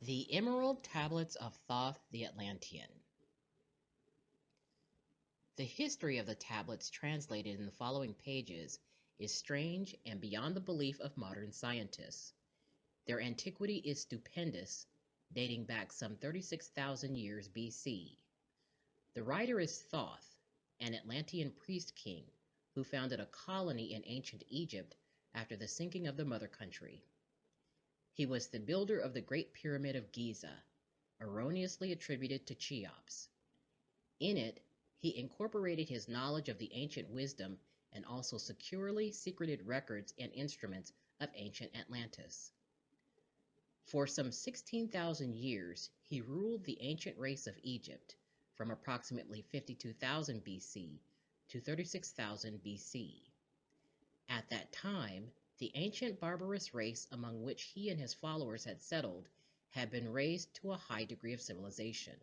The Emerald Tablets of Thoth the Atlantean. The history of the tablets translated in the following pages is strange and beyond the belief of modern scientists. Their antiquity is stupendous, dating back some 36,000 years BC. The writer is Thoth, an Atlantean priest king who founded a colony in ancient Egypt after the sinking of the mother country. He was the builder of the Great Pyramid of Giza, erroneously attributed to Cheops. In it, he incorporated his knowledge of the ancient wisdom and also securely secreted records and instruments of ancient Atlantis. For some 16,000 years, he ruled the ancient race of Egypt from approximately 52,000 BC to 36,000 BC. At that time, the ancient barbarous race among which he and his followers had settled had been raised to a high degree of civilization.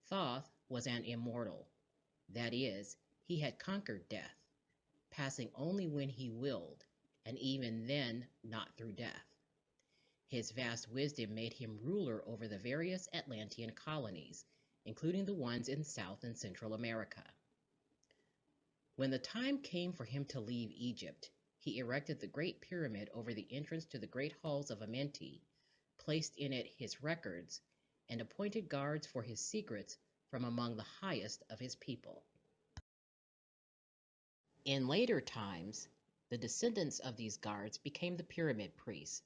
Thoth was an immortal, that is, he had conquered death, passing only when he willed, and even then not through death. His vast wisdom made him ruler over the various Atlantean colonies, including the ones in South and Central America. When the time came for him to leave Egypt, he erected the Great Pyramid over the entrance to the great Halls of Amenti, placed in it his records, and appointed guards for his secrets from among the highest of his people. In later times, the descendants of these guards became the pyramid priests,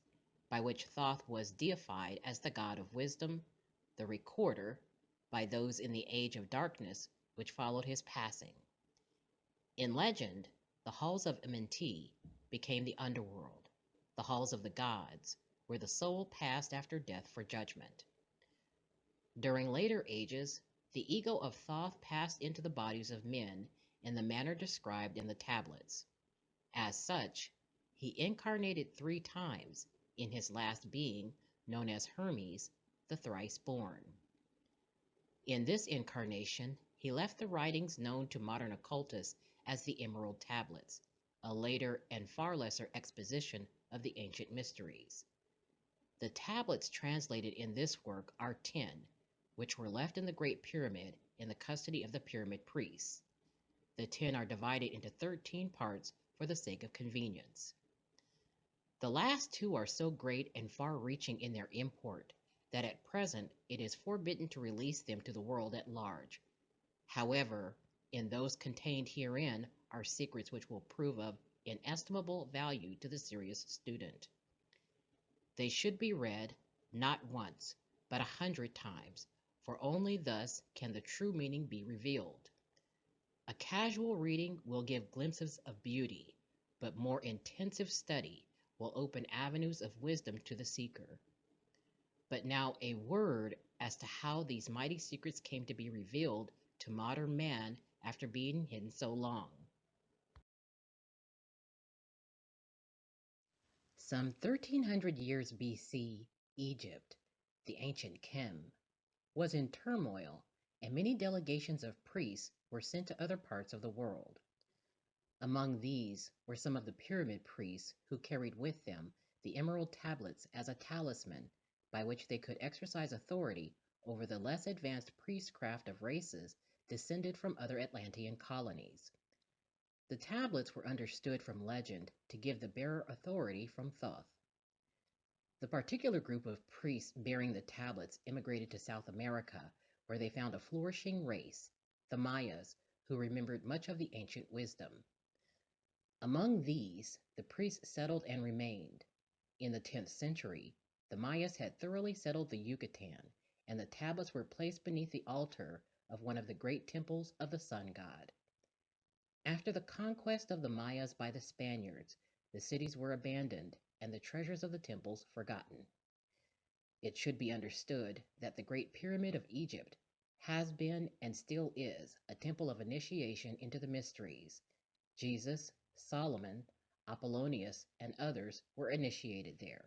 by which Thoth was deified as the god of wisdom, the recorder, by those in the age of darkness which followed his passing. In legend, the Halls of Amenti became the Underworld, the halls of the gods, where the soul passed after death for judgment. During later ages, the ego of Thoth passed into the bodies of men in the manner described in the tablets. As such, he incarnated 3 times in his last being, known as Hermes, the thrice born. In this incarnation, he left the writings known to modern occultists as the Emerald Tablets, a later and far lesser exposition of the ancient mysteries. The tablets translated in this work are 10, which were left in the Great Pyramid in the custody of the pyramid priests. The 10 are divided into 13 parts for the sake of convenience. The last 2 are so great and far-reaching in their import that at present it is forbidden to release them to the world at large. However, in those contained herein are secrets which will prove of inestimable value to the serious student. They should be read, not once, but 100 times, for only thus can the true meaning be revealed. A casual reading will give glimpses of beauty, but more intensive study will open avenues of wisdom to the seeker. But now a word as to how these mighty secrets came to be revealed to modern man after being hidden so long. Some 1300 years BC, Egypt, the ancient Chem, was in turmoil, and many delegations of priests were sent to other parts of the world. Among these were some of the pyramid priests who carried with them the Emerald Tablets as a talisman by which they could exercise authority over the less advanced priestcraft of races descended from other Atlantean colonies. The tablets were understood from legend to give the bearer authority from Thoth. The particular group of priests bearing the tablets immigrated to South America, where they found a flourishing race, the Mayas, who remembered much of the ancient wisdom. Among these, the priests settled and remained. In the 10th century, the Mayas had thoroughly settled the Yucatan, and the tablets were placed beneath the altar of one of the great temples of the sun god. After the conquest of the Mayas by the Spaniards, the cities were abandoned and the treasures of the temples forgotten. It should be understood that the Great Pyramid of Egypt has been and still is a temple of initiation into the mysteries. Jesus, Solomon, Apollonius, and others were initiated there.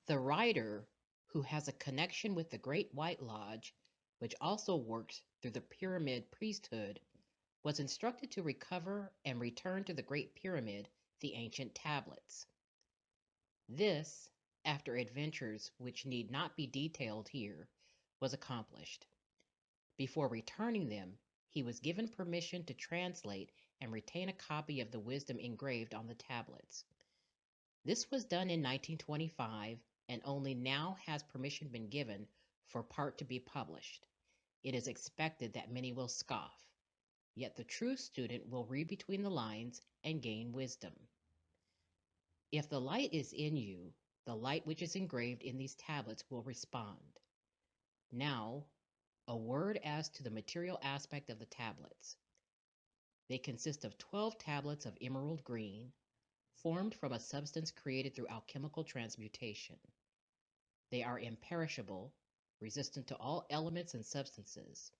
The writer, who has a connection with the Great White Lodge, which also works through the pyramid priesthood, was instructed to recover and return to the Great Pyramid the ancient tablets. This, after adventures which need not be detailed here, was accomplished. Before returning them, he was given permission to translate and retain a copy of the wisdom engraved on the tablets. This was done in 1925, and only now has permission been given for part to be published. It is expected that many will scoff, yet the true student will read between the lines and gain wisdom. If the light is in you, the light which is engraved in these tablets will respond. Now, a word as to the material aspect of the tablets. They consist of 12 tablets of emerald green, formed from a substance created through alchemical transmutation. They are imperishable, resistant to all elements and substances.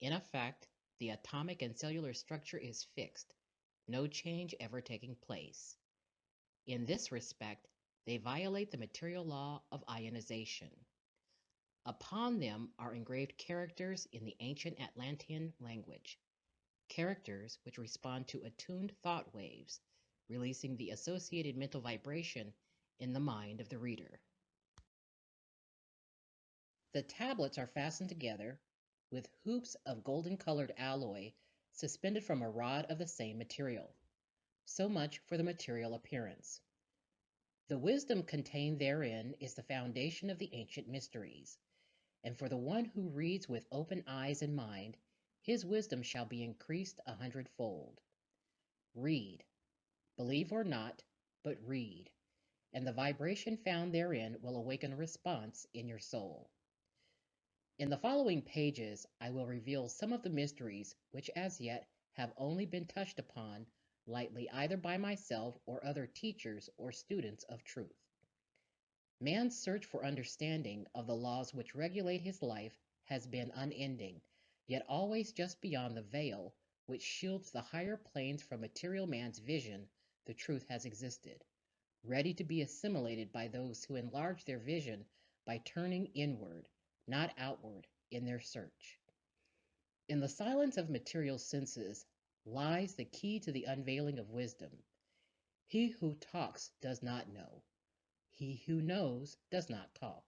In effect, the atomic and cellular structure is fixed, no change ever taking place. In this respect, they violate the material law of ionization. Upon them are engraved characters in the ancient Atlantean language, characters which respond to attuned thought waves, releasing the associated mental vibration in the mind of the reader. The tablets are fastened together with hoops of golden-colored alloy suspended from a rod of the same material. So much for the material appearance. The wisdom contained therein is the foundation of the ancient mysteries, and for the one who reads with open eyes and mind, his wisdom shall be increased 100-fold. Read, believe or not, but read, and the vibration found therein will awaken a response in your soul. In the following pages, I will reveal some of the mysteries which as yet have only been touched upon lightly either by myself or other teachers or students of truth. Man's search for understanding of the laws which regulate his life has been unending, yet always just beyond the veil which shields the higher planes from material man's vision. The truth has existed, ready to be assimilated by those who enlarge their vision by turning inward, not outward, in their search. In the silence of material senses lies the key to the unveiling of wisdom. He who talks does not know. He who knows does not talk.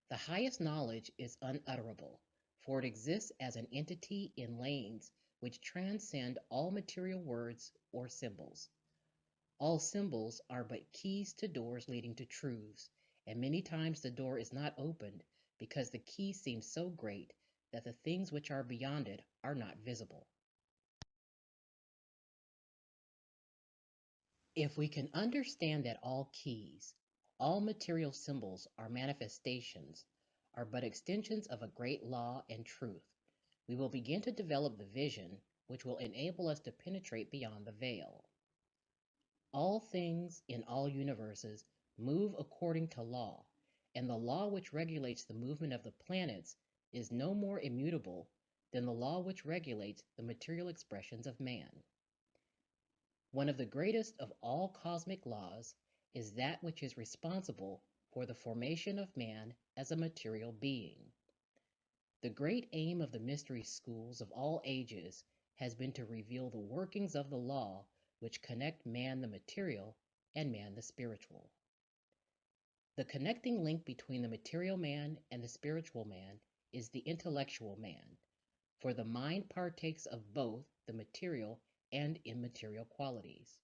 The highest knowledge is unutterable, for it exists as an entity in lanes which transcend all material words or symbols. All symbols are but keys to doors leading to truths, and many times the door is not opened because the key seems so great that the things which are beyond it are not visible. If we can understand that all keys, all material symbols are manifestations, are but extensions of a great law and truth, we will begin to develop the vision which will enable us to penetrate beyond the veil. All things in all universes move according to law, and the law which regulates the movement of the planets is no more immutable than the law which regulates the material expressions of man. One of the greatest of all cosmic laws is that which is responsible for the formation of man as a material being. The great aim of the mystery schools of all ages has been to reveal the workings of the law which connect man the material and man the spiritual. The connecting link between the material man and the spiritual man is the intellectual man, for the mind partakes of both the material and immaterial qualities.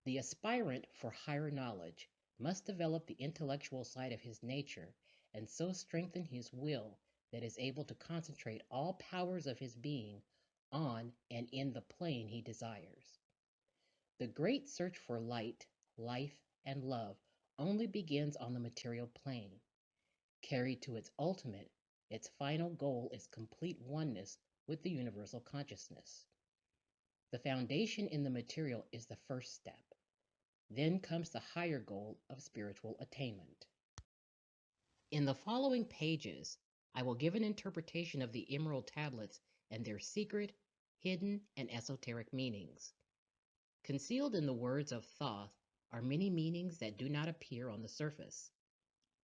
The aspirant for higher knowledge must develop the intellectual side of his nature and so strengthen his will that is able to concentrate all powers of his being on and in the plane he desires. The great search for light, life, and love only begins on the material plane. Carried to its ultimate, its final goal is complete oneness with the universal consciousness. The foundation in the material is the first step. Then comes the higher goal of spiritual attainment. In the following pages, I will give an interpretation of the Emerald Tablets and their secret, hidden, and esoteric meanings. Concealed in the words of Thoth are many meanings that do not appear on the surface.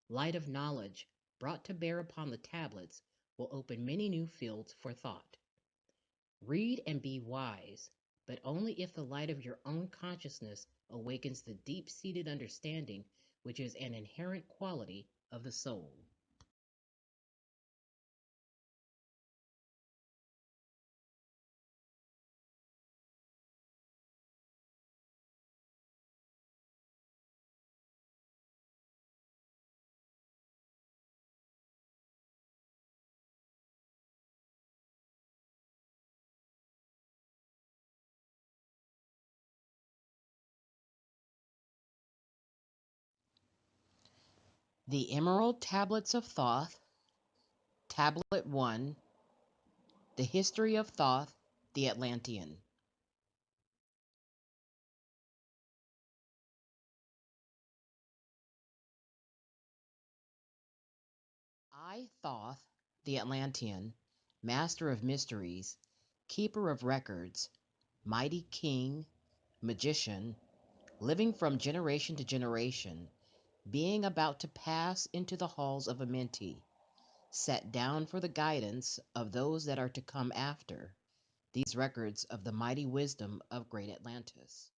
Light of knowledge, brought to bear upon the tablets, will open many new fields for thought. Read and be wise, but only if the light of your own consciousness awakens the deep seated understanding which is an inherent quality of the soul. The Emerald Tablets of Thoth, Tablet 1, The History of Thoth, the Atlantean. I, Thoth, the Atlantean, master of mysteries, keeper of records, mighty king, magician, living from generation to generation, being about to pass into the halls of Amenti, set down for the guidance of those that are to come after, these records of the mighty wisdom of great Atlantis.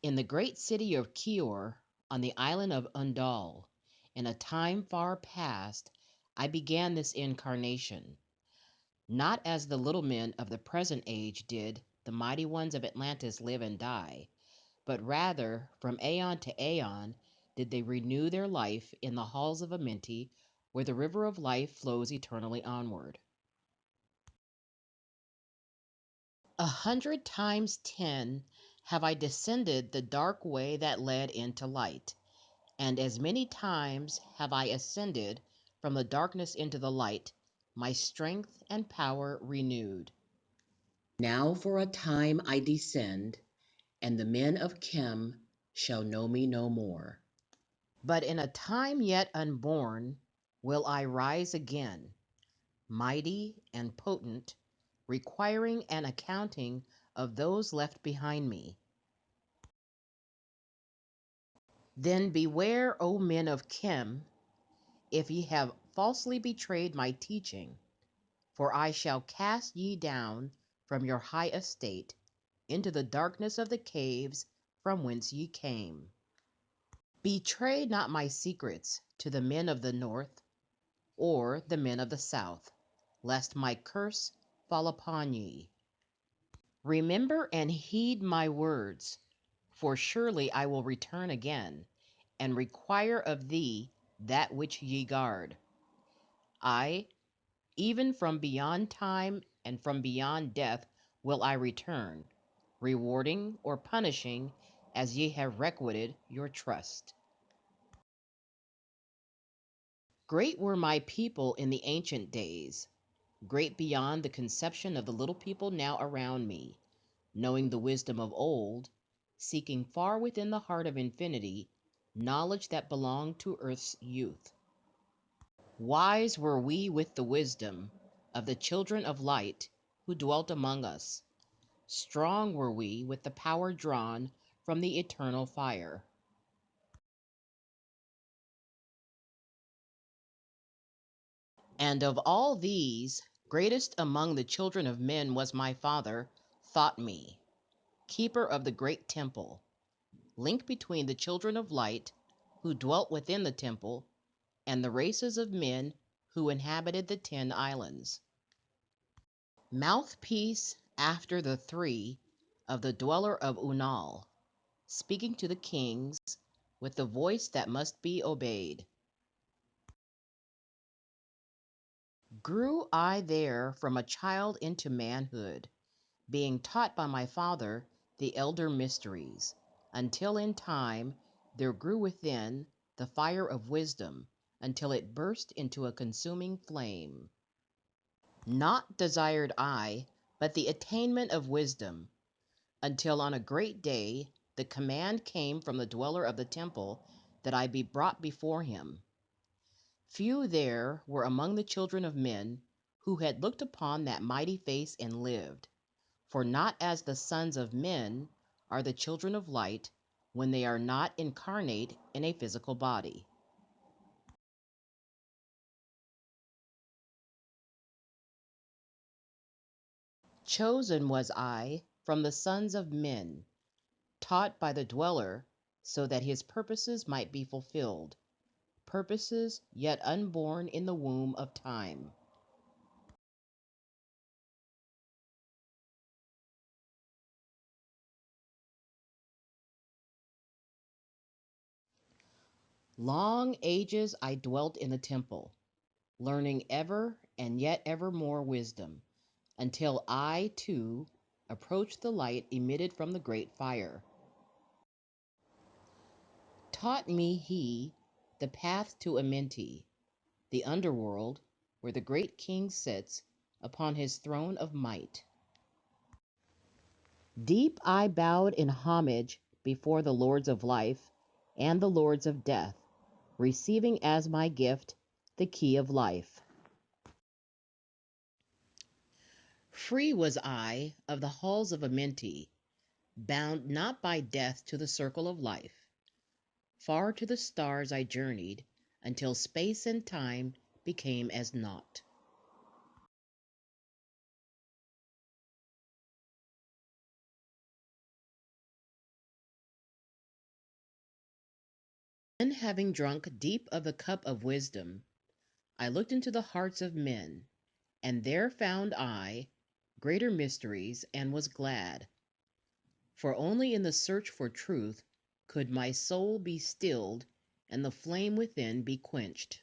In the great city of Kior, on the island of Undal, in a time far past, I began this incarnation, not as the little men of the present age did the mighty ones of Atlantis live and die, but rather from aeon to aeon did they renew their life in the halls of Amenti, where the river of life flows eternally onward. 100 times 10 have I descended the dark way that led into light, and as many times have I ascended from the darkness into the light, my strength and power renewed. Now for a time I descend, and the men of Chem shall know me no more. But in a time yet unborn will I rise again, mighty and potent, requiring an accounting of those left behind me. Then beware, O men of Chem, if ye have falsely betrayed my teaching, for I shall cast ye down from your high estate into the darkness of the caves from whence ye came. Betray not my secrets to the men of the north or the men of the south, lest my curse fall upon ye. Remember and heed my words, for surely I will return again, and require of thee that which ye guard. I, even from beyond time and from beyond death, will I return, rewarding or punishing as ye have requited your trust. Great were my people in the ancient days, great beyond the conception of the little people now around me, knowing the wisdom of old, seeking far within the heart of infinity knowledge that belonged to earth's youth. Wise were we with the wisdom of the children of light who dwelt among us. Strong were we with the power drawn from the eternal fire. And of all these, greatest among the children of men was my father, Thought Me, keeper of the great temple, link between the children of light who dwelt within the temple and the races of men who inhabited the 10 islands. Mouthpiece after the 3 of the dweller of Unal, speaking to the kings with the voice that must be obeyed. Grew I there from a child into manhood, being taught by my father the elder mysteries, until in time there grew within the fire of wisdom, until it burst into a consuming flame. Not desired I, but the attainment of wisdom, until on a great day the command came from the dweller of the temple that I be brought before him. Few there were among the children of men who had looked upon that mighty face and lived, for not as the sons of men are the children of light when they are not incarnate in a physical body. Chosen was I from the sons of men, taught by the dweller, so that his purposes might be fulfilled, purposes yet unborn in the womb of time. Long ages I dwelt in the temple, learning ever and yet ever more wisdom, until I, too, approached the light emitted from the great fire. Taught me he the path to Amenti, the underworld, where the great king sits upon his throne of might. Deep I bowed in homage before the lords of life and the lords of death, receiving as my gift the key of life. Free was I of the halls of Amenti, bound not by death to the circle of life. Far to the stars I journeyed, until space and time became as naught. Then, having drunk deep of the cup of wisdom, I looked into the hearts of men, and there found I greater mysteries, and was glad. For only in the search for truth could my soul be stilled and the flame within be quenched.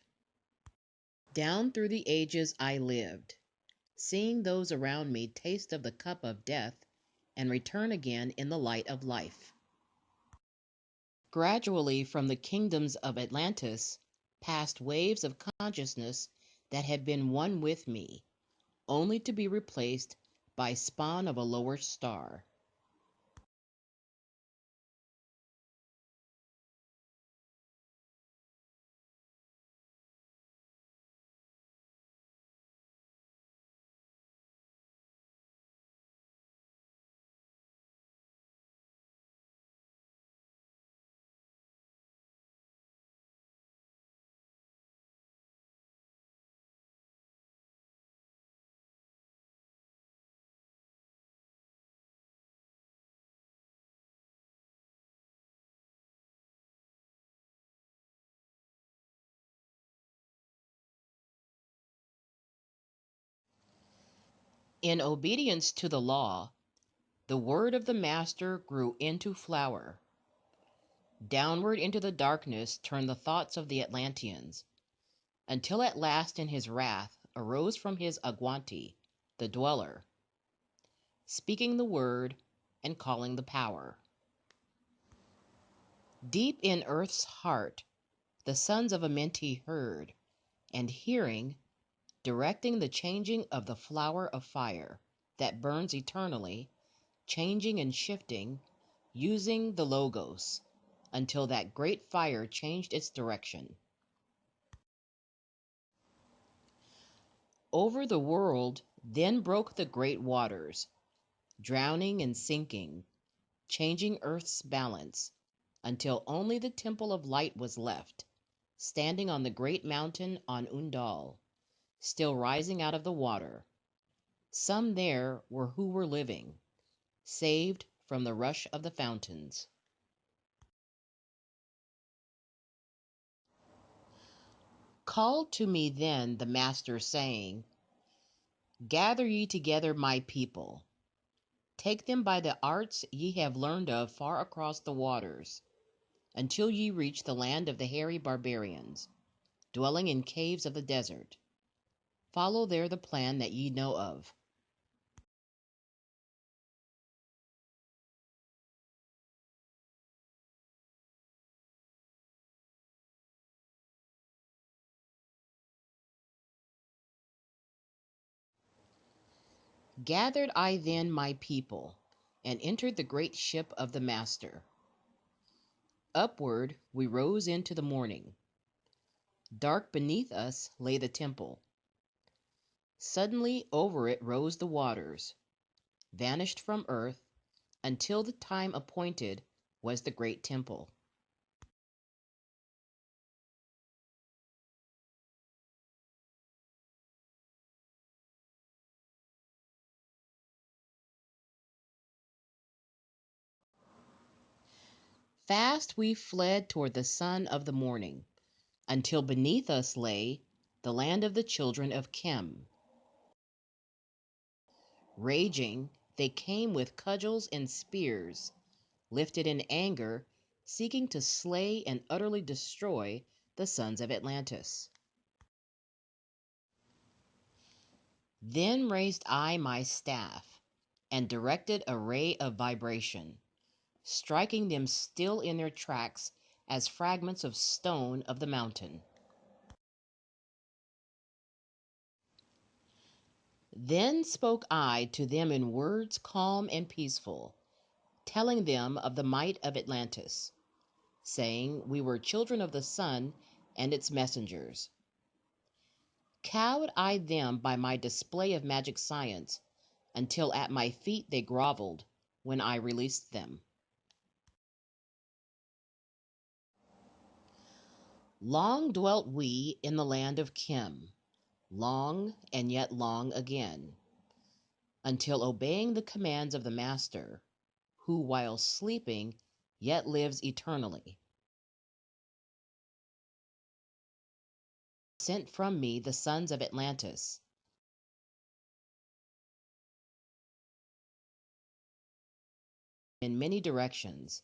Down through the ages I lived, seeing those around me taste of the cup of death and return again in the light of life. Gradually, from the kingdoms of Atlantis, passed waves of consciousness that had been one with me, only to be replaced by spawn of a lower star. In obedience to the law, the word of the Master grew into flower. Downward into the darkness turned the thoughts of the Atlanteans, until at last in his wrath arose from his Agwanti, the dweller, speaking the word and calling the power. Deep in earth's heart, the sons of Amenti heard, and hearing, directing the changing of the flower of fire that burns eternally, changing and shifting, using the Logos, until that great fire changed its direction. Over the world then broke the great waters, drowning and sinking, changing earth's balance, until only the temple of light was left, standing on the great mountain on Undal, still rising out of the water. Some there were who were living, saved from the rush of the fountains. Called to me then the Master, saying, Gather ye together my people, take them by the arts ye have learned of far across the waters, until ye reach the land of the hairy barbarians, dwelling in caves of the desert. Follow there the plan that ye know of. Gathered I then my people, and entered the great ship of the Master. Upward we rose into the morning. Dark beneath us lay the temple. Suddenly over it rose the waters, vanished from earth, until the time appointed was the great temple. Fast we fled toward the sun of the morning, until beneath us lay the land of the children of Chem. Raging, they came with cudgels and spears, lifted in anger, seeking to slay and utterly destroy the sons of Atlantis. Then raised I my staff and directed a ray of vibration, striking them still in their tracks as fragments of stone of the mountain. Then spoke I to them in words calm and peaceful, telling them of the might of Atlantis, saying we were children of the sun and its messengers. Cowed I them by my display of magic science, until at my feet they groveled when I released them. Long dwelt we in the land of Chem, long and yet long again, until obeying the commands of the Master, who while sleeping yet lives eternally, sent from me the sons of Atlantis, in many directions,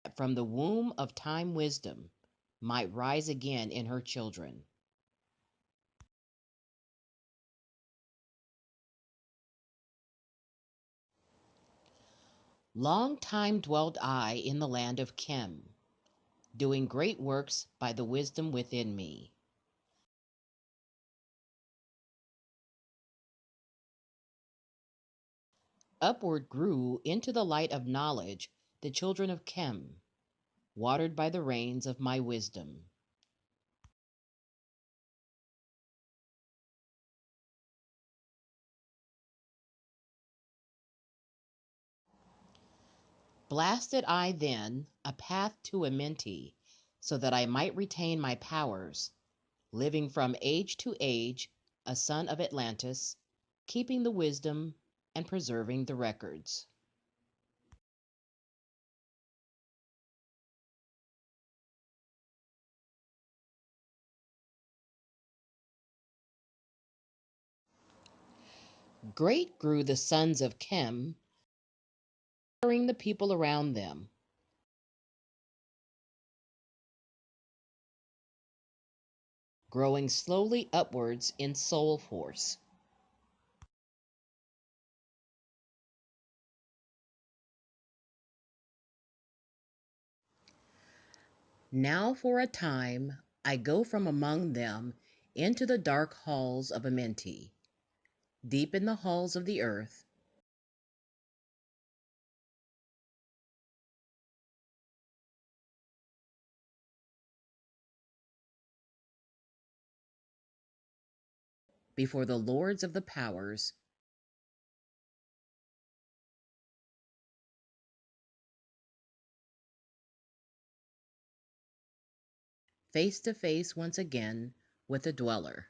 that from the womb of time wisdom might rise again in her children. Long time dwelt I in the land of Chem, doing great works by the wisdom within me. Upward grew into the light of knowledge the children of Chem, watered by the rains of my wisdom. Blasted I then a path to Amenti, so that I might retain my powers, living from age to age, a son of Atlantis, keeping the wisdom and preserving the records. Great grew the sons of Chem, scattering the people around them, growing slowly upwards in soul force. Now for a time I go from among them into the dark halls of Amenti, deep in the halls of the earth, before the lords of the powers, face to face once again with the dweller.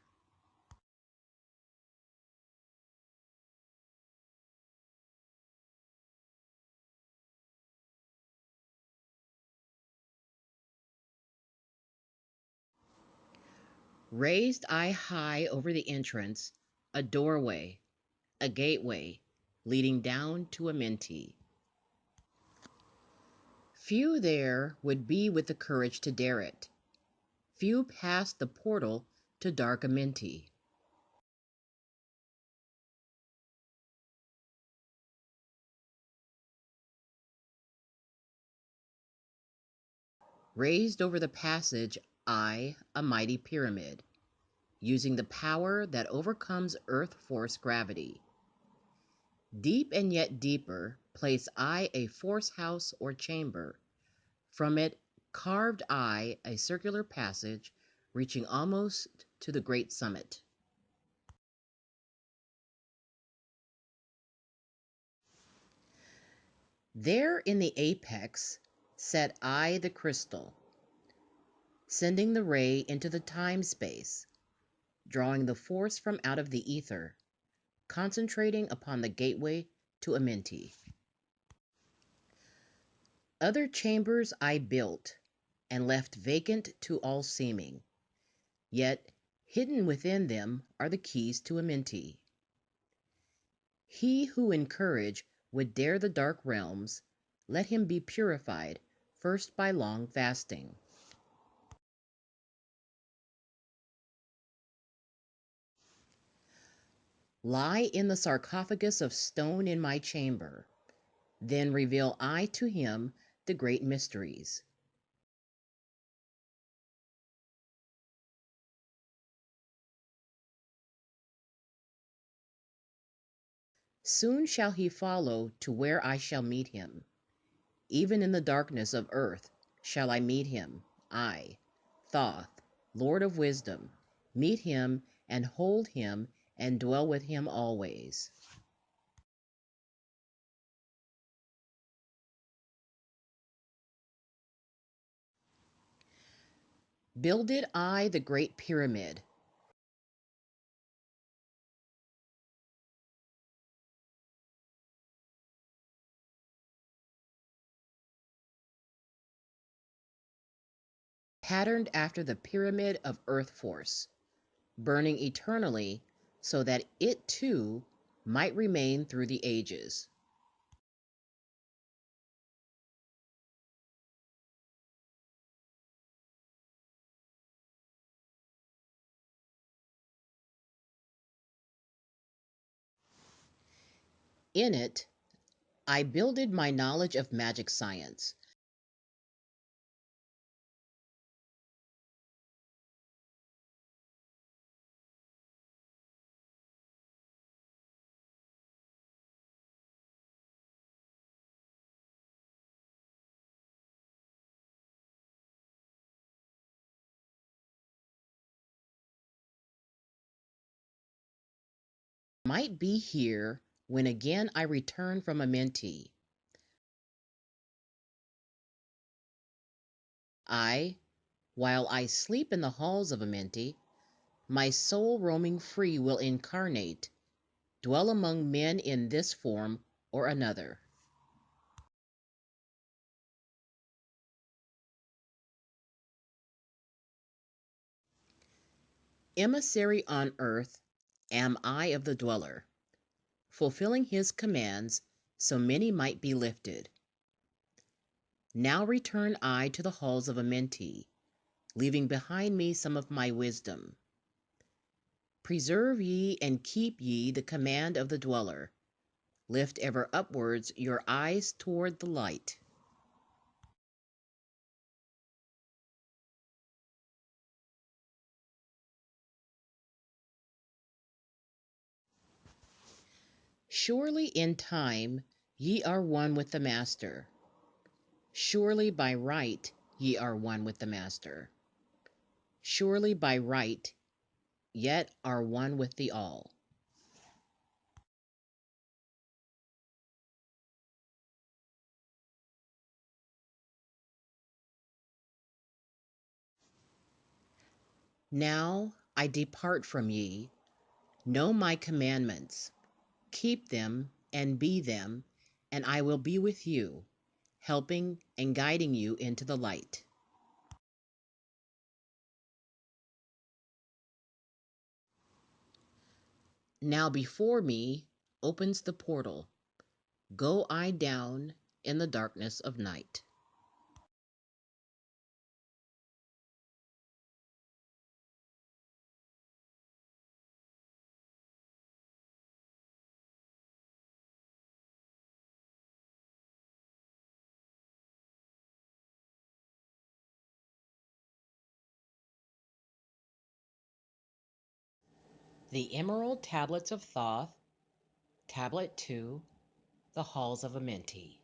Raised I high over the entrance, a doorway, a gateway, leading down to Amenti. Few there would be with the courage to dare it. Few passed the portal to dark Amenti. Raised over the passage, I, a mighty pyramid, using the power that overcomes earth force gravity. Deep and yet deeper, place I a force house or chamber. From it carved I a circular passage, reaching almost to the great summit. There in the apex set I the crystal, sending the ray into the time space, drawing the force from out of the ether, concentrating upon the gateway to Amenti. Other chambers I built and left vacant to all seeming, yet hidden within them are the keys to Amenti. He who in courage would dare the dark realms, let him be purified first by long fasting. Lie in the sarcophagus of stone in my chamber, then reveal I to him the great mysteries. Soon shall he follow to where I shall meet him. Even in the darkness of earth shall I meet him, I, Thoth, Lord of Wisdom, meet him and hold him and dwell with him always. Builded I the great pyramid, patterned after the pyramid of earth force, burning eternally so that it too might remain through the ages. In it, I builded my knowledge of magic science, might be here when again I return from Amenti. I, while I sleep in the halls of Amenti, my soul roaming free will incarnate, dwell among men in this form or another. Emissary on earth am I of the dweller, fulfilling his commands so many might be lifted. Now return I to the halls of Amenti, leaving behind me some of my wisdom. Preserve ye and keep ye the command of the dweller. Lift ever upwards your eyes toward the light. Surely in time ye are one with the Master. Surely by right ye are one with the Master. Surely by right yet are one with the All. Now I depart from ye. Know my commandments. Keep them and be them, and I will be with you, helping and guiding you into the light. Now before me opens the portal. Go I down in the darkness of night. The Emerald Tablets of Thoth, Tablet 2, the Halls of Amenti.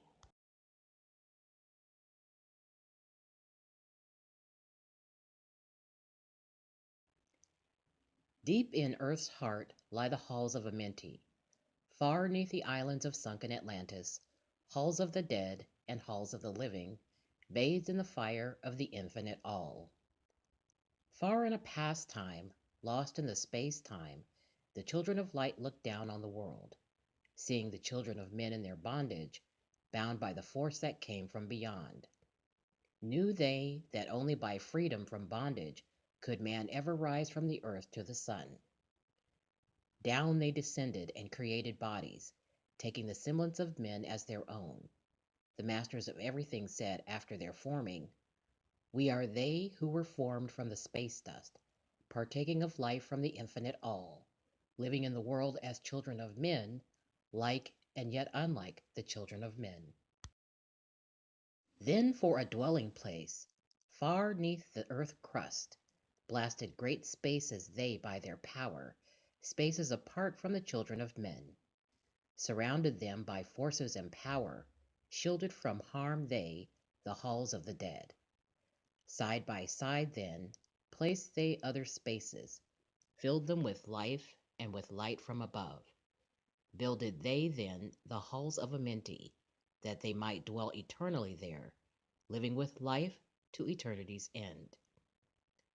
Deep in Earth's heart lie the Halls of Amenti, far neath the islands of sunken Atlantis, halls of the dead and halls of the living, bathed in the fire of the infinite All. Far in a past time, lost in the space-time, the children of light looked down on the world, seeing the children of men in their bondage, bound by the force that came from beyond. Knew they that only by freedom from bondage could man ever rise from the earth to the sun. Down they descended and created bodies, taking the semblance of men as their own. The masters of everything said after their forming, "We are they who were formed from the space dust, partaking of life from the infinite all, living in the world as children of men, like and yet unlike the children of men." Then for a dwelling place, far neath the earth crust, blasted great spaces they by their power, spaces apart from the children of men. Surrounded them by forces and power, shielded from harm they, the halls of the dead. Side by side then, placed they other spaces, filled them with life and with light from above. Builded they then the halls of Amenti, that they might dwell eternally there, living with life to eternity's end.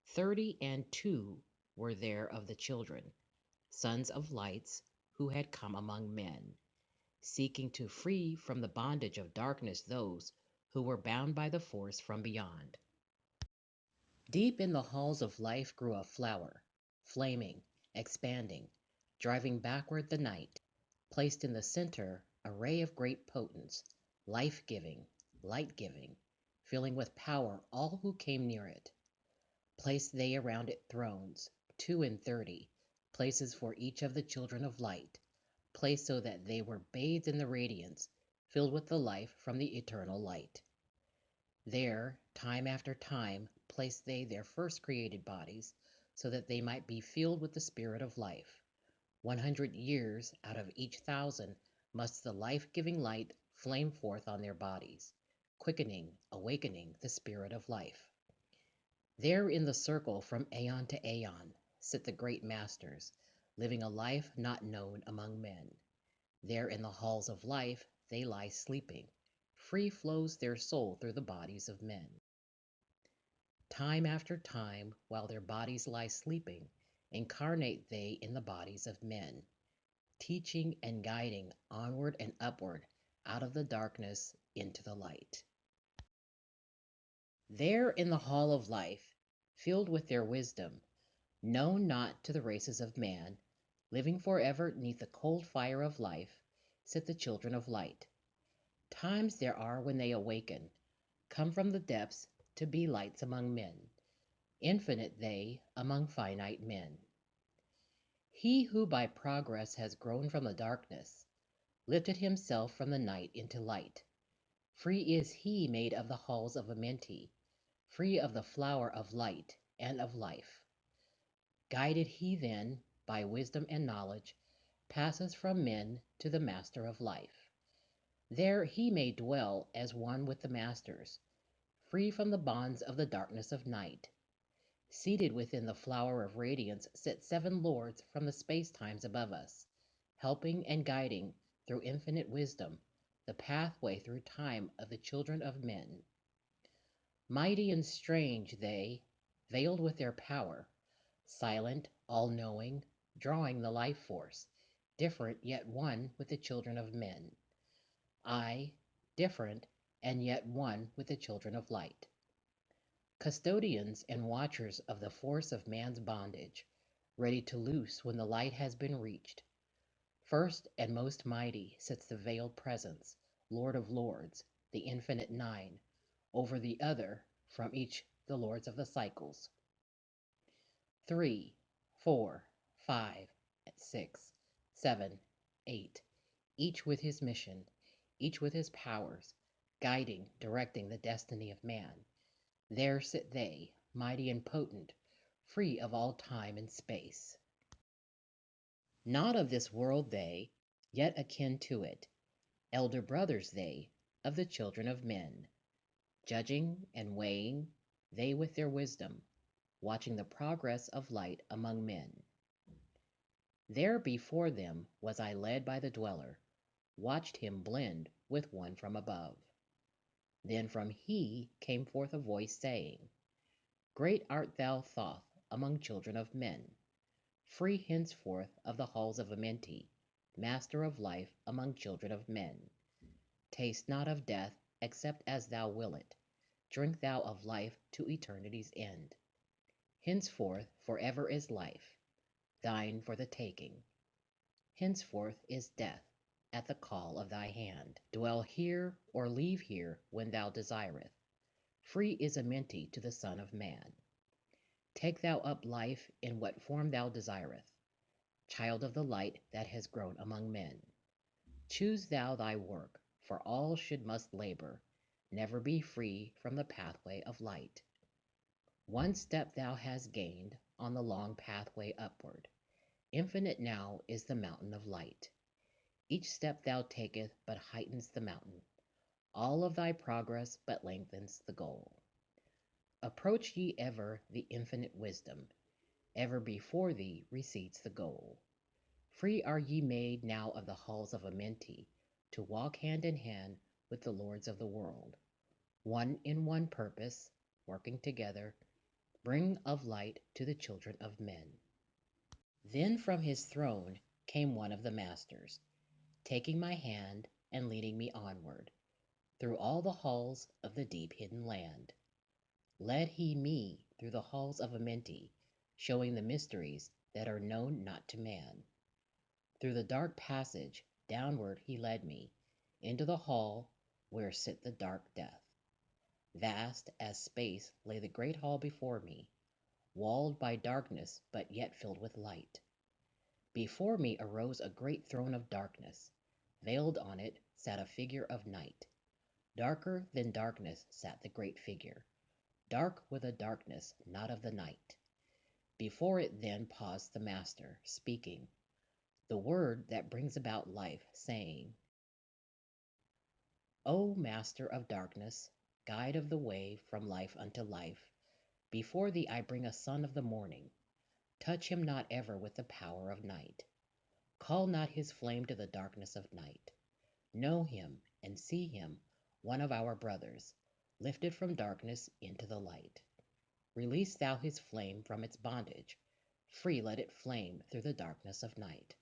32 were there of the children, sons of lights, who had come among men, seeking to free from the bondage of darkness those who were bound by the force from beyond. Deep in the halls of life grew a flower, flaming, expanding, driving backward the night, placed in the center a ray of great potence, life-giving, light-giving, filling with power all who came near it. Placed they around it thrones, 32, places for each of the children of light, placed so that they were bathed in the radiance, filled with the life from the eternal light. There, time after time, placed they their first created bodies, so that they might be filled with the spirit of life. 100 years out of each 1,000 must the life-giving light flame forth on their bodies, quickening, awakening the spirit of life. There in the circle from aeon to aeon sit the great masters, living a life not known among men. There in the halls of life they lie sleeping. Free flows their soul through the bodies of men. Time after time, while their bodies lie sleeping, incarnate they in the bodies of men, teaching and guiding onward and upward out of the darkness into the light. There in the hall of life, filled with their wisdom, known not to the races of man, living forever neath the cold fire of life, sit the children of light. Times there are when they awaken, come from the depths to be lights among men, infinite they among finite men. He who by progress has grown from the darkness, lifted himself from the night into light. Free is he made of the halls of Amenti, free of the flower of light and of life. Guided he then, by wisdom and knowledge, passes from men to the Master of life. There he may dwell as one with the masters, free from the bonds of the darkness of night. Seated within the flower of radiance sit 7 lords from the space-times above us, helping and guiding through infinite wisdom the pathway through time of the children of men. Mighty and strange they, veiled with their power, silent, all-knowing, drawing the life force, different yet one with the children of men. I, different and yet one with the children of light. Custodians and watchers of the force of man's bondage, ready to loose when the light has been reached. First and most mighty sits the veiled presence, Lord of Lords, the infinite 9, over the other from each the lords of the cycles. 3, 4, 5, 6, 7, 8, each with his mission, each with his powers, guiding, directing the destiny of man. There sit they, mighty and potent, free of all time and space. Not of this world they, yet akin to it, elder brothers they, of the children of men, judging and weighing, they with their wisdom, watching the progress of light among men. There before them was I led by the dweller, watched him blend with one from above. Then from he came forth a voice saying, "Great art thou, Thoth, among children of men. Free henceforth of the halls of Amenti, master of life among children of men. Taste not of death, except as thou will it. Drink thou of life to eternity's end. Henceforth forever is life, thine for the taking. Henceforth is death, at the call of thy hand. Dwell here or leave here when thou desireth. Free is Amenti to the Son of Man. Take thou up life in what form thou desireth, child of the light that has grown among men. Choose thou thy work, for all must labor, never be free from the pathway of light. One step thou hast gained on the long pathway upward. Infinite now is the mountain of light. Each step thou taketh but heightens the mountain. All of thy progress but lengthens the goal. Approach ye ever the infinite wisdom. Ever before thee recedes the goal. Free are ye made now of the halls of Amenti, to walk hand in hand with the lords of the world. One in one purpose, working together, bring of light to the children of men. Then from his throne came one of the masters, taking my hand and leading me onward, through all the halls of the deep hidden land. Led he me through the halls of Amenti, showing the mysteries that are known not to man. Through the dark passage downward he led me, into the hall where sit the dark death. Vast as space lay the great hall before me, walled by darkness but yet filled with light. Before me arose a great throne of darkness. Veiled on it sat a figure of night. Darker than darkness sat the great figure, dark with a darkness not of the night. Before it then paused the Master, speaking, the word that brings about life, saying, O Master of darkness, guide of the way from life unto life, before thee I bring a son of the morning. Touch him not ever with the power of night. Call not his flame to the darkness of night. Know him and see him, one of our brothers, lifted from darkness into the light. Release thou his flame from its bondage. Free let it flame through the darkness of night.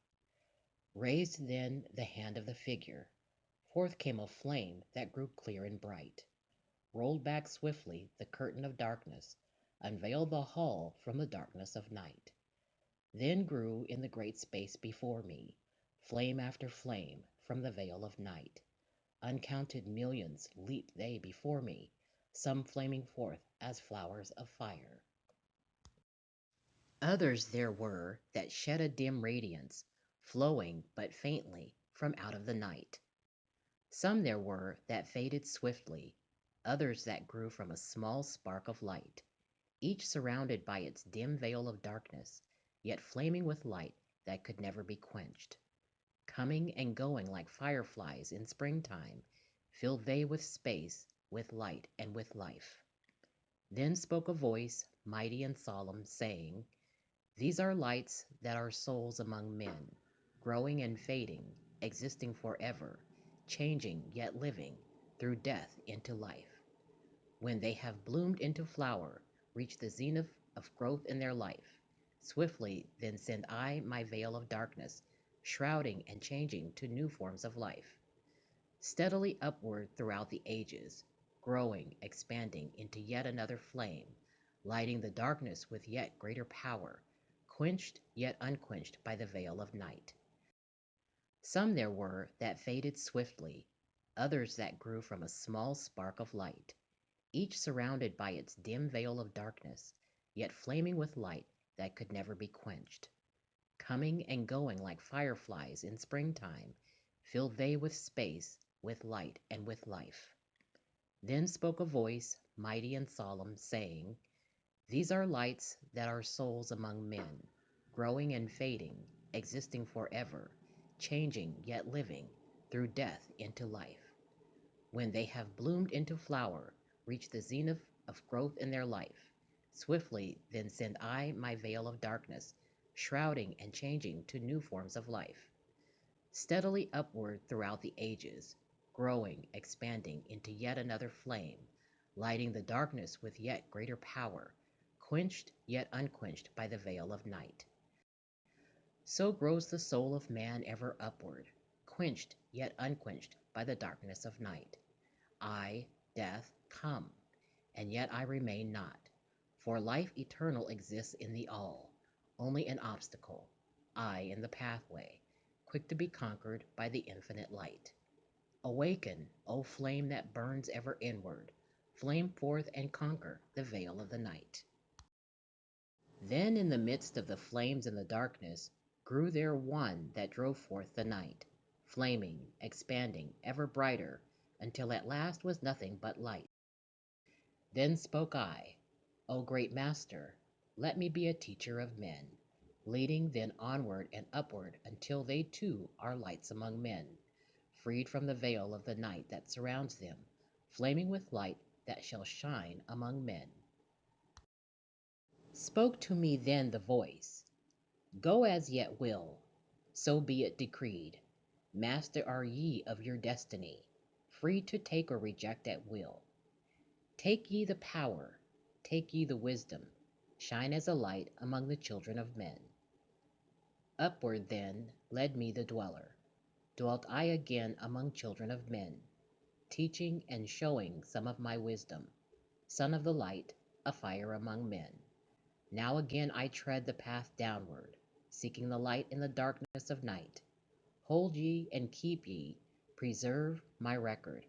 Raised then the hand of the figure. Forth came a flame that grew clear and bright. Rolled back swiftly the curtain of darkness, unveiled the hall from the darkness of night. Then grew in the great space before me, flame after flame from the veil of night. Uncounted millions leaped they before me, some flaming forth as flowers of fire. Others there were that shed a dim radiance, flowing but faintly from out of the night. Some there were that faded swiftly, others that grew from a small spark of light, each surrounded by its dim veil of darkness, yet flaming with light that could never be quenched. Coming and going like fireflies in springtime, filled they with space, with light, and with life. Then spoke a voice, mighty and solemn, saying, these are lights that are souls among men, growing and fading, existing forever, changing yet living, through death into life. When they have bloomed into flower, reach the zenith of growth in their life. Swiftly then send I my veil of darkness, shrouding and changing to new forms of life. Steadily upward throughout the ages, growing, expanding into yet another flame, lighting the darkness with yet greater power, quenched yet unquenched by the veil of night. Some there were that faded swiftly, others that grew from a small spark of light, each surrounded by its dim veil of darkness, yet flaming with light that could never be quenched. Coming and going like fireflies in springtime, filled they with space, with light, and with life. Then spoke a voice, mighty and solemn, saying, these are lights that are souls among men, growing and fading, existing forever, changing yet living, through death into life. When they have bloomed into flower, reach the zenith of growth in their life. Swiftly then send I my veil of darkness, shrouding and changing to new forms of life. Steadily upward throughout the ages, growing, expanding into yet another flame, lighting the darkness with yet greater power, quenched yet unquenched by the veil of night. So grows the soul of man ever upward, quenched yet unquenched by the darkness of night. I, death, come, and yet I remain not, for life eternal exists in the all, only an obstacle, I in the pathway, quick to be conquered by the infinite light. Awaken, O flame that burns ever inward, flame forth and conquer the veil of the night. Then in the midst of the flames and the darkness grew there one that drove forth the night, flaming, expanding, ever brighter, until at last was nothing but light. Then spoke I, O great Master, let me be a teacher of men, leading then onward and upward until they too are lights among men, freed from the veil of the night that surrounds them, flaming with light that shall shine among men. Spoke to me then the voice, Go as yet will, so be it decreed. Master are ye of your destiny, free to take or reject at will. Take ye the power, take ye the wisdom, shine as a light among the children of men. Upward then led me the dweller, dwelt I again among children of men, teaching and showing some of my wisdom, son of the light, a fire among men. Now again I tread the path downward, seeking the light in the darkness of night. Hold ye and keep ye, preserve my record,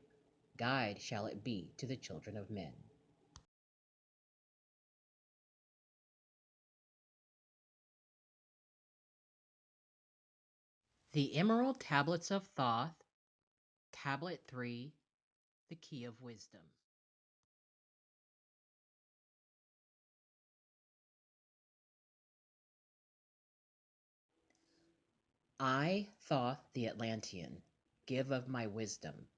guide shall it be to the children of men. The Emerald Tablets of Thoth, Tablet 3, The Key of Wisdom. I, Thoth the Atlantean, give of my wisdom,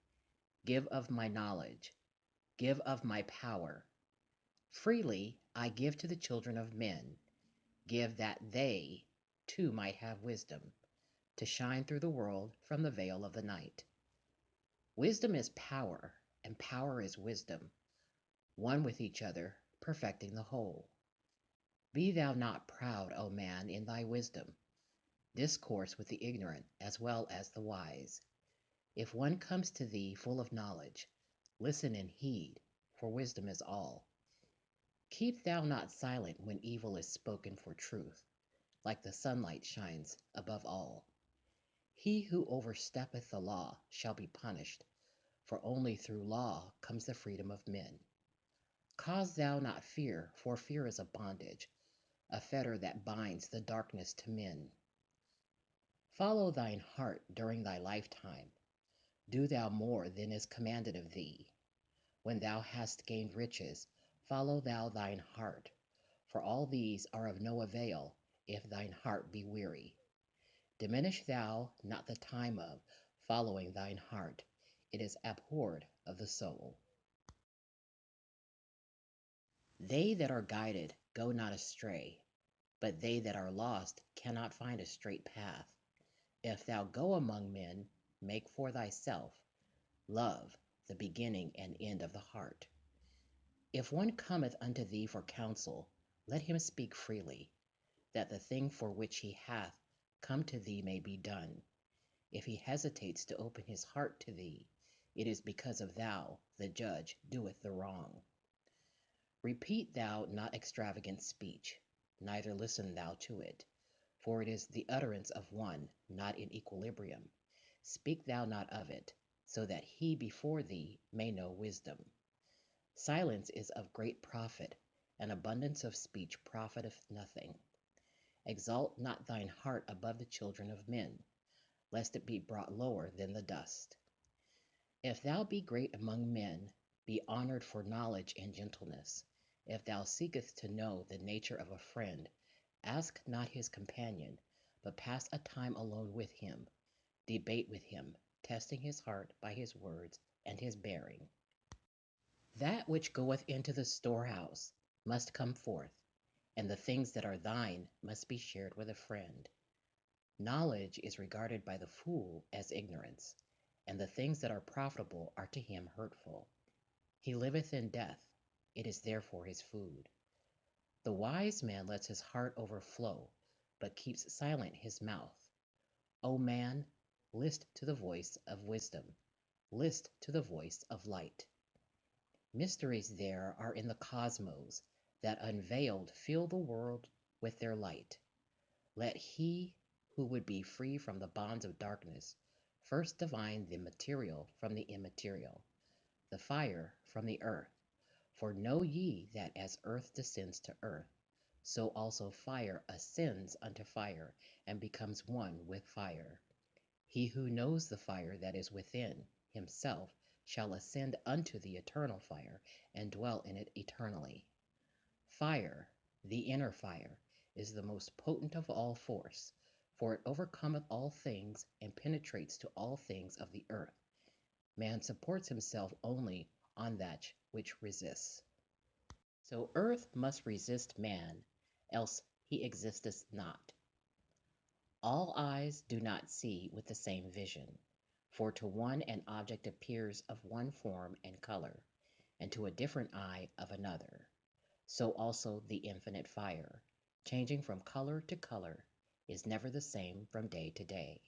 give of my knowledge, give of my power. Freely I give to the children of men, give that they, too, might have wisdom, to shine through the world from the veil of the night. Wisdom is power, and power is wisdom, one with each other, perfecting the whole. Be thou not proud, O man, in thy wisdom. Discourse with the ignorant as well as the wise. If one comes to thee full of knowledge, listen and heed, for wisdom is all. Keep thou not silent when evil is spoken for truth, like the sunlight shines above all. He who oversteppeth the law shall be punished, for only through law comes the freedom of men. Cause thou not fear, for fear is a bondage, a fetter that binds the darkness to men. Follow thine heart during thy lifetime. Do thou more than is commanded of thee. When thou hast gained riches, follow thou thine heart, for all these are of no avail if thine heart be weary. Diminish thou not the time of following thine heart, it is abhorred of the soul. They that are guided go not astray, but they that are lost cannot find a straight path. If thou go among men, make for thyself love, the beginning and end of the heart. If one cometh unto thee for counsel, let him speak freely, that the thing for which he hath come to thee may be done. If he hesitates to open his heart to thee, it is because of thou, the judge, doeth the wrong. Repeat thou not extravagant speech, neither listen thou to it, for it is the utterance of one not in equilibrium. Speak thou not of it, so that he before thee may know wisdom. Silence is of great profit, and abundance of speech profiteth nothing. Exalt not thine heart above the children of men, lest it be brought lower than the dust. If thou be great among men, be honored for knowledge and gentleness. If thou seekest to know the nature of a friend, ask not his companion, but pass a time alone with him. Debate with him, testing his heart by his words and his bearing. That which goeth into the storehouse must come forth, and the things that are thine must be shared with a friend. Knowledge is regarded by the fool as ignorance, and the things that are profitable are to him hurtful. He liveth in death, it is therefore his food. The wise man lets his heart overflow, but keeps silent his mouth. O man, list to the voice of wisdom, list to the voice of light. Mysteries there are in the cosmos that unveiled fill the world with their light. Let he who would be free from the bonds of darkness first divine the material from the immaterial, the fire from the earth. For know ye that as earth descends to earth, so also fire ascends unto fire and becomes one with fire. He who knows the fire that is within himself shall ascend unto the eternal fire and dwell in it eternally. Fire, the inner fire, is the most potent of all force, for it overcometh all things and penetrates to all things of the earth. Man supports himself only on that which resists. So earth must resist man, else he existeth not. All eyes do not see with the same vision, for to one an object appears of one form and color, and to a different eye of another. So also the infinite fire, changing from color to color, is never the same from day to day.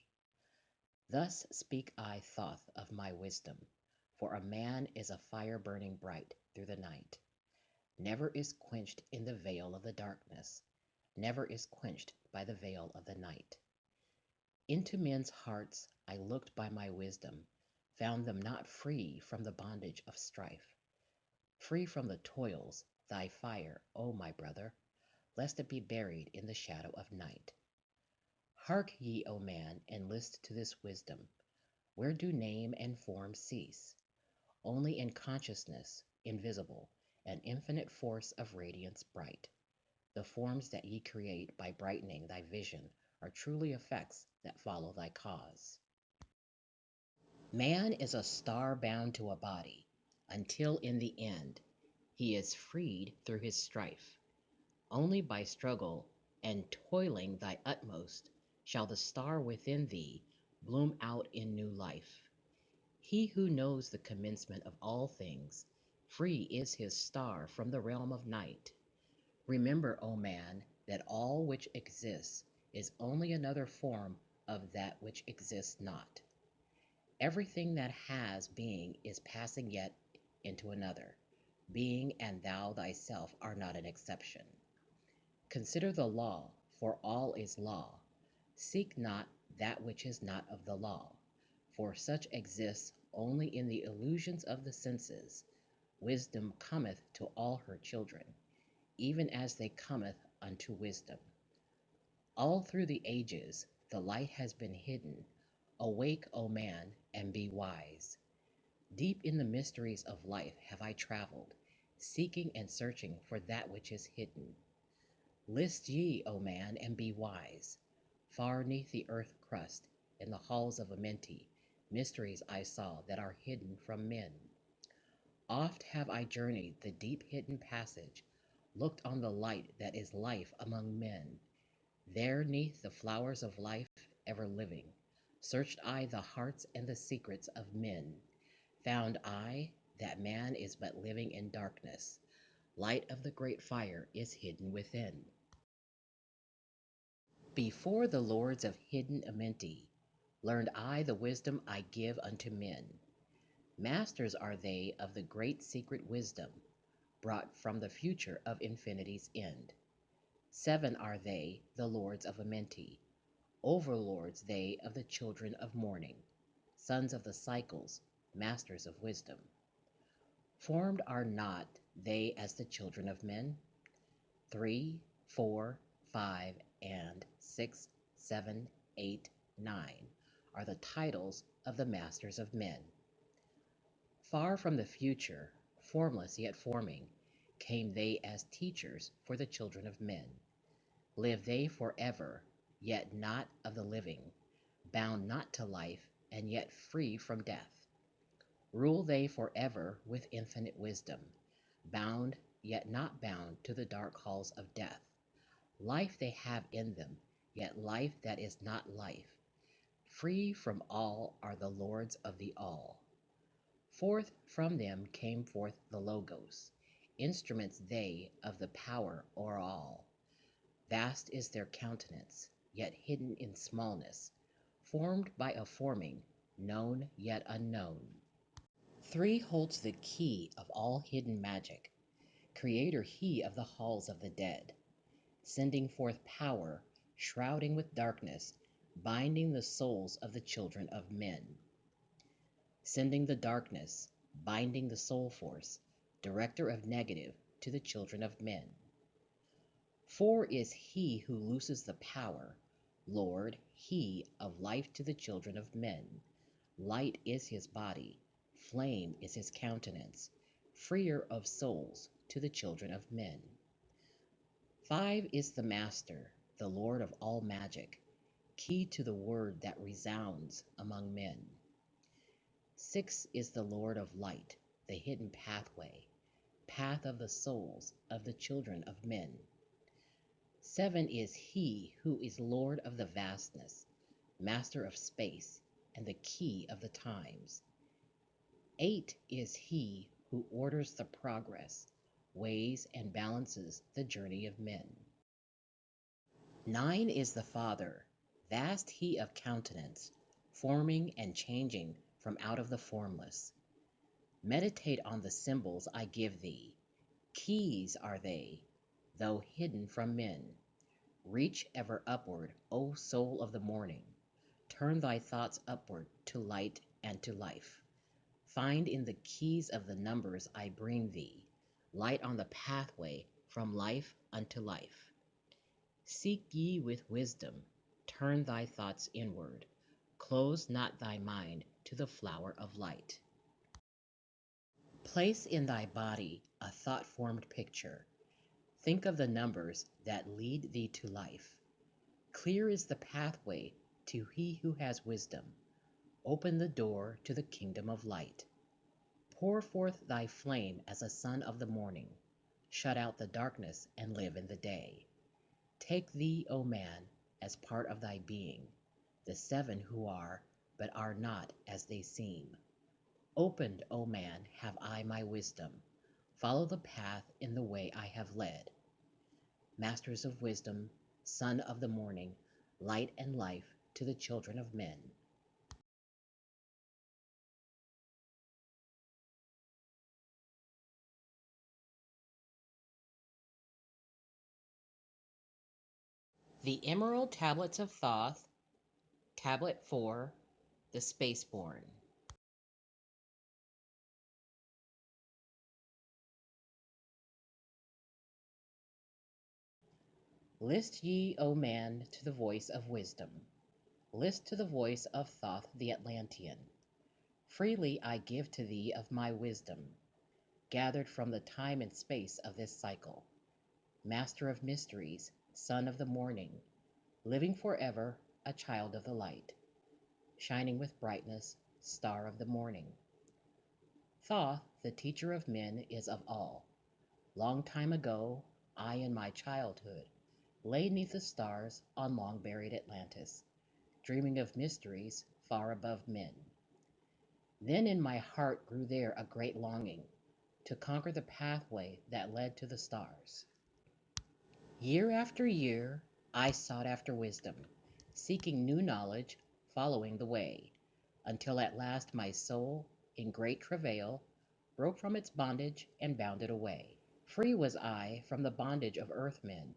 Thus speak I Thoth of my wisdom, for a man is a fire burning bright through the night, never is quenched in the veil of the darkness, never is quenched by the veil of the night. Into men's hearts I looked by my wisdom, found them not free from the bondage of strife, free from the toils, thy fire, O my brother, lest it be buried in the shadow of night. Hark ye, O man, and list to this wisdom. Where do name and form cease? Only in consciousness, invisible, an infinite force of radiance bright. The forms that ye create by brightening thy vision are truly effects that follow thy cause. Man is a star bound to a body, until in the end he is freed through his strife. Only by struggle and toiling thy utmost shall the star within thee bloom out in new life. He who knows the commencement of all things, free is his star from the realm of night. Remember, O man, that all which exists is only another form of that which exists not. Everything that has being is passing yet into another. Being and thou thyself are not an exception. Consider the law, for all is law. Seek not that which is not of the law, for such exists only in the illusions of the senses. Wisdom cometh to all her children, even as they cometh unto wisdom. All through the ages the light has been hidden. Awake, O man, and be wise. Deep in the mysteries of life have I traveled, seeking and searching for that which is hidden. List ye, O man, and be wise. Far neath the earth crust, in the halls of Amenti, mysteries I saw that are hidden from men. Oft have I journeyed the deep hidden passage, looked on the light that is life among men. There neath the flowers of life ever living, searched I the hearts and the secrets of men. Found I that man is but living in darkness. Light of the great fire is hidden within. Before the lords of hidden Amenti learned I the wisdom I give unto men. Masters are they of the great secret wisdom, brought from the future of infinity's end. 7 are they, the lords of Amenti, overlords they of the children of morning, sons of the cycles, masters of wisdom. Formed are not they as the children of men? 3, 4, 5, and 6, 7, 8, 9 are the titles of the masters of men. Far from the future, formless yet forming, came they as teachers for the children of men. Live they forever, yet not of the living, bound not to life, and yet free from death. Rule they forever with infinite wisdom, bound yet not bound to the dark halls of death. Life they have in them, yet life that is not life. Free from all are the lords of the all. Forth from them came forth the Logos, instruments they of the power o'er all. Vast is their countenance, yet hidden in smallness, formed by a forming, known yet unknown. Three holds the key of all hidden magic, creator he of the halls of the dead, sending forth power, shrouding with darkness, binding the souls of the children of men. Sending the darkness, binding the soul force, director of negative to the children of men. Four is he who looses the power, Lord, he of life to the children of men. Light is his body, flame is his countenance, freer of souls to the children of men. Five is the master, the Lord of all magic, key to the word that resounds among men. Six is the Lord of light, the hidden pathway, path of the souls of the children of men. Seven is he who is Lord of the vastness, master of space, and the key of the times. Eight is he who orders the progress, weighs and balances the journey of men. Nine is the Father, vast he of countenance, forming and changing from out of the formless. Meditate on the symbols I give thee. Keys are they, though hidden from men. Reach ever upward, O soul of the morning. Turn thy thoughts upward to light and to life. Find in the keys of the numbers I bring thee, light on the pathway from life unto life. Seek ye with wisdom, turn thy thoughts inward. Close not thy mind to the flower of light. Place in thy body a thought-formed picture. Think of the numbers that lead thee to life. Clear is the pathway to he who has wisdom. Open the door to the kingdom of light. Pour forth thy flame as a sun of the morning. Shut out the darkness and live in the day. Take thee, O man, as part of thy being, the seven who are, but are not as they seem. Opened, O man, have I my wisdom. Follow the path in the way I have led. Masters of wisdom, son of the morning, light and life to the children of men. The Emerald Tablets of Thoth, Tablet 4, The Spaceborn. List ye, O man, to the voice of wisdom. List to the voice of Thoth the Atlantean. Freely I give to thee of my wisdom, gathered from the time and space of this cycle. Master of mysteries, son of the morning, living forever, a child of the light, shining with brightness, star of the morning. Thoth, the teacher of men, is of all. Long time ago, I in my childhood lay 'neath the stars on long-buried Atlantis, dreaming of mysteries far above men. Then in my heart grew there a great longing to conquer the pathway that led to the stars. Year after year, I sought after wisdom, seeking new knowledge, following the way, until at last my soul, in great travail, broke from its bondage and bounded away. Free was I from the bondage of earthmen,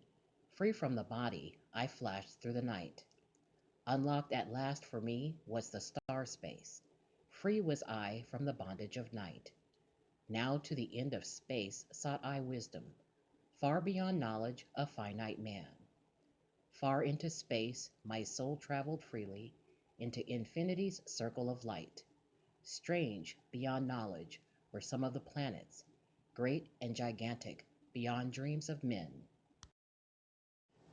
free from the body, I flashed through the night. Unlocked at last for me was the star space. Free was I from the bondage of night. Now to the end of space sought I wisdom, far beyond knowledge of finite man. Far into space my soul traveled freely, into infinity's circle of light. Strange, beyond knowledge, were some of the planets, great and gigantic, beyond dreams of men.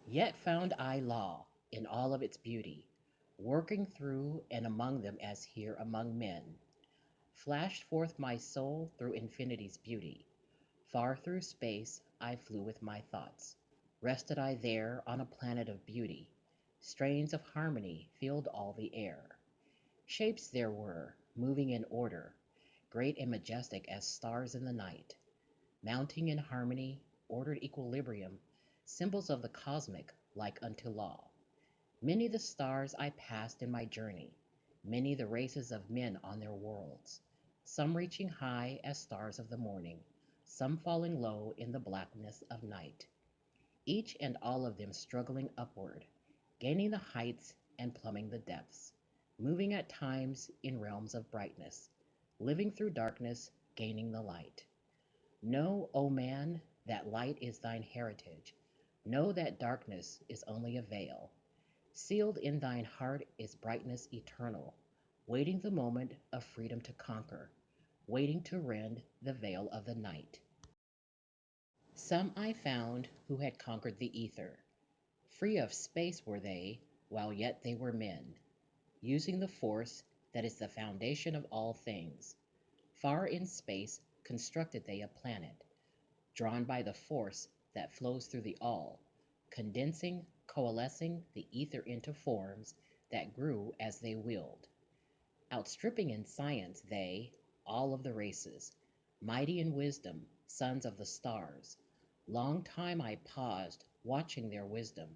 Yet found I law, in all of its beauty, working through and among them as here among men. Flashed forth my soul through infinity's beauty. Far through space I flew with my thoughts. Rested I there on a planet of beauty. Strains of harmony filled all the air. Shapes there were, moving in order, great and majestic as stars in the night. mounting in harmony, ordered equilibrium, symbols of the cosmic like unto law. Many the stars I passed in my journey, many the races of men on their worlds, some reaching high as stars of the morning, some falling low in the blackness of night, each and all of them struggling upward, gaining the heights and plumbing the depths, moving at times in realms of brightness, living through darkness, gaining the light. Know, O man, that light is thine heritage. Know that darkness is only a veil. Sealed in thine heart is brightness eternal, waiting the moment of freedom to conquer, waiting to rend the veil of the night. Some I found who had conquered the ether. Free of space were they, while yet they were men, using the force that is the foundation of all things. Far in space constructed they a planet, drawn by the force that flows through the all, condensing, coalescing the ether into forms that grew as they willed. Outstripping in science they, all of the races, mighty in wisdom, sons of the stars. Long time I paused, watching their wisdom,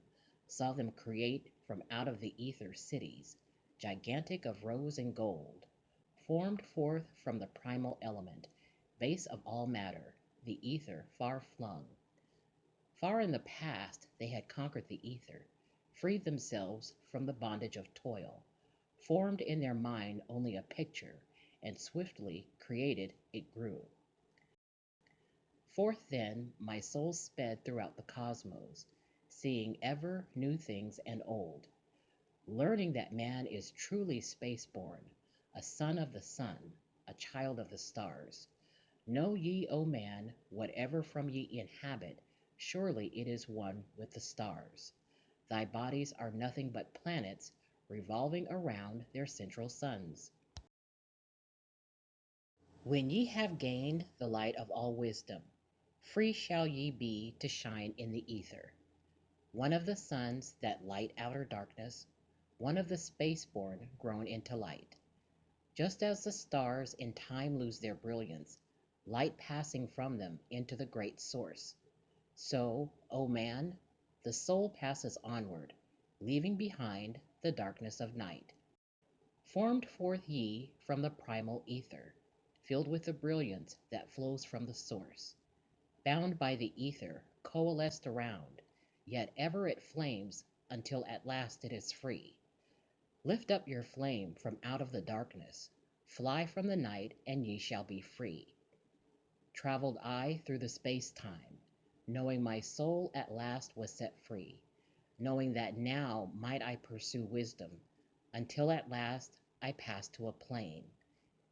saw them create from out of the ether cities, gigantic of rose and gold, formed forth from the primal element, base of all matter, the ether far flung. Far in the past they had conquered the ether, freed themselves from the bondage of toil, formed in their mind only a picture, and swiftly created it grew. Forth then my soul sped throughout the cosmos, seeing ever new things and old, learning that man is truly space-born, a son of the sun, a child of the stars. Know ye, O man, whatever from ye inhabit, surely it is one with the stars. Thy bodies are nothing but planets revolving around their central suns. When ye have gained the light of all wisdom, free shall ye be to shine in the ether, one of the suns that light outer darkness, one of the space-born grown into light. Just as the stars in time lose their brilliance, light passing from them into the great source, so, O man, the soul passes onward, leaving behind the darkness of night. Formed forth ye from the primal ether, filled with the brilliance that flows from the source, bound by the ether, coalesced around, yet ever it flames until at last it is free. Lift up your flame from out of the darkness, fly from the night, and ye shall be free. Traveled I through the space-time, knowing my soul at last was set free, knowing that now might I pursue wisdom, until at last I passed to a plane,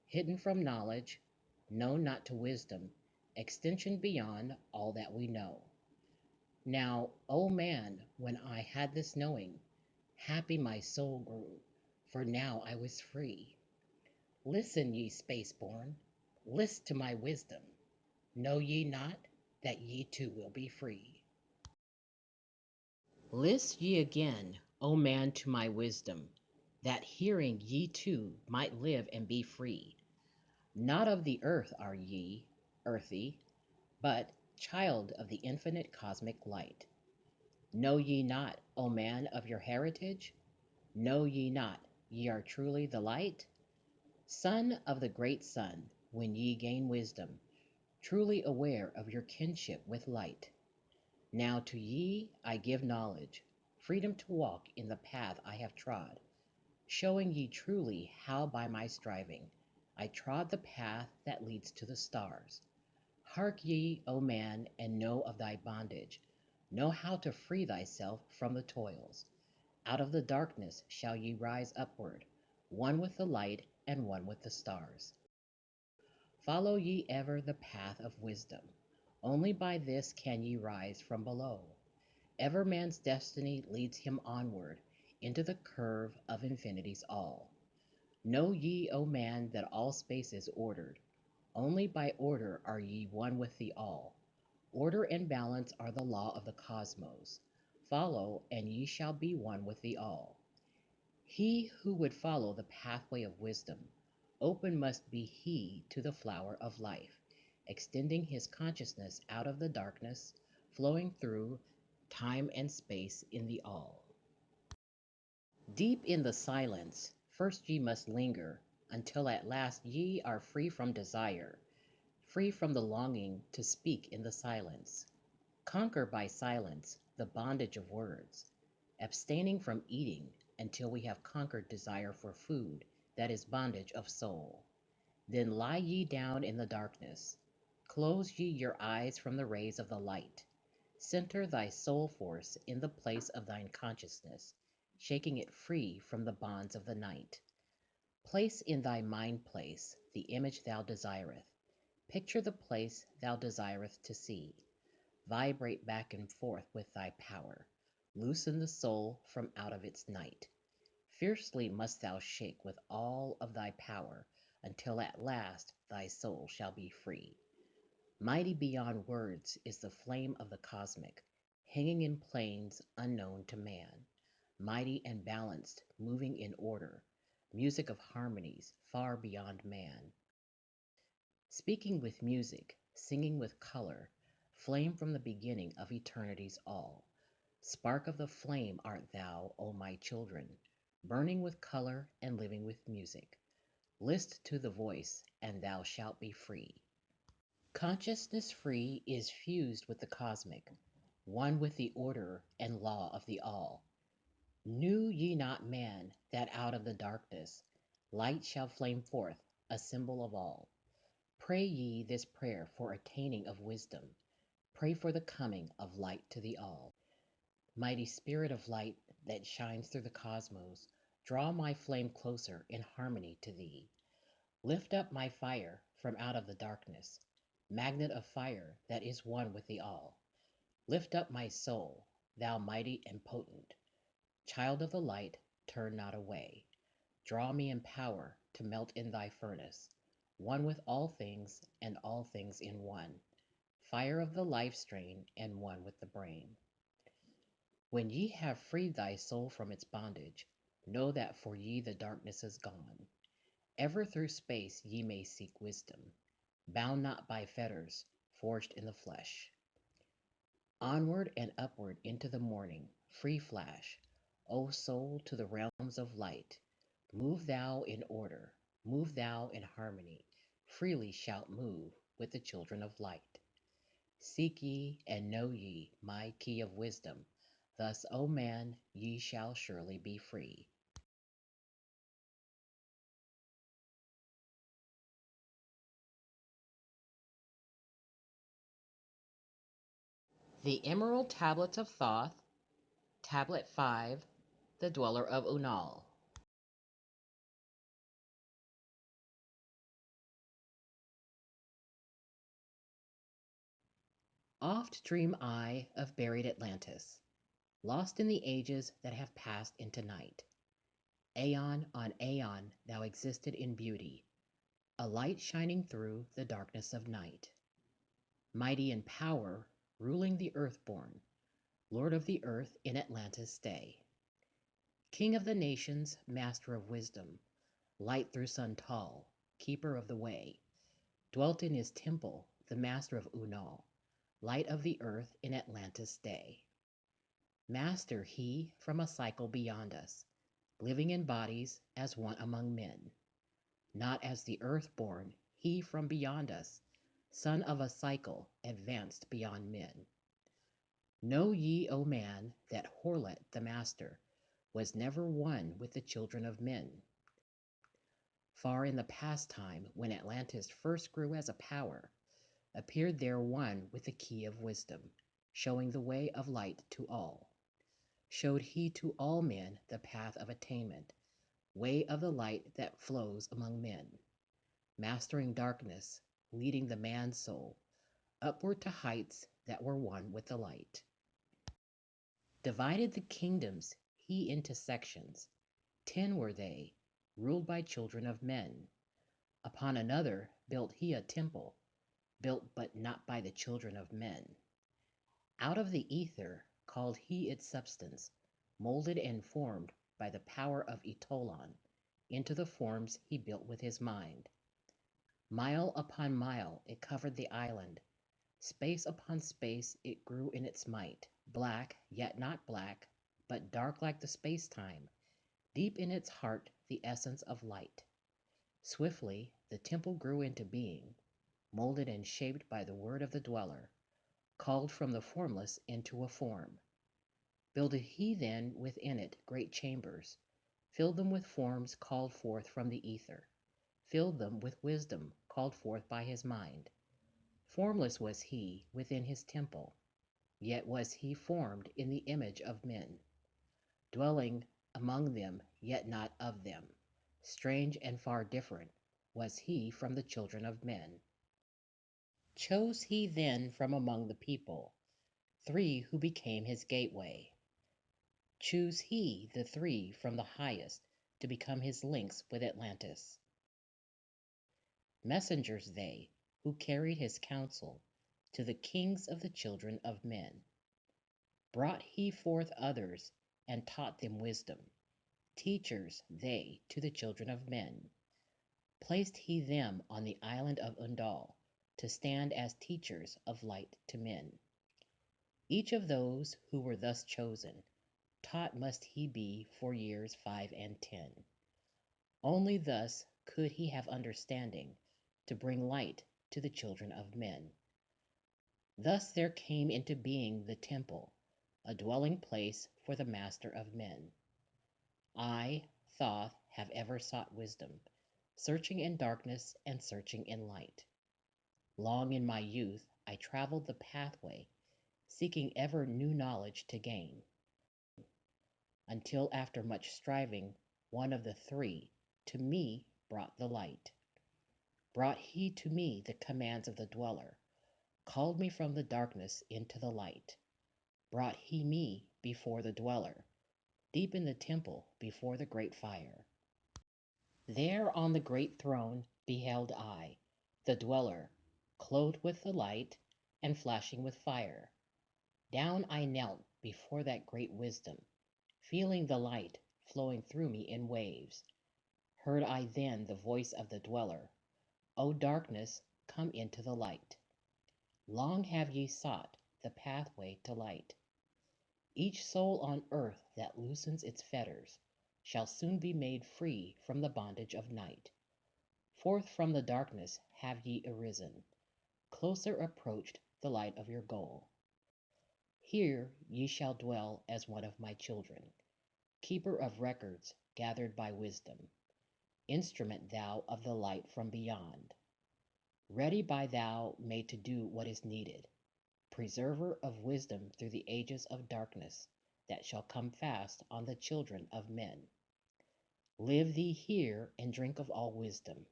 hidden from knowledge, known not to wisdom, extension beyond all that we know. Now, O man, when I had this knowing, happy my soul grew, for now I was free. Listen, ye spaceborn, list to my wisdom. Know ye not that ye too will be free? List ye again, O man, to my wisdom, that hearing ye too might live and be free. Not of the earth are ye, earthy, but child of the infinite cosmic light. Know ye not, O man, of your heritage? Know ye not ye are truly the light? Son of the great sun, when ye gain wisdom, truly aware of your kinship with light. Now to ye I give knowledge, freedom to walk in the path I have trod, showing ye truly how by my striving I trod the path that leads to the stars. Hark ye, O man, and know of thy bondage, know how to free thyself from the toils. Out of the darkness shall ye rise upward, one with the light and one with the stars. Follow ye ever the path of wisdom, only by this can ye rise from below. Ever man's destiny leads him onward into the curve of infinity's all. Know ye, O man, that all space is ordered. Only by order are ye one with the all. Order and balance are the law of the cosmos. Follow, and ye shall be one with the all. He who would follow the pathway of wisdom, open must be he to the flower of life. extending his consciousness out of the darkness, flowing through time and space in the all. Deep in the silence, first ye must linger, until at last ye are free from desire, free from the longing to speak in the silence. Conquer by silence the bondage of words, abstaining from eating until we have conquered desire for food that is bondage of soul. Then lie ye down in the darkness. Close ye your eyes from the rays of the light. Center thy soul force in the place of thine consciousness, shaking it free from the bonds of the night. Place in thy mind place the image thou desireth. Picture the place thou desireth to see. Vibrate back and forth with thy power. Loosen the soul from out of its night. Fiercely must thou shake with all of thy power, until at last thy soul shall be free. Mighty beyond words is the flame of the cosmic, hanging in planes unknown to man. Mighty and balanced, moving in order, music of harmonies far beyond man. Speaking with music, singing with color, flame from the beginning of eternity's all. Spark of the flame art thou, O my children, burning with color and living with music. List to the voice, and thou shalt be free. Consciousness free is fused with the cosmic, one with the order and law of the all. Knew ye not, man, that out of the darkness light shall flame forth, a symbol of all? Pray ye this prayer for attaining of wisdom. Pray for the coming of light to the all. Mighty spirit of light that shines through the cosmos, draw my flame closer in harmony to thee. Lift up my fire from out of the darkness, magnet of fire that is one with the all. Lift up my soul, thou mighty and potent. Child of the light, turn not away. Draw me in power to melt in thy furnace, one with all things and all things in one. Fire of the life strain and one with the brain. When ye have freed thy soul from its bondage, know that for ye the darkness is gone. Ever through space ye may seek wisdom, bound not by fetters forged in the flesh. Onward and upward into the morning, free flash, O soul, to the realms of light. Move thou in order, move thou in harmony, freely shalt move with the children of light. Seek ye and know ye my key of wisdom, thus, O man, ye shall surely be free. The Emerald Tablets of Thoth, Tablet 5, The Dweller of Unal. Oft dream I of buried Atlantis, lost in the ages that have passed into night. Aeon on aeon thou existed in beauty, a light shining through the darkness of night. Mighty in power, ruling the earthborn, Lord of the earth in Atlantis' day. King of the nations, master of wisdom, light through sun tall, keeper of the way. Dwelt in his temple the master of Unal, light of the earth in Atlantis' day. Master he from a cycle beyond us, living in bodies as one among men. Not as the earth-born, he from beyond us, son of a cycle advanced beyond men. Know ye, O man, that Horlet the master was never one with the children of men. Far in the past time, when Atlantis first grew as a power, appeared there one with the key of wisdom, showing the way of light to all. Showed he to all men the path of attainment, way of the light that flows among men, mastering darkness, leading the man's soul upward to heights that were one with the light. Divided the kingdoms he into sections. 10 were they, ruled by children of men. Upon another built he a temple, built but not by the children of men. Out of the ether called he its substance, molded and formed by the power of Etolon, into the forms he built with his mind. Mile upon mile it covered the island. Space upon space it grew in its might, black, yet not black, but dark like the space-time, deep in its heart the essence of light. Swiftly the temple grew into being, molded and shaped by the word of the dweller, called from the formless into a form. Builded he then within it great chambers, filled them with forms called forth from the ether, filled them with wisdom called forth by his mind. Formless was he within his temple, yet was he formed in the image of men, dwelling among them, yet not of them. Strange and far different was he from the children of men. Chose he then from among the people 3 who became his gateway. Choose he the 3 from the highest to become his links with Atlantis. Messengers they, who carried his counsel to the kings of the children of men. Brought he forth others and taught them wisdom, teachers they to the children of men. Placed he them on the island of Undal to stand as teachers of light to men. Each of those who were thus chosen, taught must he be for years 5 and 10. Only thus could he have understanding to bring light to the children of men. Thus there came into being the temple, a dwelling place for the master of men. I, Thoth, have ever sought wisdom, searching in darkness and searching in light. Long in my youth I traveled the pathway, seeking ever new knowledge to gain, until after much striving, one of the 3 to me brought the light. Brought he to me the commands of the dweller, called me from the darkness into the light. Brought he me before the dweller, deep in the temple before the great fire. There on the great throne beheld I the dweller, clothed with the light and flashing with fire. Down I knelt before that great wisdom, feeling the light flowing through me in waves. Heard I then the voice of the dweller, O darkness, come into the light. Long have ye sought the pathway to light. Each soul on earth that loosens its fetters shall soon be made free from the bondage of night. Forth from the darkness have ye arisen, closer approached the light of your goal. Here ye shall dwell as one of my children, keeper of records gathered by wisdom, instrument thou of the light from beyond, ready by thou made to do what is needed, preserver of wisdom through the ages of darkness that shall come fast on the children of men. Live thee here and drink of all wisdom.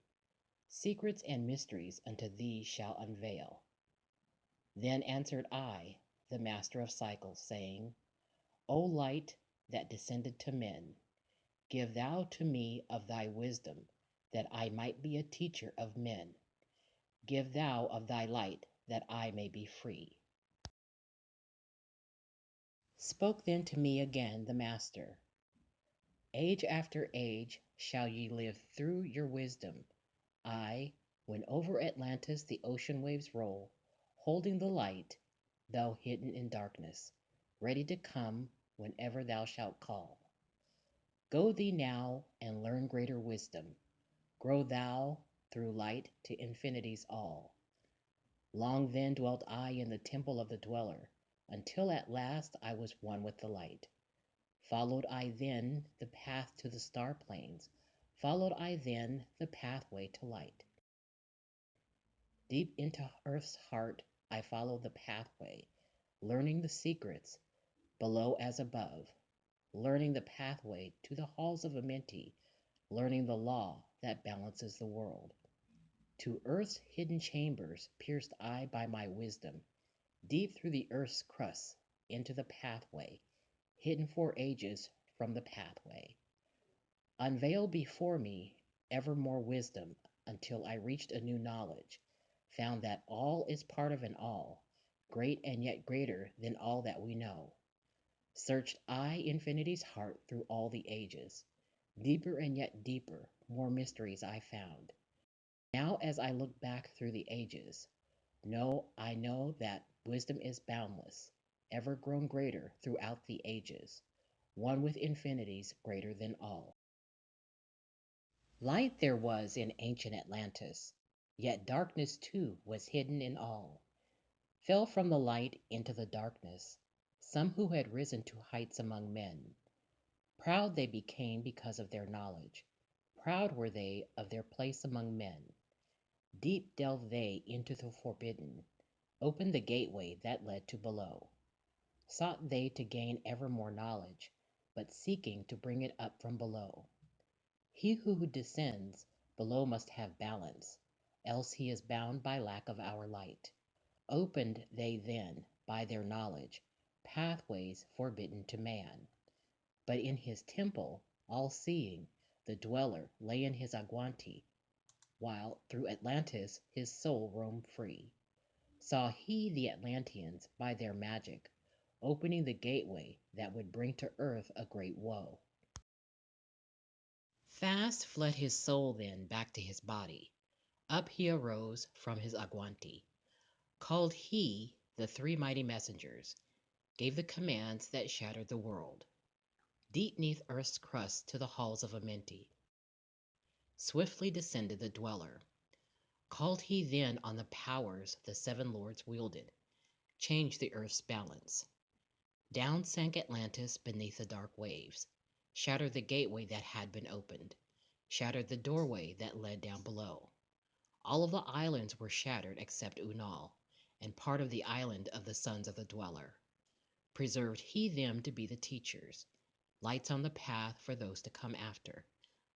Secrets and mysteries unto thee shall unveil. Then answered I, the master of cycles, saying, O light that descended to men, give thou to me of thy wisdom, that I might be a teacher of men. Give thou of thy light, that I may be free. Spoke then to me again the master, Age after age shall ye live through your wisdom. I, when over Atlantis the ocean waves roll, holding the light, thou hidden in darkness, ready to come whenever thou shalt call. Go thee now and learn greater wisdom. Grow thou through light to infinity's all. Long then dwelt I in the temple of the dweller, until at last I was one with the light. Followed I then the path to the star plains, followed I then the pathway to light. Deep into earth's heart I followed the pathway, learning the secrets, below as above, learning the pathway to the Halls of Amenti, learning the law that balances the world. To earth's hidden chambers pierced I by my wisdom, deep through the earth's crust, into the pathway, hidden for ages from the pathway. Unveiled before me ever more wisdom until I reached a new knowledge, found that all is part of an all, great and yet greater than all that we know. Searched I infinity's heart through all the ages, deeper and yet deeper, more mysteries I found. Now, as I look back through the ages, I know that wisdom is boundless, ever grown greater throughout the ages, one with infinities greater than all. Light there was in ancient Atlantis, yet darkness too was hidden in all. Fell from the light into the darkness some who had risen to heights among men. Proud they became because of their knowledge. Proud were they of their place among men. Deep delved they into the forbidden, opened the gateway that led to below. Sought they to gain ever more knowledge, but seeking to bring it up from below. He who descends below must have balance, else he is bound by lack of our light. Opened they then, by their knowledge, pathways forbidden to man. But in his temple, all seeing, the dweller lay in his Agwanti, while through Atlantis his soul roamed free. Saw he the Atlanteans, by their magic, opening the gateway that would bring to earth a great woe. Fast fled his soul then back to his body. Up he arose from his Agwanti. Called he the three mighty messengers, gave the commands that shattered the world. Deep neath earth's crust to the halls of Amenti, swiftly descended the dweller. Called he then on the powers the seven lords wielded, changed the earth's balance. Down sank Atlantis beneath the dark waves, shattered the gateway that had been opened, shattered the doorway that led down below. All of the islands were shattered except Unal, and part of the island of the sons of the dweller. Preserved he them to be the teachers, lights on the path for those to come after,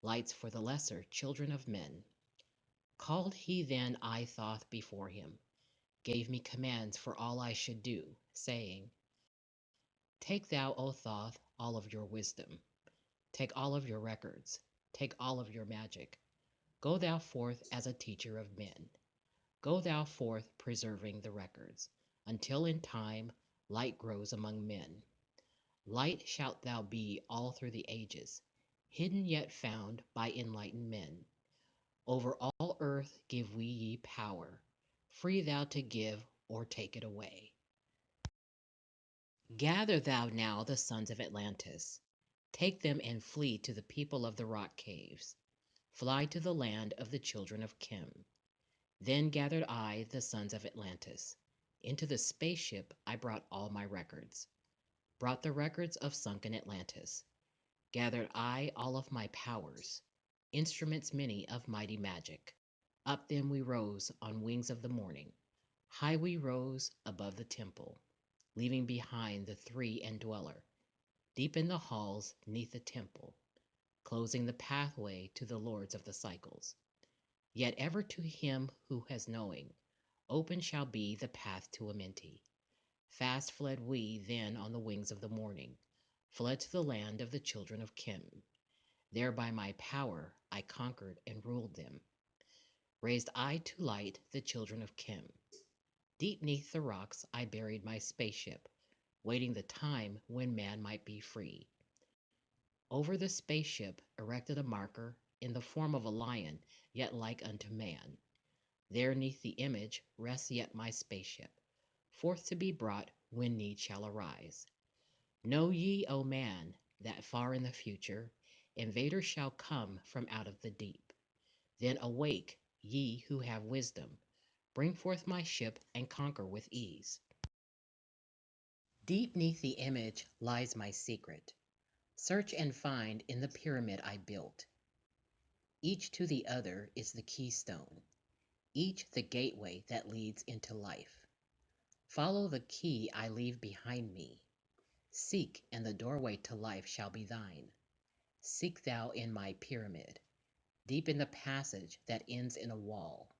lights for the lesser children of men. Called he then I Thoth before him, gave me commands for all I should do, saying, Take thou, O Thoth, all of your wisdom, take all of your records, take all of your magic. Go thou forth as a teacher of men. Go thou forth preserving the records, until in time light grows among men. Light shalt thou be all through the ages, hidden yet found by enlightened men. Over all earth give we ye power, free thou to give or take it away. Gather thou now the sons of Atlantis, take them and flee to the people of the rock caves. Fly to the land of the children of Kim. Then gathered I the sons of Atlantis. Into the spaceship I brought all my records. Brought the records of sunken Atlantis. Gathered I all of my powers, instruments many of mighty magic. Up then we rose on wings of the morning. High we rose above the temple, leaving behind the three and dweller. Deep in the halls neath the temple, closing the pathway to the lords of the cycles. Yet ever to him who has knowing, open shall be the path to Amenti. Fast fled we then on the wings of the morning, fled to the land of the children of Kim. There by my power I conquered and ruled them. Raised I to light the children of Kim. Deep neath the rocks I buried my spaceship, waiting the time when man might be free. Over the spaceship erected a marker in the form of a lion, yet like unto man. There neath the image rests yet my spaceship, forth to be brought when need shall arise. Know ye, O man, that far in the future, invaders shall come from out of the deep. Then awake, ye who have wisdom, bring forth my ship and conquer with ease. Deep neath the image lies my secret. Search and find in the pyramid I built. Each to the other is the keystone, each the gateway that leads into life. Follow the key I leave behind me. Seek, and the doorway to life shall be thine. Seek thou in my pyramid, deep in the passage that ends in a wall.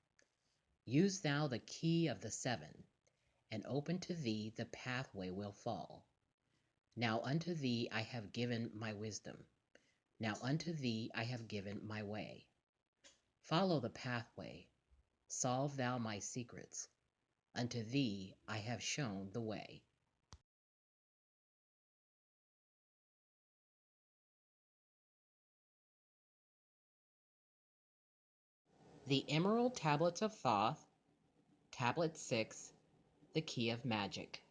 Use thou the key of the seven, and open to thee the pathway will fall. Now unto thee I have given my wisdom. Now unto thee I have given my way. Follow the pathway. Solve thou my secrets. Unto thee I have shown the way. The Emerald Tablets of Thoth, Tablet 6, The Key of Magic.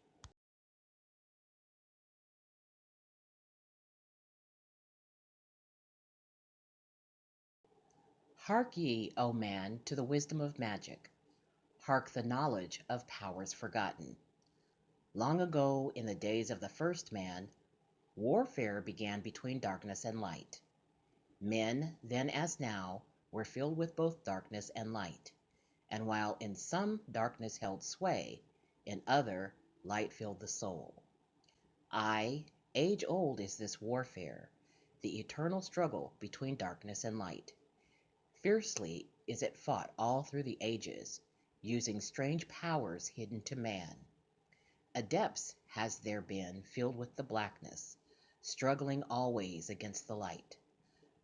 Hark ye, O man, to the wisdom of magic. Hark the knowledge of powers forgotten. Long ago, in the days of the first man, warfare began between darkness and light. Men, then as now, were filled with both darkness and light. And while in some darkness held sway, in other light filled the soul. Aye, age old is this warfare, the eternal struggle between darkness and light. Fiercely is it fought all through the ages, using strange powers hidden to man. Adepts has there been filled with the blackness, struggling always against the light.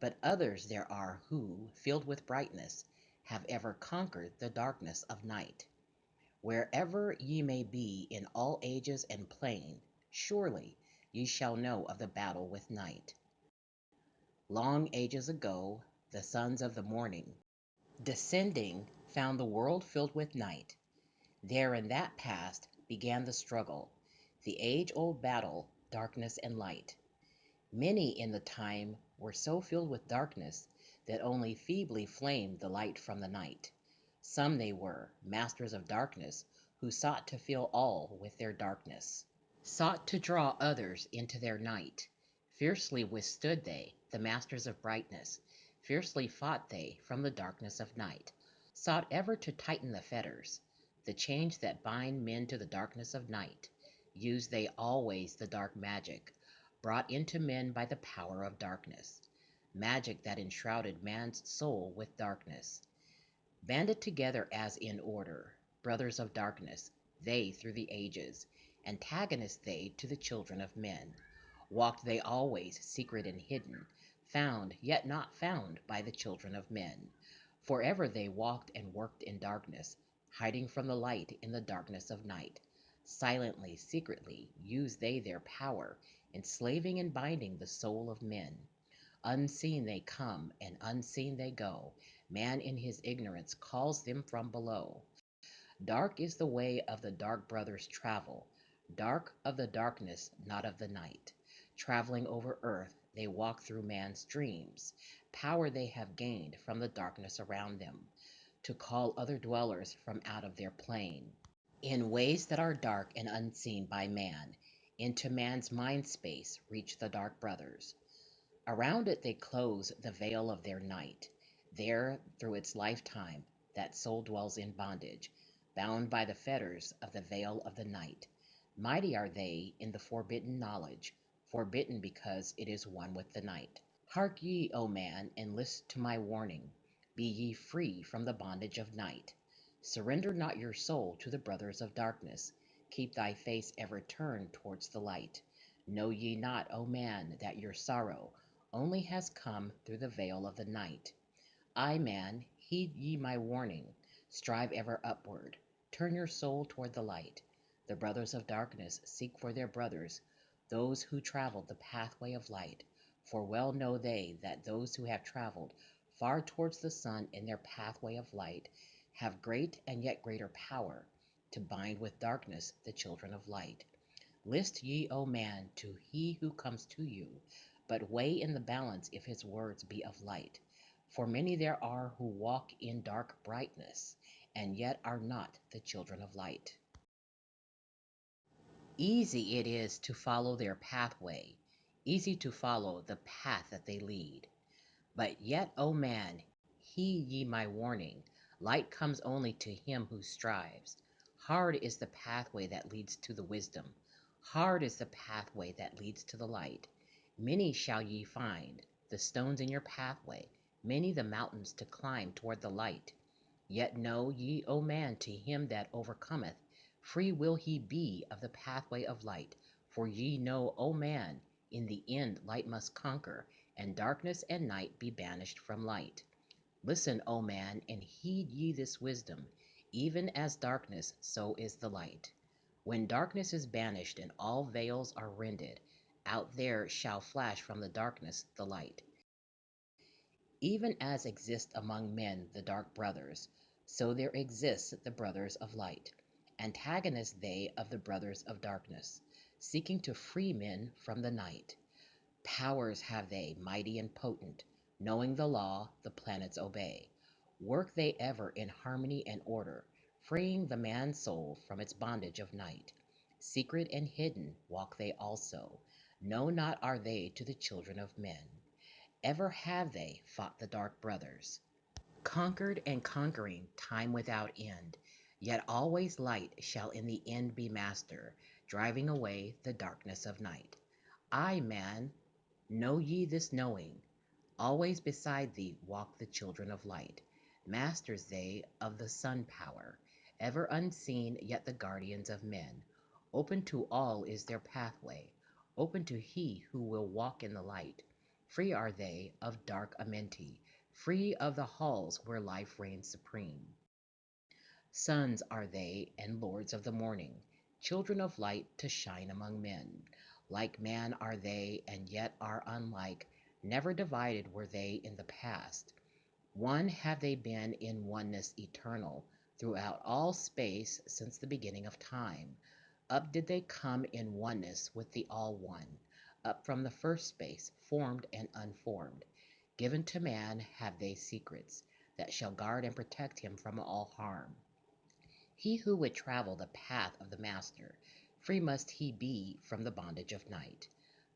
But others there are who, filled with brightness, have ever conquered the darkness of night. Wherever ye may be in all ages and plain, surely ye shall know of the battle with night. Long ages ago, the sons of the morning, descending, found the world filled with night. There in that past began the struggle, the age-old battle, darkness and light. Many in the time were so filled with darkness that only feebly flamed the light from the night. Some they were, masters of darkness, who sought to fill all with their darkness, sought to draw others into their night. Fiercely withstood they, the masters of brightness, fiercely fought they from the darkness of night, sought ever to tighten the fetters, the chains that bind men to the darkness of night. Used they always the dark magic, brought into men by the power of darkness, magic that enshrouded man's soul with darkness. Banded together as in order, brothers of darkness, they through the ages, antagonists they to the children of men. Walked they always secret and hidden, found yet not found by the children of men. Forever they walked and worked in darkness, hiding from the light in the darkness of night. Silently, secretly, used they their power, enslaving and binding the soul of men. Unseen they come and unseen they go. Man in his ignorance calls them from below. Dark is the way of the dark brothers travel, dark of the darkness, not of the night. Traveling over earth, they walk through man's dreams. Power they have gained from the darkness around them, to call other dwellers from out of their plane. In ways that are dark and unseen by man, into man's mind space reach the dark brothers. Around it they close the veil of their night. There, through its lifetime, that soul dwells in bondage, bound by the fetters of the veil of the night. Mighty are they in the forbidden knowledge, forbidden because it is one with the night. Hark ye, O man, and list to my warning. Be ye free from the bondage of night. Surrender not your soul to the brothers of darkness. Keep thy face ever turned towards the light. Know ye not, O man, that your sorrow only has come through the veil of the night? I, man, heed ye my warning. Strive ever upward. Turn your soul toward the light. The brothers of darkness seek for their brothers, those who traveled the pathway of light. For well know they that those who have traveled far towards the sun in their pathway of light have great and yet greater power to bind with darkness the children of light. List ye, O man, to he who comes to you, but weigh in the balance if his words be of light. For many there are who walk in dark brightness, and yet are not the children of light. Easy it is to follow their pathway, easy to follow the path that they lead. But yet, O man, heed ye my warning. Light comes only to him who strives. Hard is the pathway that leads to the wisdom. Hard is the pathway that leads to the light. Many shall ye find, the stones in your pathway, many the mountains to climb toward the light. Yet know ye, O man, to him that overcometh, free will he be of the pathway of light. For ye know, O man, in the end light must conquer, and darkness and night be banished from light. Listen, O man, and heed ye this wisdom. Even as darkness, so is the light. When darkness is banished and all veils are rended, out there shall flash from the darkness the light. Even as exist among men the dark brothers, so there exist the brothers of light, antagonists they of the brothers of darkness, seeking to free men from the night. Powers have they, mighty and potent, knowing the law, the planets obey. Work they ever in harmony and order, freeing the man's soul from its bondage of night. Secret and hidden walk they also, known not are they to the children of men. Ever have they fought the dark brothers, conquered and conquering time without end, yet always light shall in the end be master, driving away the darkness of night. I, man, know ye this knowing, always beside thee walk the children of light, masters they of the sun power, ever unseen yet the guardians of men. Open to all is their pathway, open to he who will walk in the light. Free are they of dark Amenti, free of the halls where life reigns supreme. Sons are they and lords of the morning, children of light to shine among men. Like man are they and yet are unlike, never divided were they in the past. One have they been in oneness eternal, throughout all space since the beginning of time. Up did they come in oneness with the All One, up from the first space, formed and unformed. Given to man have they secrets that shall guard and protect him from all harm. He who would travel the path of the Master, free must he be from the bondage of night.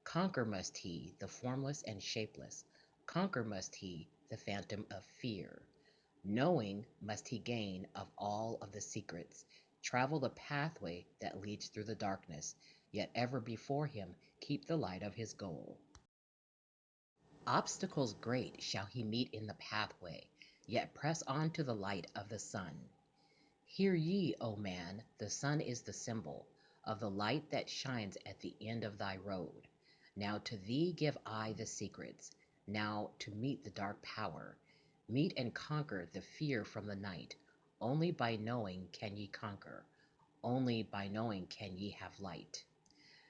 Conquer must he the formless and shapeless, conquer must he the phantom of fear. Knowing must he gain of all of the secrets, travel the pathway that leads through the darkness, yet ever before him keep the light of his goal. Obstacles great shall he meet in the pathway, yet press on to the light of the sun. Hear ye, O man, the sun is the symbol of the light that shines at the end of thy road. Now to thee give I the secrets, now to meet the dark power. Meet and conquer the fear from the night. Only by knowing can ye conquer, only by knowing can ye have light.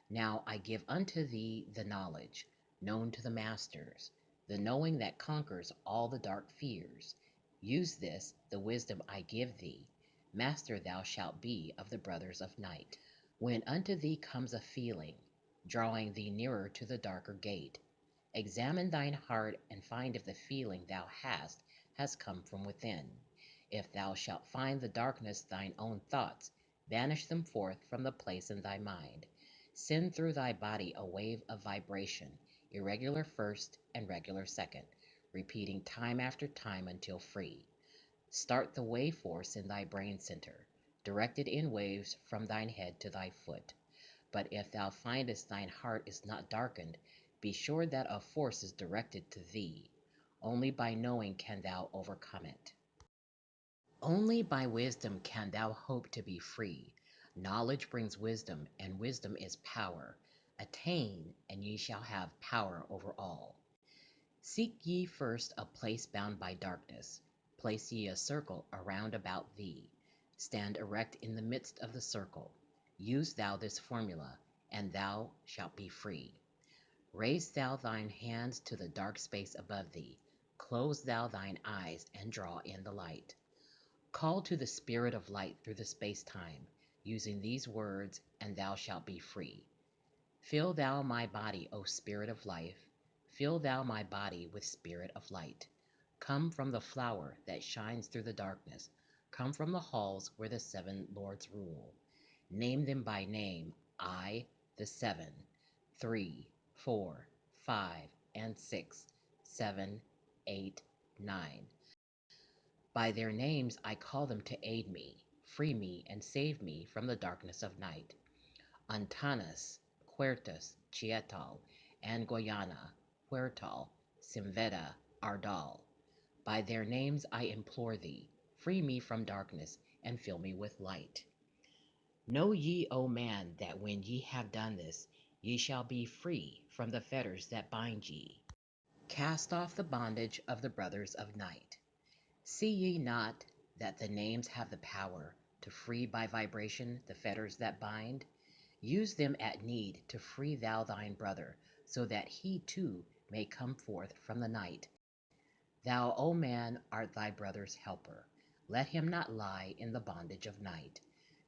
Now I give unto thee the knowledge, known to the masters, the knowing that conquers all the dark fears. Use this, the wisdom I give thee. Master thou shalt be of the brothers of night. When unto thee comes a feeling, drawing thee nearer to the darker gate, examine thine heart and find if the feeling thou hast has come from within. If thou shalt find the darkness thine own thoughts, banish them forth from the place in thy mind. Send through thy body a wave of vibration, irregular first and regular second, repeating time after time until free. Start the wave force in thy brain center, directed in waves from thine head to thy foot. But if thou findest thine heart is not darkened, be sure that a force is directed to thee. Only by knowing can thou overcome it. Only by wisdom can thou hope to be free. Knowledge brings wisdom, and wisdom is power. Attain, and ye shall have power over all. Seek ye first a place bound by darkness. Place ye a circle around about thee. Stand erect in the midst of the circle. Use thou this formula, and thou shalt be free. Raise thou thine hands to the dark space above thee. Close thou thine eyes and draw in the light. Call to the spirit of light through the space-time, using these words, and thou shalt be free. Fill thou my body, O spirit of life. Fill thou my body with spirit of light. Come from the flower that shines through the darkness. Come from the halls where the 7 lords rule. Name them by name, I, the 7, 3, 4, 5, and 6, 7, 8, 9. By their names I call them to aid me, free me, and save me from the darkness of night. Antanas, Quertus, Chietal, and Goyana, Huertal, Simveda, Ardal. By their names I implore thee, free me from darkness, and fill me with light. Know ye, O man, that when ye have done this, ye shall be free from the fetters that bind ye. Cast off the bondage of the brothers of night. See ye not that the names have the power to free by vibration the fetters that bind? Use them at need to free thou thine brother, so that he too may come forth from the night. Thou, O man, art thy brother's helper. Let him not lie in the bondage of night.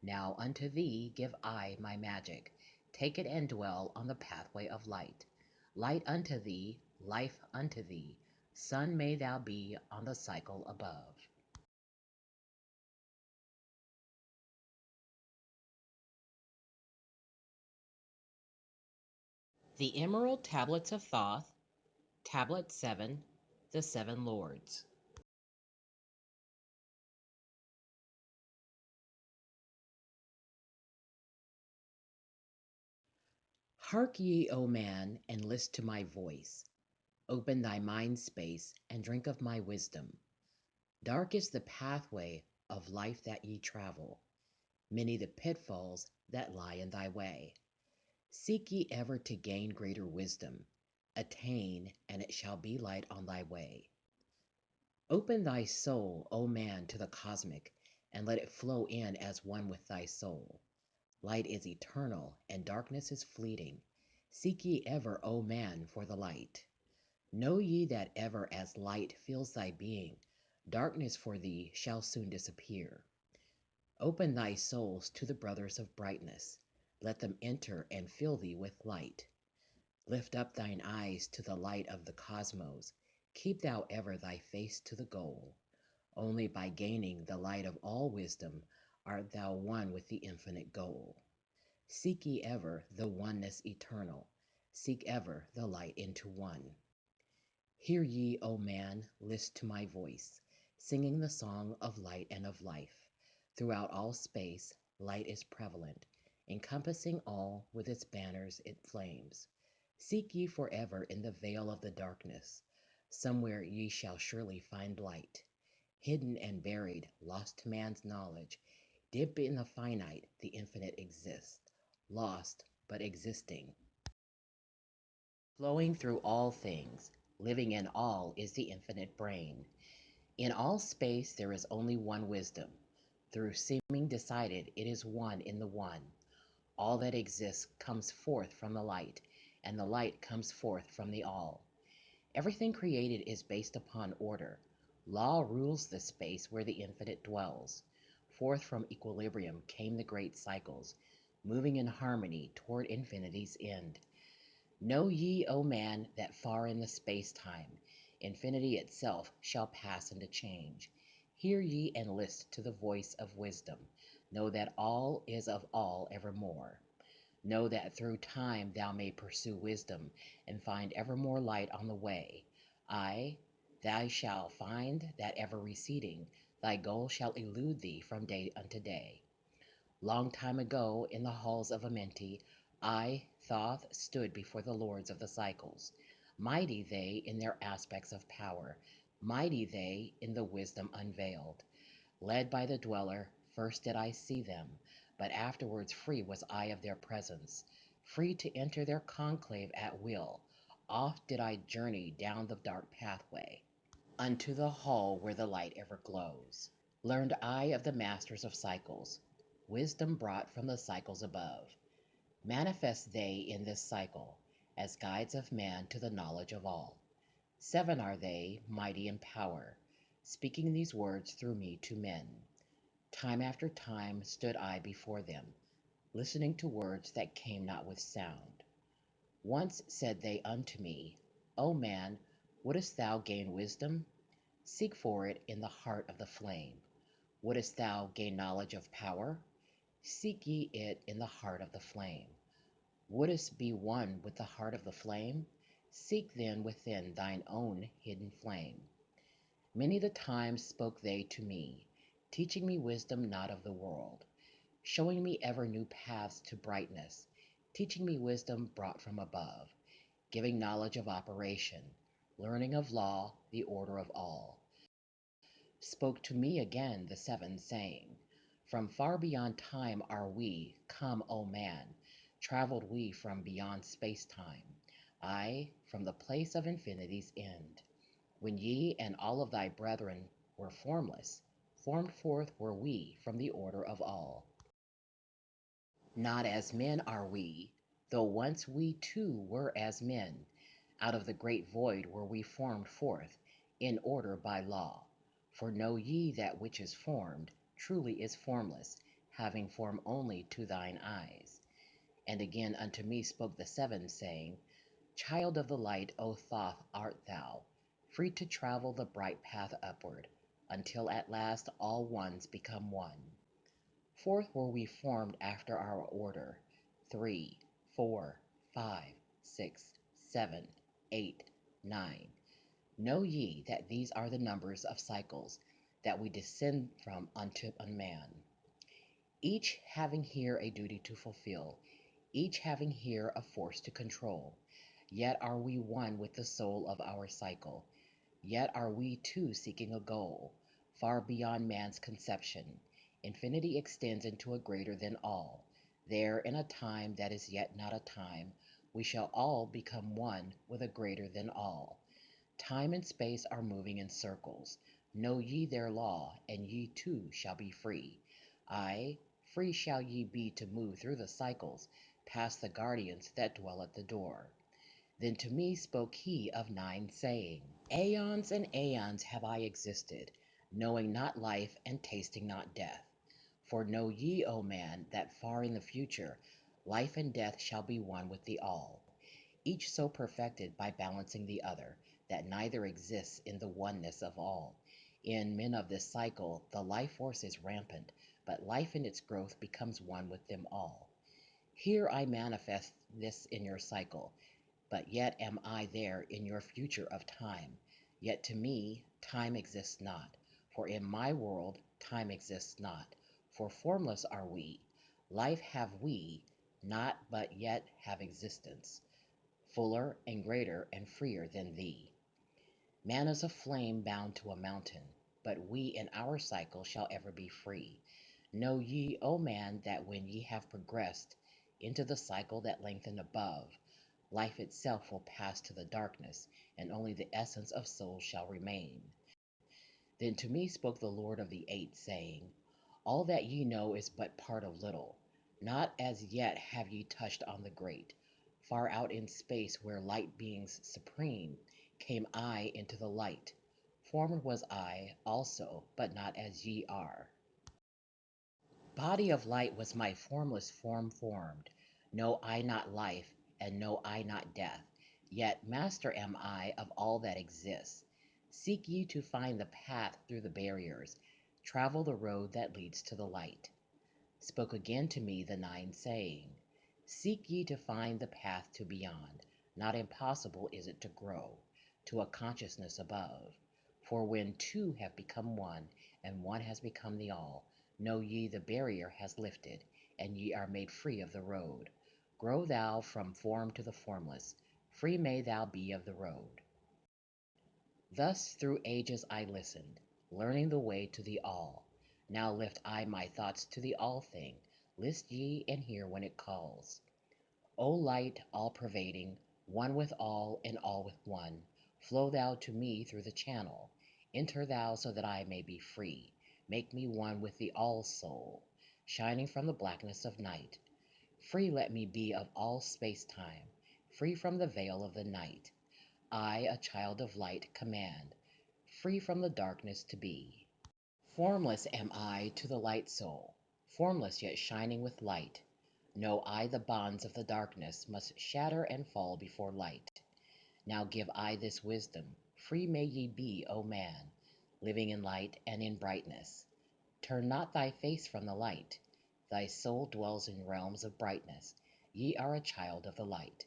Now unto thee give I my magic. Take it and dwell on the pathway of light. Light unto thee, life unto thee. Sun may thou be on the cycle above. The Emerald Tablets of Thoth, Tablet 7, The Seven Lords. Hark ye, O man, and list to my voice. Open thy mind space and drink of my wisdom. Dark is the pathway of life that ye travel, many the pitfalls that lie in thy way. Seek ye ever to gain greater wisdom, attain, and it shall be light on thy way. Open thy soul, O man, to the cosmic, and let it flow in as one with thy soul. Light is eternal, and darkness is fleeting. Seek ye ever, O man, for the light. Know ye that ever as light fills thy being, darkness for thee shall soon disappear. Open thy souls to the brothers of brightness. Let them enter and fill thee with light. Lift up thine eyes to the light of the cosmos. Keep thou ever thy face to the goal. Only by gaining the light of all wisdom art thou one with the infinite goal. Seek ye ever the oneness eternal. Seek ever the light into one. Hear ye, O man, list to my voice, singing the song of light and of life. Throughout all space, light is prevalent, encompassing all with its banners it flames. Seek ye forever in the veil of the darkness. Somewhere ye shall surely find light. Hidden and buried, lost to man's knowledge, deep in the finite, the infinite exists. Lost, but existing. Flowing through all things, living in all is the infinite brain. In all space there is only one wisdom. Through seeming decided, it is one in the one. All that exists comes forth from the light, and the light comes forth from the all. Everything created is based upon order. Law rules the space where the infinite dwells. Forth from equilibrium came the great cycles, moving in harmony toward infinity's end. Know ye, O man, that far in the space-time, infinity itself shall pass into change. Hear ye and list to the voice of wisdom. Know that all is of all evermore. Know that through time thou may pursue wisdom and find ever more light on the way. Aye, thou shalt find that ever receding, thy goal shall elude thee from day unto day. Long time ago, in the Halls of Amenti, I, Thoth, stood before the lords of the cycles. Mighty they in their aspects of power, mighty they in the wisdom unveiled. Led by the dweller, first did I see them, but afterwards free was I of their presence, free to enter their conclave at will. Oft did I journey down the dark pathway, unto the hall where the light ever glows. Learned I of the masters of cycles, wisdom brought from the cycles above. Manifest they in this cycle, as guides of man to the knowledge of all. 7 are they, mighty in power, speaking these words through me to men. Time after time stood I before them, listening to words that came not with sound. Once said they unto me, O man, wouldest thou gain wisdom? Seek for it in the heart of the flame. Wouldest thou gain knowledge of power? Seek ye it in the heart of the flame. Wouldest be one with the heart of the flame? Seek then within thine own hidden flame. Many the times spoke they to me, teaching me wisdom not of the world, showing me ever new paths to brightness, teaching me wisdom brought from above, giving knowledge of operation, learning of law, the order of all. Spoke to me again the 7, saying, From far beyond time are we, come, O man, traveled we from beyond space-time, aye, from the place of infinity's end. When ye and all of thy brethren were formless, formed forth were we from the order of all. Not as men are we, though once we too were as men. Out of the great void were we formed forth, in order by law. For know ye that which is formed truly is formless, having form only to thine eyes. And again unto me spoke the seven, saying, Child of the light, O Thoth art thou, free to travel the bright path upward, until at last all ones become one. Forth were we formed after our order, 3, 4, 5, 6, 7, 8, 9. Know ye that these are the numbers of cycles that we descend from unto a man, each having here a duty to fulfill, each having here a force to control. Yet are we one with the soul of our cycle. Yet are we too seeking a goal, far beyond man's conception. Infinity extends into a greater than all. There, in a time that is yet not a time, we shall all become one with a greater than all. Time and space are moving in circles. Know ye their law, and ye too shall be free. Aye, free shall ye be to move through the cycles, past the guardians that dwell at the door. Then to me spoke he of nine, saying, Aeons and aeons have I existed, knowing not life and tasting not death. For know ye, O man, that far in the future, life and death shall be one with the all, each so perfected by balancing the other, that neither exists in the oneness of all. In men of this cycle, the life force is rampant, but life in its growth becomes one with them all. Here I manifest this in your cycle, but yet am I there in your future of time. Yet to me, time exists not, for in my world, time exists not. For formless are we, life have we, not but yet have existence, fuller and greater and freer than thee. Man is a flame bound to a mountain, but we in our cycle shall ever be free. Know ye, O man, that when ye have progressed into the cycle that lengthened above, life itself will pass to the darkness, and only the essence of soul shall remain. Then to me spoke the Lord of the Eight, saying, All that ye know is but part of little. Not as yet have ye touched on the great. Far out in space, where light beings supreme, came I into the light. Formed was I also, but not as ye are. Body of light was my formless form formed. Know I not life, and know I not death. Yet master am I of all that exists. Seek ye to find the path through the barriers. Travel the road that leads to the light. Spoke again to me the nine, saying, Seek ye to find the path to beyond. Not impossible is it to grow to a consciousness above. For when two have become one, and one has become the all, know ye the barrier has lifted, and ye are made free of the road. Grow thou from form to the formless, free may thou be of the road. Thus through ages I listened, learning the way to the all. Now lift I my thoughts to the all thing. List ye and hear when it calls. O light, all-pervading, one with all and all with one, flow thou to me through the channel. Enter thou so that I may be free. Make me one with the all-soul, shining from the blackness of night. Free let me be of all space-time, free from the veil of the night. I, a child of light, command, free from the darkness to be. Formless am I to the light soul, formless yet shining with light. Know I the bonds of the darkness must shatter and fall before light. Now give I this wisdom, free may ye be, O man, living in light and in brightness. Turn not thy face from the light. Thy soul dwells in realms of brightness. Ye are a child of the light.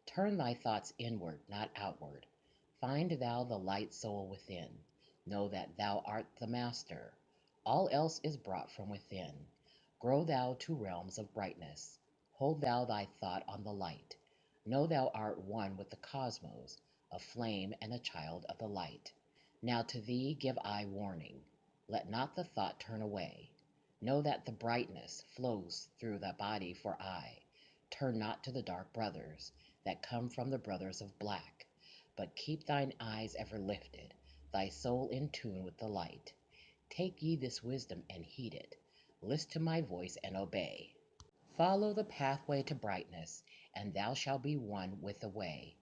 Turn thy thoughts inward, not outward. Find thou the light soul within. Know that thou art the master. All else is brought from within. Grow thou to realms of brightness. Hold thou thy thought on the light. Know thou art one with the cosmos, a flame and a child of the light. Now to thee give I warning. Let not the thought turn away. Know that the brightness flows through the body for I. Turn not to the dark brothers that come from the brothers of black, but keep thine eyes ever lifted, thy soul in tune with the light. Take ye this wisdom and heed it. List to my voice and obey. Follow the pathway to brightness, and thou shalt be one with the way.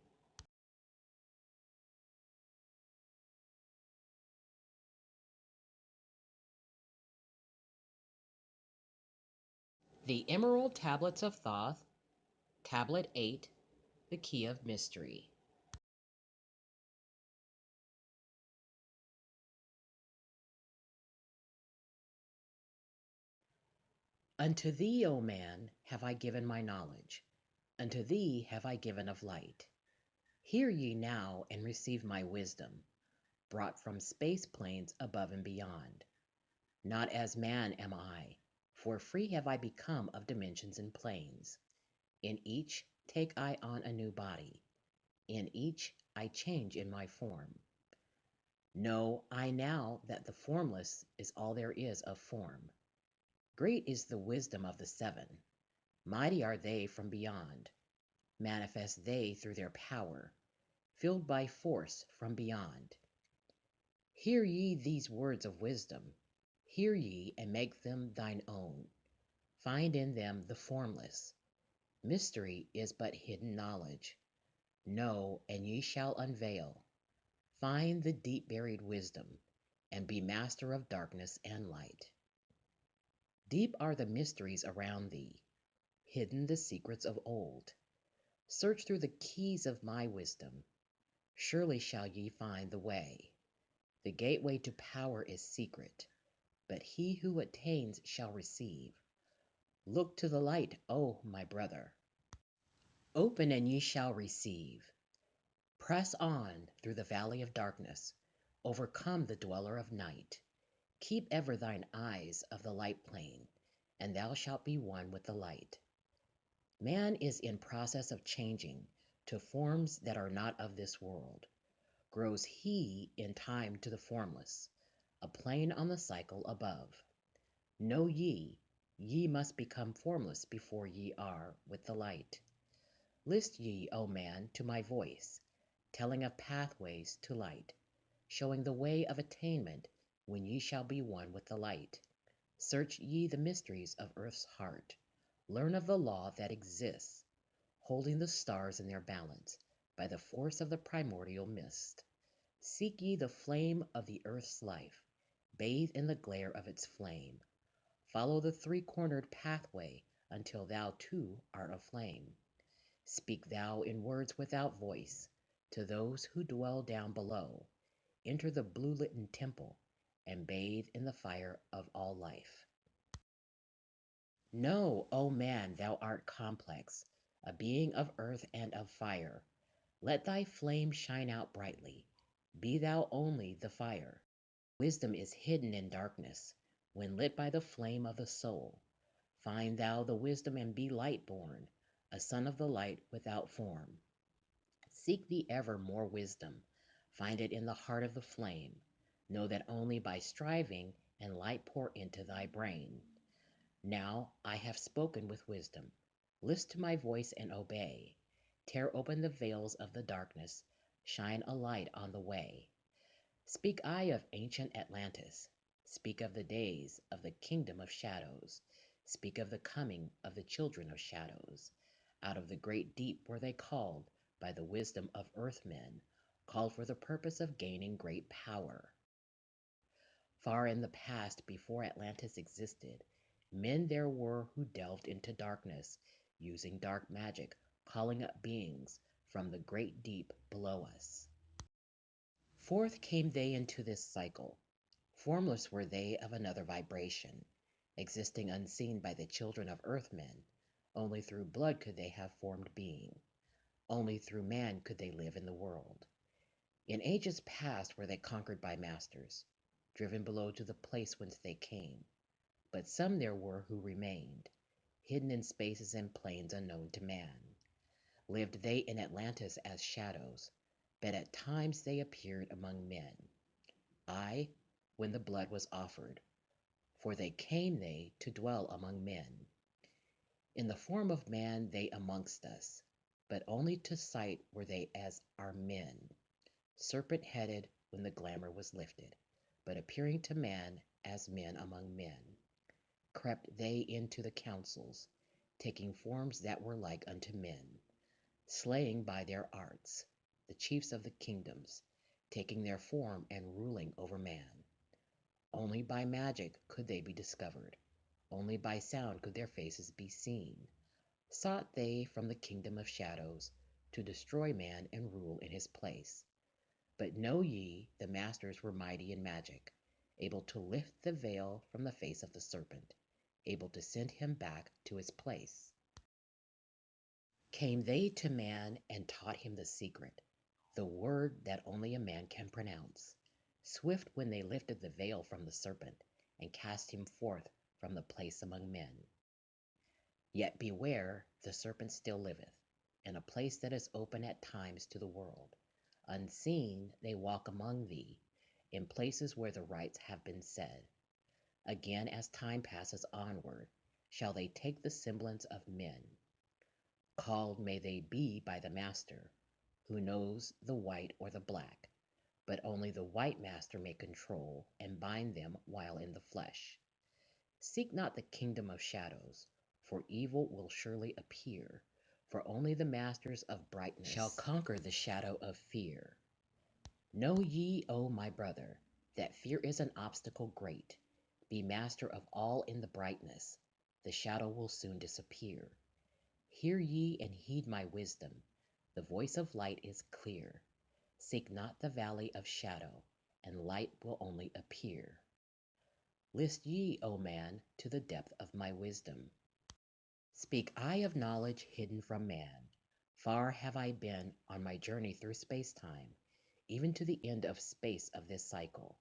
The Emerald Tablets of Thoth, Tablet 8, The Key of Mystery. Unto thee, O man, have I given my knowledge, unto thee have I given of light. Hear ye now and receive my wisdom, brought from space planes above and beyond. Not as man am I, for free have I become of dimensions and planes. In each take I on a new body, in each I change in my form. Know I now that the formless is all there is of form. Great is the wisdom of the seven, mighty are they from beyond, manifest they through their power, filled by force from beyond. Hear ye these words of wisdom, hear ye and make them thine own. Find in them the formless. Mystery is but hidden knowledge. Know, and ye shall unveil. Find the deep-buried wisdom, and be master of darkness and light. Deep are the mysteries around thee, hidden the secrets of old. Search through the keys of my wisdom. Surely shall ye find the way. The gateway to power is secret, but he who attains shall receive. Look to the light, O my brother. Open and ye shall receive. Press on through the valley of darkness. Overcome the dweller of night. Keep ever thine eyes of the light plane, and thou shalt be one with the light. Man is in process of changing to forms that are not of this world. Grows he in time to the formless, a plane on the cycle above. Know ye, ye must become formless before ye are with the light. List ye, O man, to my voice, telling of pathways to light, showing the way of attainment when ye shall be one with the light. Search ye the mysteries of earth's heart, learn of the law that exists, holding the stars in their balance by the force of the primordial mist. Seek ye the flame of the earth's life, bathe in the glare of its flame. Follow the three-cornered pathway until thou too art aflame. Speak thou in words without voice to those who dwell down below. Enter the blue-litten temple and bathe in the fire of all life. Know, O man, thou art complex, a being of earth and of fire. Let thy flame shine out brightly. Be thou only the fire. Wisdom is hidden in darkness, when lit by the flame of the soul. Find thou the wisdom and be light-born, a son of the light without form. Seek thee ever more wisdom. Find it in the heart of the flame. Know that only by striving and light pour into thy brain. Now I have spoken with wisdom. List to my voice and obey. Tear open the veils of the darkness. Shine a light on the way. Speak I of ancient Atlantis. Speak of the days of the kingdom of shadows. Speak of the coming of the children of shadows. Out of the great deep were they called by the wisdom of earthmen, called for the purpose of gaining great power. Far in the past, before Atlantis existed, men there were who delved into darkness, using dark magic, calling up beings from the great deep below us. Forth came they into this cycle. Formless were they of another vibration, existing unseen by the children of earthmen. Only through blood could they have formed being. Only through man could they live in the world. In ages past were they conquered by masters, driven below to the place whence they came. But some there were who remained, hidden in spaces and planes unknown to man. Lived they in Atlantis as shadows, but at times they appeared among men. Aye, when the blood was offered, for they came they to dwell among men. In the form of man they amongst us, but only to sight were they as our men, serpent-headed when the glamour was lifted, but appearing to man as men among men. Crept they into the councils, taking forms that were like unto men, slaying by their arts the chiefs of the kingdoms, taking their form and ruling over man. Only by magic could they be discovered. Only by sound could their faces be seen. Sought they from the kingdom of shadows to destroy man and rule in his place. But know ye, the masters were mighty in magic, able to lift the veil from the face of the serpent, able to send him back to his place. Came they to man and taught him the secret, the word that only a man can pronounce. Swift when they lifted the veil from the serpent and cast him forth from the place among men. Yet beware, the serpent still liveth, in a place that is open at times to the world. Unseen they walk among thee, in places where the rites have been said. Again, as time passes onward, shall they take the semblance of men. Called may they be by the master, who knows the white or the black, but only the white master may control and bind them while in the flesh. Seek not the kingdom of shadows, for evil will surely appear, for only the masters of brightness shall conquer the shadow of fear. Know ye, O my brother, that fear is an obstacle great. Be master of all in the brightness, the shadow will soon disappear. Hear ye and heed my wisdom, the voice of light is clear. Seek not the valley of shadow, and light will only appear. List ye, O man, to the depth of my wisdom. Speak I of knowledge hidden from man. Far have I been on my journey through space-time, even to the end of space of this cycle.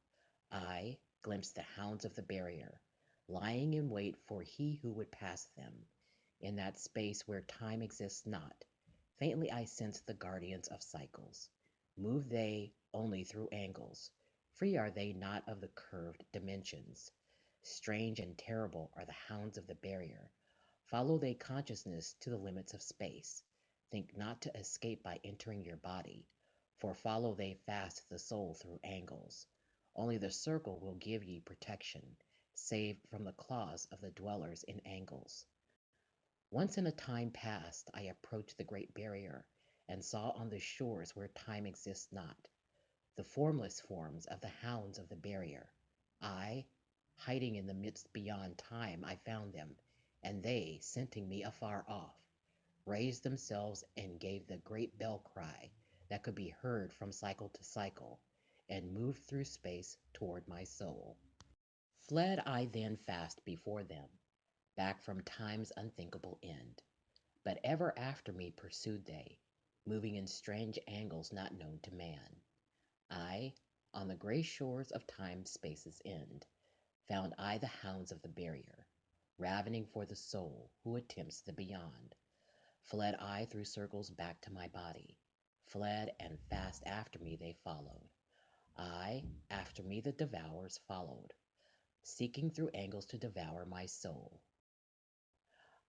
I glimpsed the hounds of the barrier, lying in wait for he who would pass them. In that space where time exists not, faintly I sense the guardians of cycles. Move they only through angles, free are they not of the curved dimensions. Strange and terrible are the hounds of the barrier. Follow they consciousness to the limits of space. Think not to escape by entering your body, for follow they fast the soul through angles. Only the circle will give ye protection, saved from the claws of the dwellers in angles. Once in a time past I approached the great barrier, and saw on the shores where time exists not, the formless forms of the hounds of the barrier. I, hiding in the midst beyond time, I found them, and they, scenting me afar off, raised themselves and gave the great bell cry that could be heard from cycle to cycle, and moved through space toward my soul. Fled I then fast before them, back from time's unthinkable end. But ever after me pursued they, moving in strange angles not known to man. I, on the gray shores of time's space's end, found I the hounds of the barrier, ravening for the soul who attempts the beyond. Fled I through circles back to my body, fled and fast after me they followed. I, after me the devourers followed, seeking through angles to devour my soul.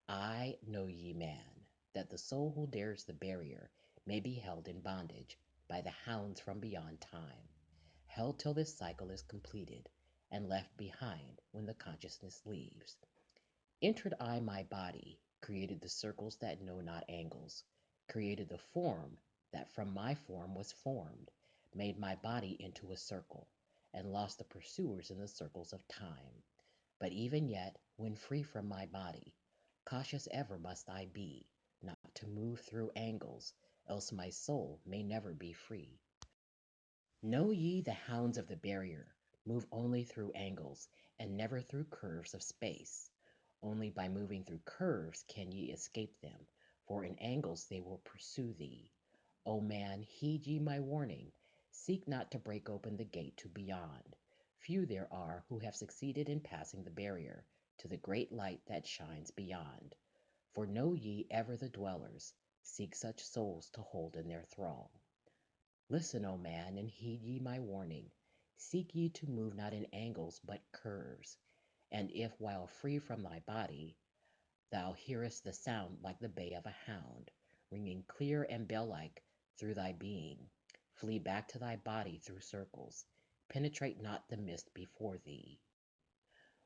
I know ye, man, that the soul who dares the barrier may be held in bondage by the hounds from beyond time, held till this cycle is completed, and left behind when the consciousness leaves. Entered I my body, created the circles that know not angles, created the form that from my form was formed, made my body into a circle, and lost the pursuers in the circles of time. But even yet, when free from my body, cautious ever must I be, not to move through angles, else my soul may never be free. Know ye the hounds of the barrier move only through angles, and never through curves of space. Only by moving through curves can ye escape them, for in angles they will pursue thee. O man, heed ye my warning. Seek not to break open the gate to beyond. Few there are who have succeeded in passing the barrier to the great light that shines beyond. For know ye ever the dwellers seek such souls to hold in their thrall. Listen, O man, and heed ye my warning. Seek ye to move not in angles but curves. And if while free from thy body thou hearest the sound like the bay of a hound, ringing clear and bell-like through thy being, flee back to thy body through circles. Penetrate not the mist before thee.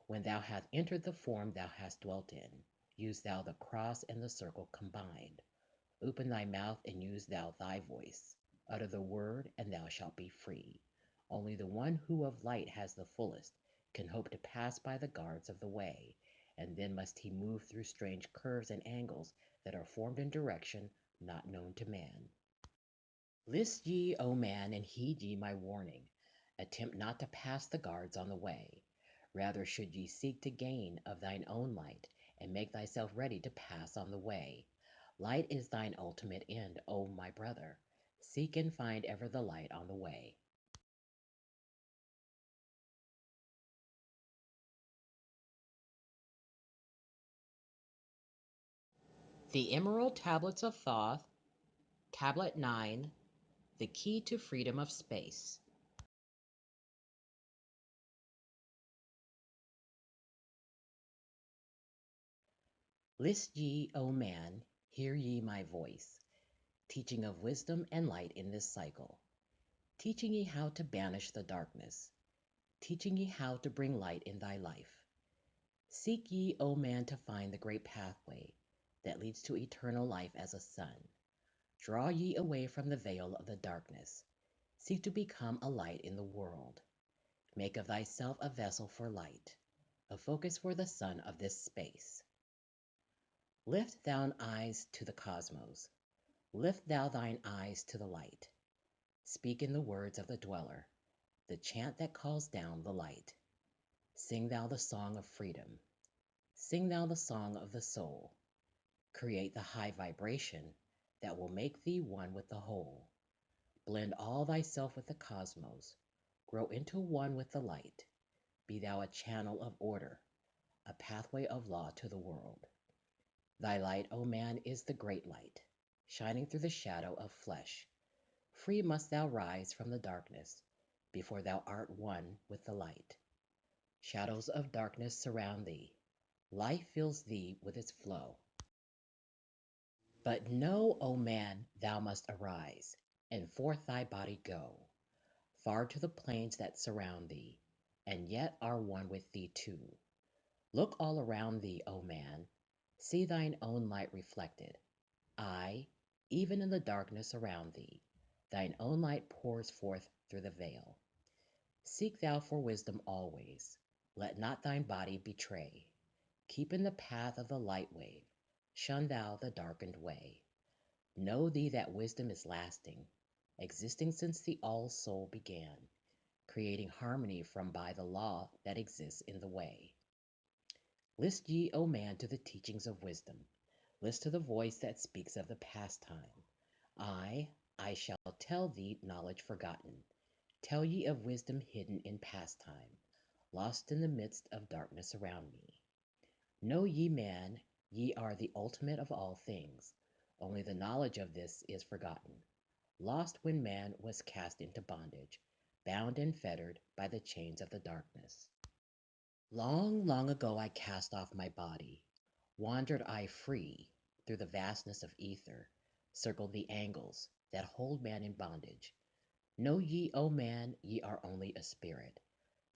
When thou hast entered the form thou hast dwelt in, use thou the cross and the circle combined. Open thy mouth and use thou thy voice. Utter the word, and thou shalt be free. Only the one who of light has the fullest can hope to pass by the guards of the way, and then must he move through strange curves and angles that are formed in direction not known to man. List ye, O man, and heed ye my warning. Attempt not to pass the guards on the way. Rather should ye seek to gain of thine own light, and make thyself ready to pass on the way. Light is thine ultimate end, O my brother. Seek and find ever the light on the way. The Emerald Tablets of Thoth, Tablet 9, The Key to Freedom of Space. List ye, O man, hear ye my voice, teaching of wisdom and light in this cycle, teaching ye how to banish the darkness, teaching ye how to bring light in thy life. Seek ye, O man, to find the great pathway that leads to eternal life as a son. Draw ye away from the veil of the darkness. Seek to become a light in the world. Make of thyself a vessel for light, a focus for the sun of this space. Lift thine eyes to the cosmos. Lift thou thine eyes to the light. Speak in the words of the dweller, the chant that calls down the light. Sing thou the song of freedom. Sing thou the song of the soul. Create the high vibration that will make thee one with the whole. Blend all thyself with the cosmos. Grow into one with the light. Be thou a channel of order, a pathway of law to the world. Thy light, O man, is the great light, shining through the shadow of flesh. Free must thou rise from the darkness, before thou art one with the light. Shadows of darkness surround thee. Life fills thee with its flow. But know, O man, thou must arise, and forth thy body go, far to the plains that surround thee, and yet are one with thee too. Look all around thee, O man, see thine own light reflected. Aye, even in the darkness around thee, thine own light pours forth through the veil. Seek thou for wisdom always. Let not thine body betray. Keep in the path of the light wave. Shun thou the darkened way. Know thee that wisdom is lasting, existing since the all-soul began, creating harmony from by the law that exists in the way. List ye, O man, to the teachings of wisdom. List to the voice that speaks of the past time. I shall tell thee knowledge forgotten. Tell ye of wisdom hidden in past time, lost in the midst of darkness around me. Know ye, man, ye are the ultimate of all things. Only the knowledge of this is forgotten, lost when man was cast into bondage, bound and fettered by the chains of the darkness. Long, long ago I cast off my body, wandered I free through the vastness of ether, circled the angles that hold man in bondage. Know ye, O man, ye are only a spirit.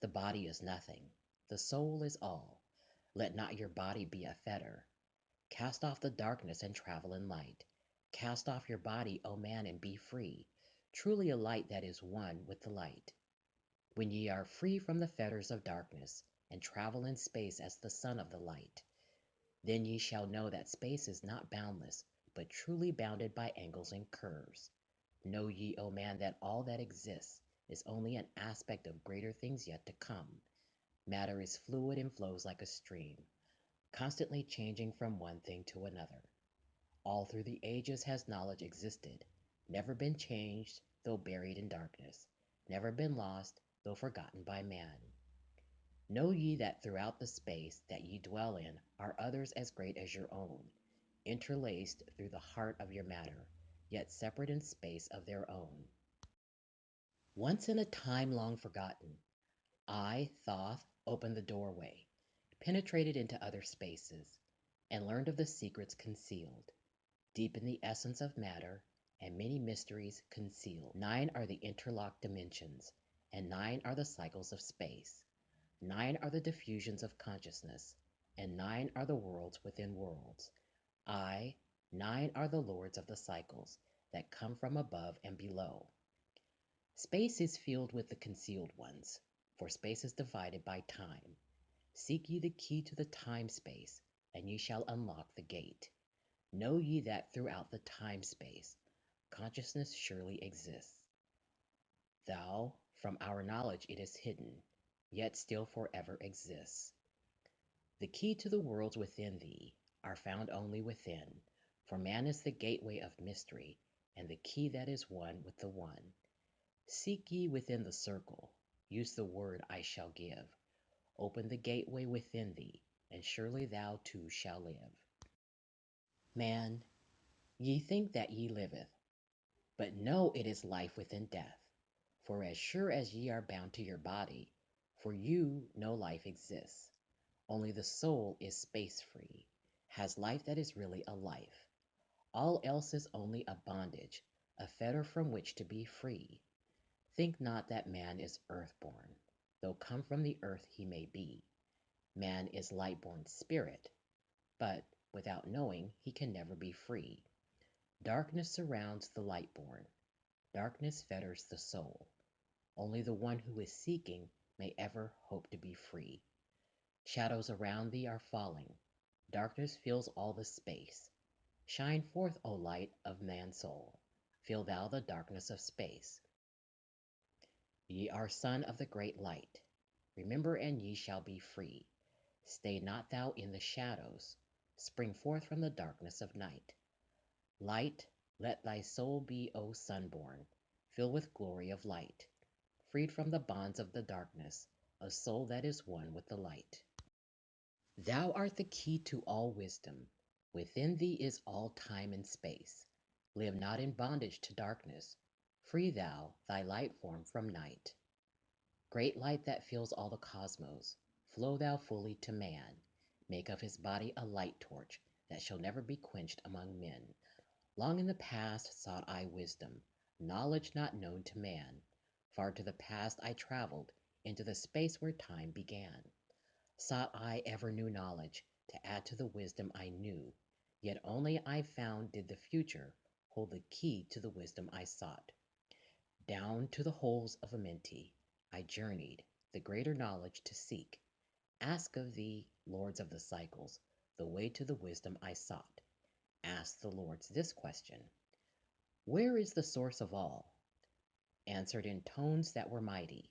The body is nothing, the soul is all. Let not your body be a fetter. Cast off the darkness and travel in light. Cast off your body, O man, and be free, truly a light that is one with the light. When ye are free from the fetters of darkness, and travel in space as the son of the light, then ye shall know that space is not boundless, but truly bounded by angles and curves. Know ye, O man, that all that exists is only an aspect of greater things yet to come. Matter is fluid and flows like a stream, constantly changing from one thing to another. All through the ages has knowledge existed, never been changed, though buried in darkness, never been lost, though forgotten by man. Know ye that throughout the space that ye dwell in are others as great as your own, interlaced through the heart of your matter, yet separate in space of their own. Once in a time long forgotten, I, Thoth, opened the doorway, penetrated into other spaces, and learned of the secrets concealed, deep in the essence of matter, and many mysteries concealed. 9 are the interlocked dimensions, and 9 are the cycles of space. 9 are the diffusions of consciousness, and 9 are the worlds within worlds. 9 are the lords of the cycles that come from above and below. Space is filled with the concealed ones, for space is divided by time. Seek ye the key to the time-space, and ye shall unlock the gate. Know ye that throughout the time-space, consciousness surely exists. Thou, from our knowledge it is hidden, yet still forever exists. The key to the worlds within thee are found only within, for man is the gateway of mystery, and the key that is one with the one. Seek ye within the circle, use the word I shall give. Open the gateway within thee, and surely thou too shall live. Man, ye think that ye liveth, but know it is life within death. For as sure as ye are bound to your body, for you no life exists. Only the soul is space free, has life that is really a life. All else is only a bondage, a fetter from which to be free. Think not that man is earth-born, though come from the earth he may be. Man is light-born spirit, but without knowing he can never be free. Darkness surrounds the light-born. Darkness fetters the soul. Only the one who is seeking may ever hope to be free. Shadows around thee are falling. Darkness fills all the space. Shine forth, O light of man's soul. Fill thou the darkness of space. Ye are son of the great light. Remember, and ye shall be free. Stay not thou in the shadows. Spring forth from the darkness of night. Light, let thy soul be, O sunborn, filled with glory of light. Freed from the bonds of the darkness, a soul that is one with the light. Thou art the key to all wisdom. Within thee is all time and space. Live not in bondage to darkness. Free thou thy light form from night. Great light that fills all the cosmos, flow thou fully to man. Make of his body a light torch that shall never be quenched among men. Long in the past sought I wisdom, knowledge not known to man. Far to the past I traveled, into the space where time began. Sought I ever new knowledge, to add to the wisdom I knew, yet only I found did the future hold the key to the wisdom I sought. Down to the Halls of Amenti I journeyed, the greater knowledge to seek. Ask of thee, lords of the cycles, the way to the wisdom I sought. Ask the lords this question: where is the source of all? Answered in tones that were mighty,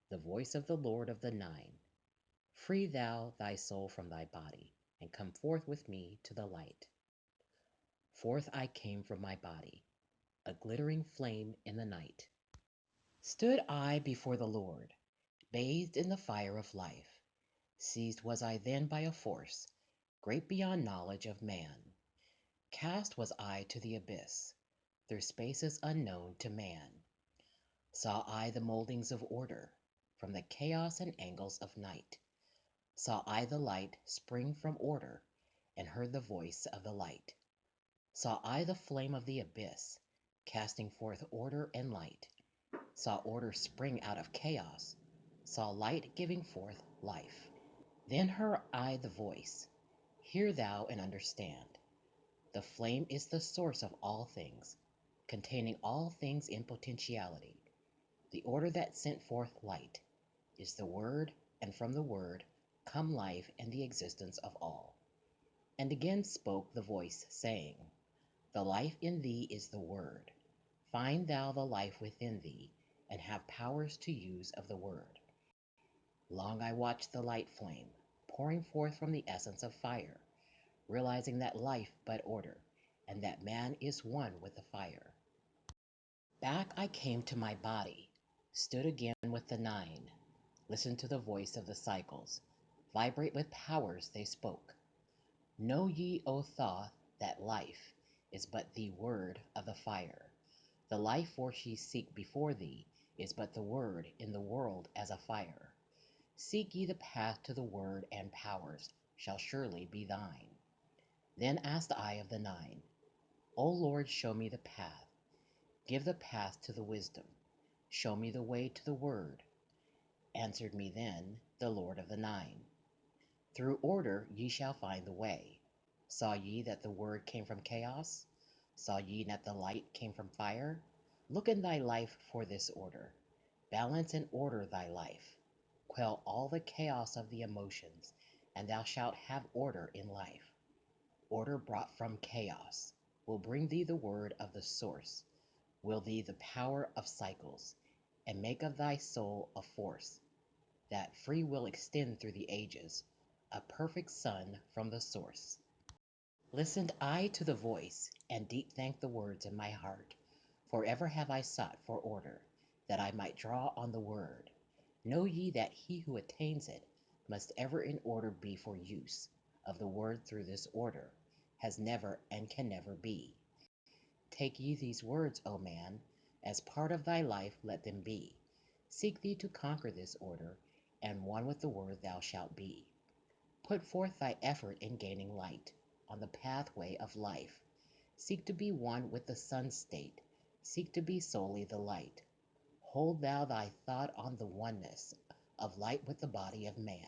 the voice of the Lord of the Nine. Free thou thy soul from thy body, and come forth with me to the light. Forth I came from my body, a glittering flame in the night. Stood I before the Lord, bathed in the fire of life. Seized was I then by a force, great beyond knowledge of man. Cast was I to the abyss, through spaces unknown to man. Saw I the moldings of order, from the chaos and angles of night. Saw I the light spring from order, and heard the voice of the light. Saw I the flame of the abyss, casting forth order and light. Saw order spring out of chaos, saw light giving forth life. Then heard I the voice, hear thou and understand. The flame is the source of all things, containing all things in potentiality. The order that sent forth light is the Word, and from the Word come life and the existence of all. And again spoke the voice, saying, the life in thee is the Word. Find thou the life within thee, and have powers to use of the Word. Long I watched the light flame, pouring forth from the essence of fire, realizing that life but order, and that man is one with the fire. Back I came to my body, stood again with the Nine, listened to the voice of the cycles, vibrate with powers they spoke. Know ye, O Thoth, that life is but the word of the fire. The life force ye seek before thee is but the word in the world as a fire. Seek ye the path to the word, and powers shall surely be thine. Then asked I of the Nine, O Lord, show me the path. Give the path to the wisdom. Show me the way to the word. Answered me then the Lord of the Nine, through order ye shall find the way. Saw ye that the word came from chaos? Saw ye that the light came from fire? Look in thy life for this order. Balance and order thy life. Quell all the chaos of the emotions, and thou shalt have order in life. Order brought from chaos will bring thee the word of the source, will thee the power of cycles, and make of thy soul a force that free will extend through the ages, a perfect sun from the source. Listened I to the voice, and deep thanked the words in my heart. Forever have I sought for order, that I might draw on the word. Know ye that he who attains it must ever in order be for use of the word through this order, has never and can never be. Take ye these words, O man, as part of thy life let them be. Seek thee to conquer this order, and one with the word thou shalt be. Put forth thy effort in gaining light on the pathway of life. Seek to be one with the sun state. Seek to be solely the light. Hold thou thy thought on the oneness of light with the body of man.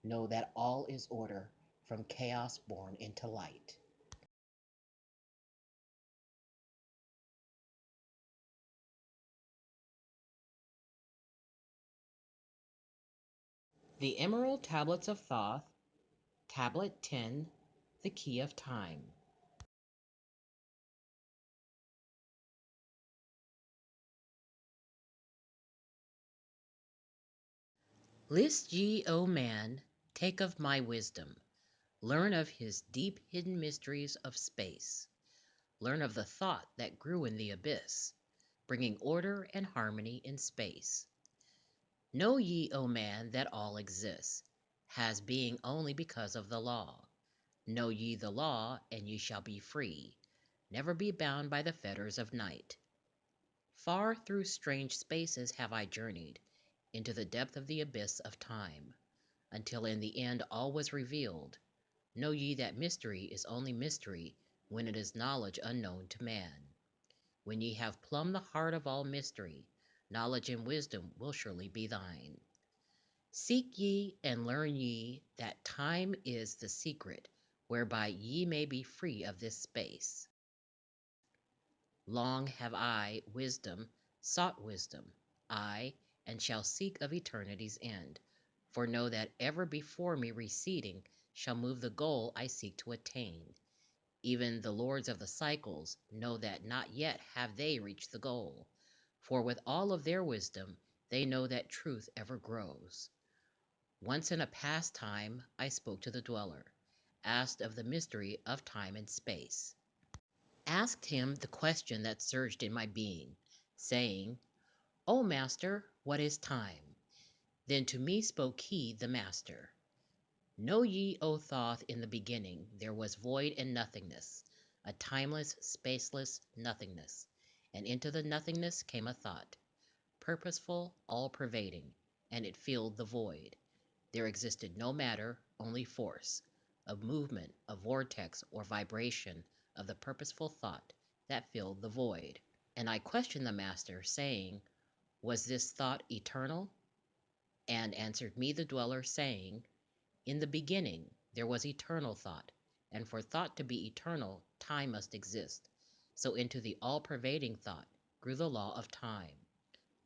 Know that all is order, from chaos born into light. The Emerald Tablets of Thoth, Tablet 10, The Key of Time. List ye, O man, take of my wisdom, learn of his deep hidden mysteries of space, learn of the thought that grew in the abyss, bringing order and harmony in space. Know ye, O man, that all exists, has being only because of the law. Know ye the law, and ye shall be free, never be bound by the fetters of night. Far through strange spaces have I journeyed, into the depth of the abyss of time, until in the end all was revealed. Know ye that mystery is only mystery when it is knowledge unknown to man. When ye have plumbed the heart of all mystery, knowledge and wisdom will surely be thine. Seek ye and learn ye that time is the secret whereby ye may be free of this space. Long have I, wisdom, sought wisdom, I, and shall seek of eternity's end. For know that ever before me receding shall move the goal I seek to attain. Even the lords of the cycles know that not yet have they reached the goal. For with all of their wisdom, they know that truth ever grows. Once in a past time I spoke to the dweller, asked of the mystery of time and space. Asked him the question that surged in my being, saying, O Master, what is time? Then to me spoke he, the Master. Know ye, O Thoth, in the beginning there was void and nothingness, a timeless, spaceless nothingness, and into the nothingness came a thought, purposeful, all-pervading, and it filled the void. There existed no matter, only force, a movement, a vortex or vibration of the purposeful thought that filled the void. And I questioned the Master, saying, was this thought eternal? And answered me the dweller, saying, in the beginning there was eternal thought, and for thought to be eternal, time must exist. So into the all-pervading thought grew the law of time.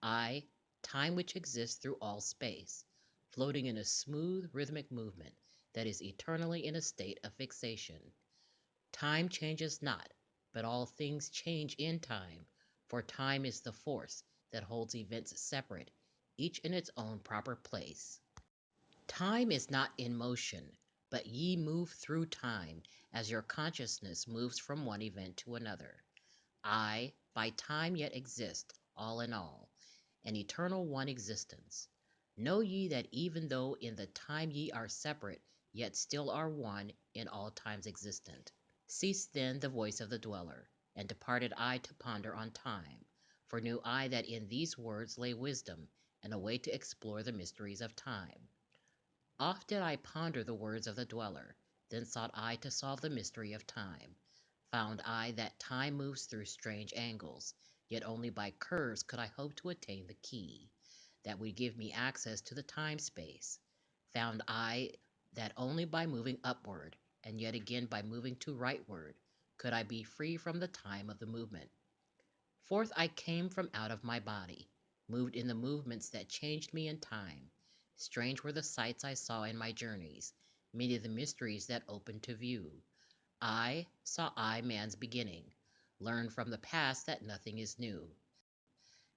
I, time which exists through all space, floating in a smooth rhythmic movement that is eternally in a state of fixation. Time changes not, but all things change in time, for time is the force that holds events separate, each in its own proper place. Time is not in motion, but ye move through time as your consciousness moves from one event to another. I, by time yet exist, all in all, an eternal one existence. Know ye that even though in the time ye are separate, yet still are one in all times existent. Ceased then the voice of the dweller, and departed I to ponder on time, for knew I that in these words lay wisdom, and a way to explore the mysteries of time. Oft did I ponder the words of the dweller, then sought I to solve the mystery of time. Found I that time moves through strange angles, yet only by curves could I hope to attain the key that would give me access to the time-space. Found I that only by moving upward, and yet again by moving to rightward, could I be free from the time of the movement. Forth I came from out of my body, moved in the movements that changed me in time, Strange were the sights I saw in my journeys, many the mysteries that opened to view. I saw man's beginning, learned from the past that nothing is new.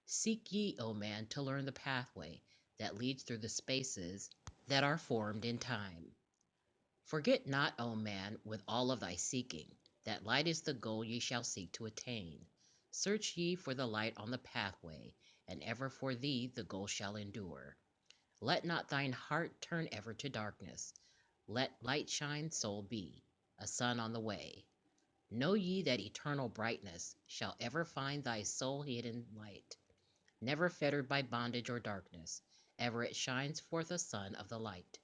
Seek ye, O man, to learn the pathway that leads through the spaces that are formed in time. Forget not, O man, with all of thy seeking, that light is the goal ye shall seek to attain. Search ye for the light on the pathway, and ever for thee the goal shall endure. Let not thine heart turn ever to darkness. Let light shine, soul be, a sun on the way. Know ye that eternal brightness shall ever find thy soul hidden light, never fettered by bondage or darkness, ever it shines forth a sun of the light.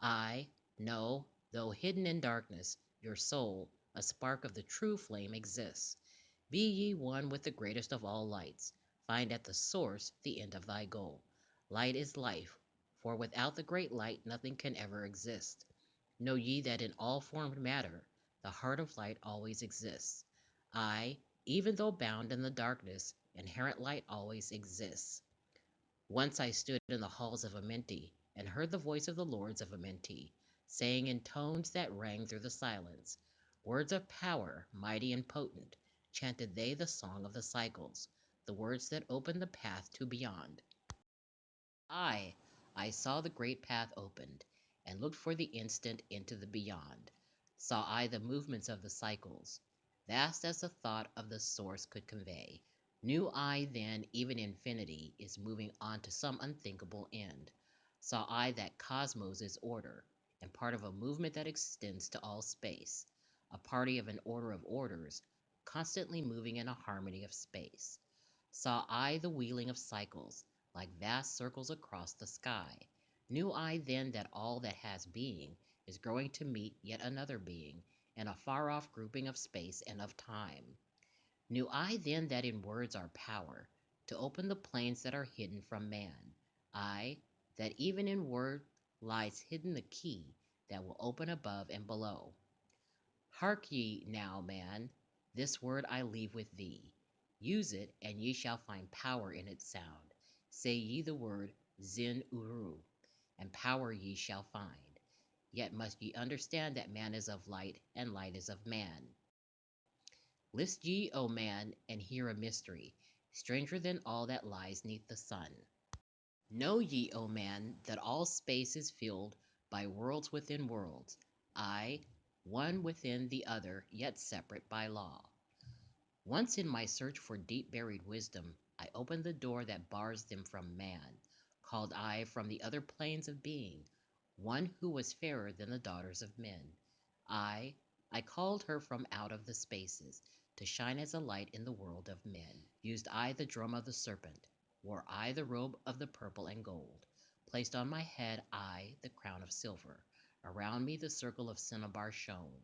I know, though hidden in darkness, your soul, a spark of the true flame, exists. Be ye one with the greatest of all lights. Find at the source the end of thy goal. Light is life, for without the great light nothing can ever exist. Know ye that in all formed matter, the heart of light always exists. I, even though bound in the darkness, inherent light always exists. Once I stood in the halls of Amenti and heard the voice of the lords of Amenti, saying in tones that rang through the silence, words of power, mighty and potent, chanted they the song of the cycles, the words that opened the path to beyond. I, I saw the great path opened, and looked for the instant into the beyond. Saw I the movements of the cycles, vast as the thought of the source could convey. Knew I then even infinity is moving on to some unthinkable end. Saw I that cosmos is order, and part of a movement that extends to all space, a party of an order of orders, constantly moving in a harmony of space. Saw I the wheeling of cycles, like vast circles across the sky. Knew I then that all that has being is growing to meet yet another being in a far off grouping of space and of time. Knew I then that in words are power to open the planes that are hidden from man. I, that even in word lies hidden the key that will open above and below. Hark ye now, man, this word I leave with thee. Use it, and ye shall find power in its sound. Say ye the word Zin Uru, and power ye shall find. Yet must ye understand that man is of light, and light is of man. List ye, O man, and hear a mystery, stranger than all that lies neath the sun. Know ye, O man, that all space is filled by worlds within worlds, I, one within the other, yet separate by law. Once in my search for deep buried wisdom, I opened the door that bars them from man, called I from the other planes of being, one who was fairer than the daughters of men. I, I called her from out of the spaces, to shine as a light in the world of men. Used I the drum of the serpent, wore I the robe of the purple and gold, placed on my head I the crown of silver, around me the circle of cinnabar shone.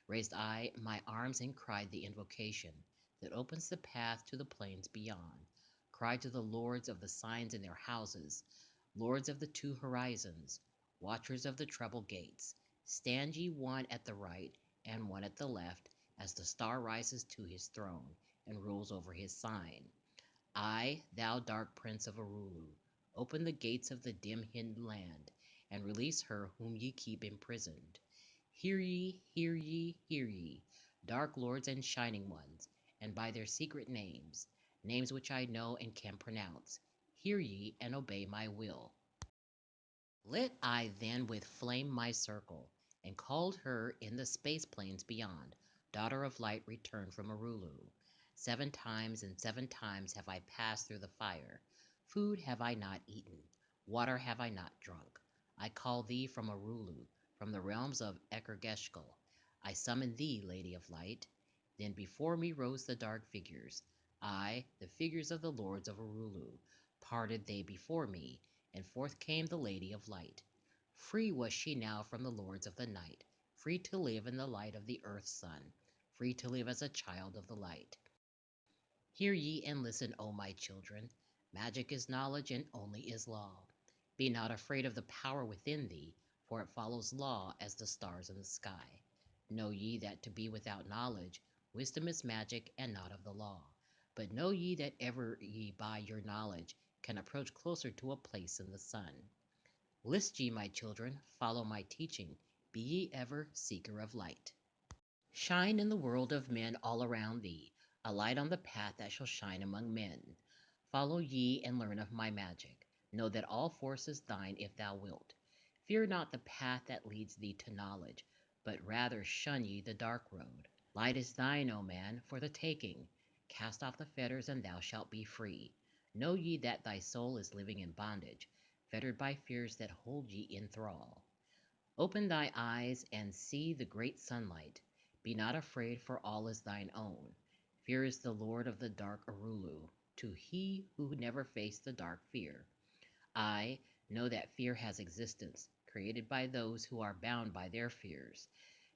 Raised I my arms and cried the invocation that opens the path to the plains beyond. Cried to the lords of the signs in their houses, lords of the two horizons, watchers of the treble gates, stand ye one at the right and one at the left, as the star rises to his throne and rules over his sign. I, thou dark prince of Arulu, open the gates of the dim hidden land, and release her whom ye keep imprisoned. Hear ye, hear ye, hear ye, dark lords and shining ones, and by their secret names, names which I know and can pronounce, hear ye and obey my will. Lit I then with flame my circle, and called her in the space planes beyond, daughter of light returned from Arulu. 7 times and 7 times have I passed through the fire. Food have I not eaten, water have I not drunk. I call thee from Arulu, from the realms of Ekergeshkal. I summon thee, Lady of Light. Then before me rose the dark figures. I, the figures of the lords of Arulu. Parted they before me, and forth came the Lady of Light. Free was she now from the lords of the night, free to live in the light of the earth's sun, free to live as a child of the light. Hear ye and listen, O my children. Magic is knowledge, and only is law. Be not afraid of the power within thee, for it follows law as the stars in the sky. Know ye that to be without knowledge, wisdom is magic and not of the law. But know ye that ever ye by your knowledge can approach closer to a place in the sun. List ye, my children, follow my teaching, be ye ever seeker of light. Shine in the world of men all around thee, a light on the path that shall shine among men. Follow ye and learn of my magic. Know that all force is thine if thou wilt. Fear not the path that leads thee to knowledge, but rather shun ye the dark road. Light is thine, O man, for the taking. Cast off the fetters, and thou shalt be free. Know ye that thy soul is living in bondage, fettered by fears that hold ye in thrall. Open thy eyes and see the great sunlight. Be not afraid, for all is thine own. Fear is the lord of the dark Arulu, to he who never faced the dark fear. I know that fear has existence, created by those who are bound by their fears.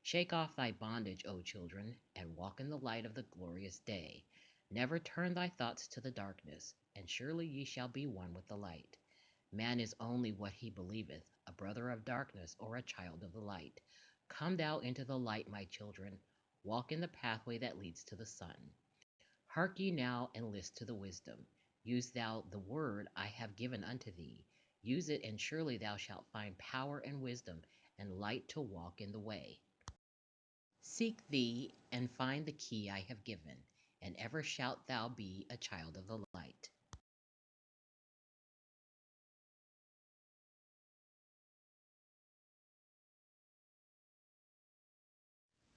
Shake off thy bondage, O children, and walk in the light of the glorious day. Never turn thy thoughts to the darkness, and surely ye shall be one with the light. Man is only what he believeth, a brother of darkness or a child of the light. Come thou into the light, my children. Walk in the pathway that leads to the sun. Hark ye now and list to the wisdom. Use thou the word I have given unto thee. Use it, and surely thou shalt find power and wisdom and light to walk in the way. Seek thee and find the key I have given, and ever shalt thou be a child of the light.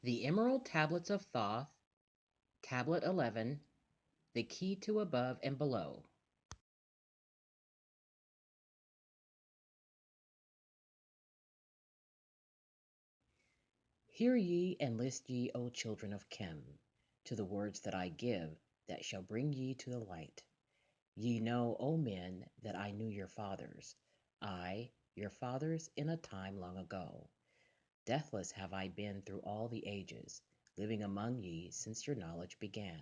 The Emerald Tablets of Thoth, Tablet 11, The Key to Above and Below. Hear ye and list ye, O children of Chem, to the words that I give, that shall bring ye to the light. Ye know, O men, that I knew your fathers, I, your fathers, in a time long ago. Deathless have I been through all the ages, living among ye since your knowledge began.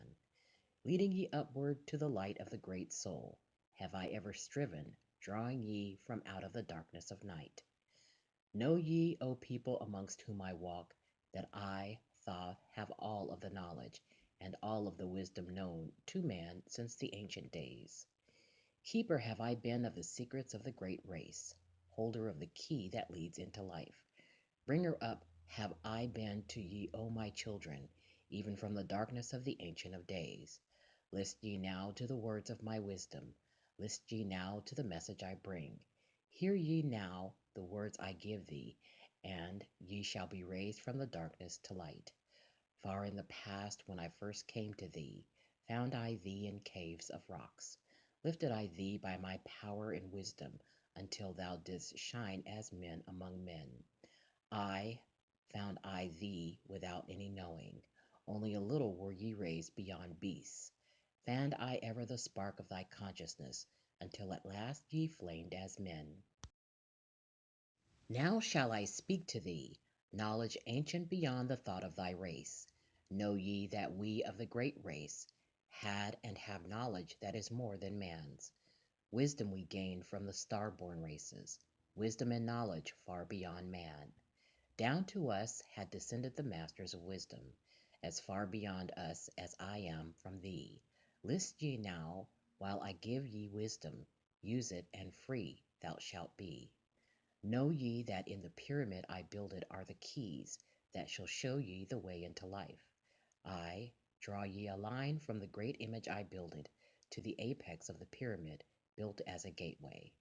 Leading ye upward to the light of the great soul, have I ever striven, drawing ye from out of the darkness of night. Know ye, O people amongst whom I walk, that I, Thoth, have all of the knowledge, and all of the wisdom known to man since the ancient days. Keeper have I been of the secrets of the great race, holder of the key that leads into life. Bringer up have I been to ye, O my children, even from the darkness of the Ancient of Days. List ye now to the words of my wisdom. List ye now to the message I bring. Hear ye now the words I give thee, and ye shall be raised from the darkness to light. Far in the past, when I first came to thee, found I thee in caves of rocks. Lifted I thee by my power and wisdom, until thou didst shine as men among men. I found I thee without any knowing, only a little were ye raised beyond beasts. Fanned I ever the spark of thy consciousness, until at last ye flamed as men. Now shall I speak to thee, knowledge ancient beyond the thought of thy race. Know ye that we of the great race had and have knowledge that is more than man's. Wisdom we gained from the star-born races, wisdom and knowledge far beyond man. Down to us had descended the masters of wisdom, as far beyond us as I am from thee. List ye now, while I give ye wisdom, use it, and free thou shalt be. Know ye that in the pyramid I builded are the keys that shall show ye the way into life. I draw ye a line from the great image I builded to the apex of the pyramid, built as a gateway.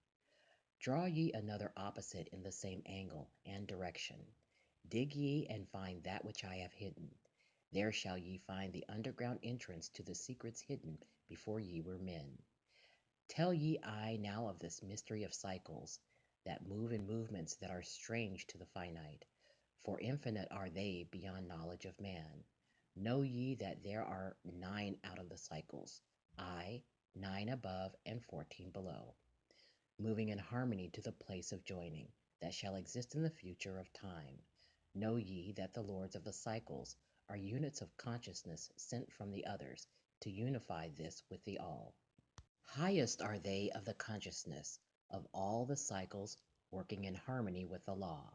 Draw ye another opposite in the same angle and direction. Dig ye and find that which I have hidden. There shall ye find the underground entrance to the secrets hidden before ye were men. Tell ye I now of this mystery of cycles, that move in movements that are strange to the finite, for infinite are they beyond knowledge of man. Know ye that there are 9 out of the cycles, I, 9 above and 14 below, moving in harmony to the place of joining, that shall exist in the future of time. Know ye that the lords of the cycles are units of consciousness sent from the others to unify this with the all. Highest are they of the consciousness of all the cycles, working in harmony with the law.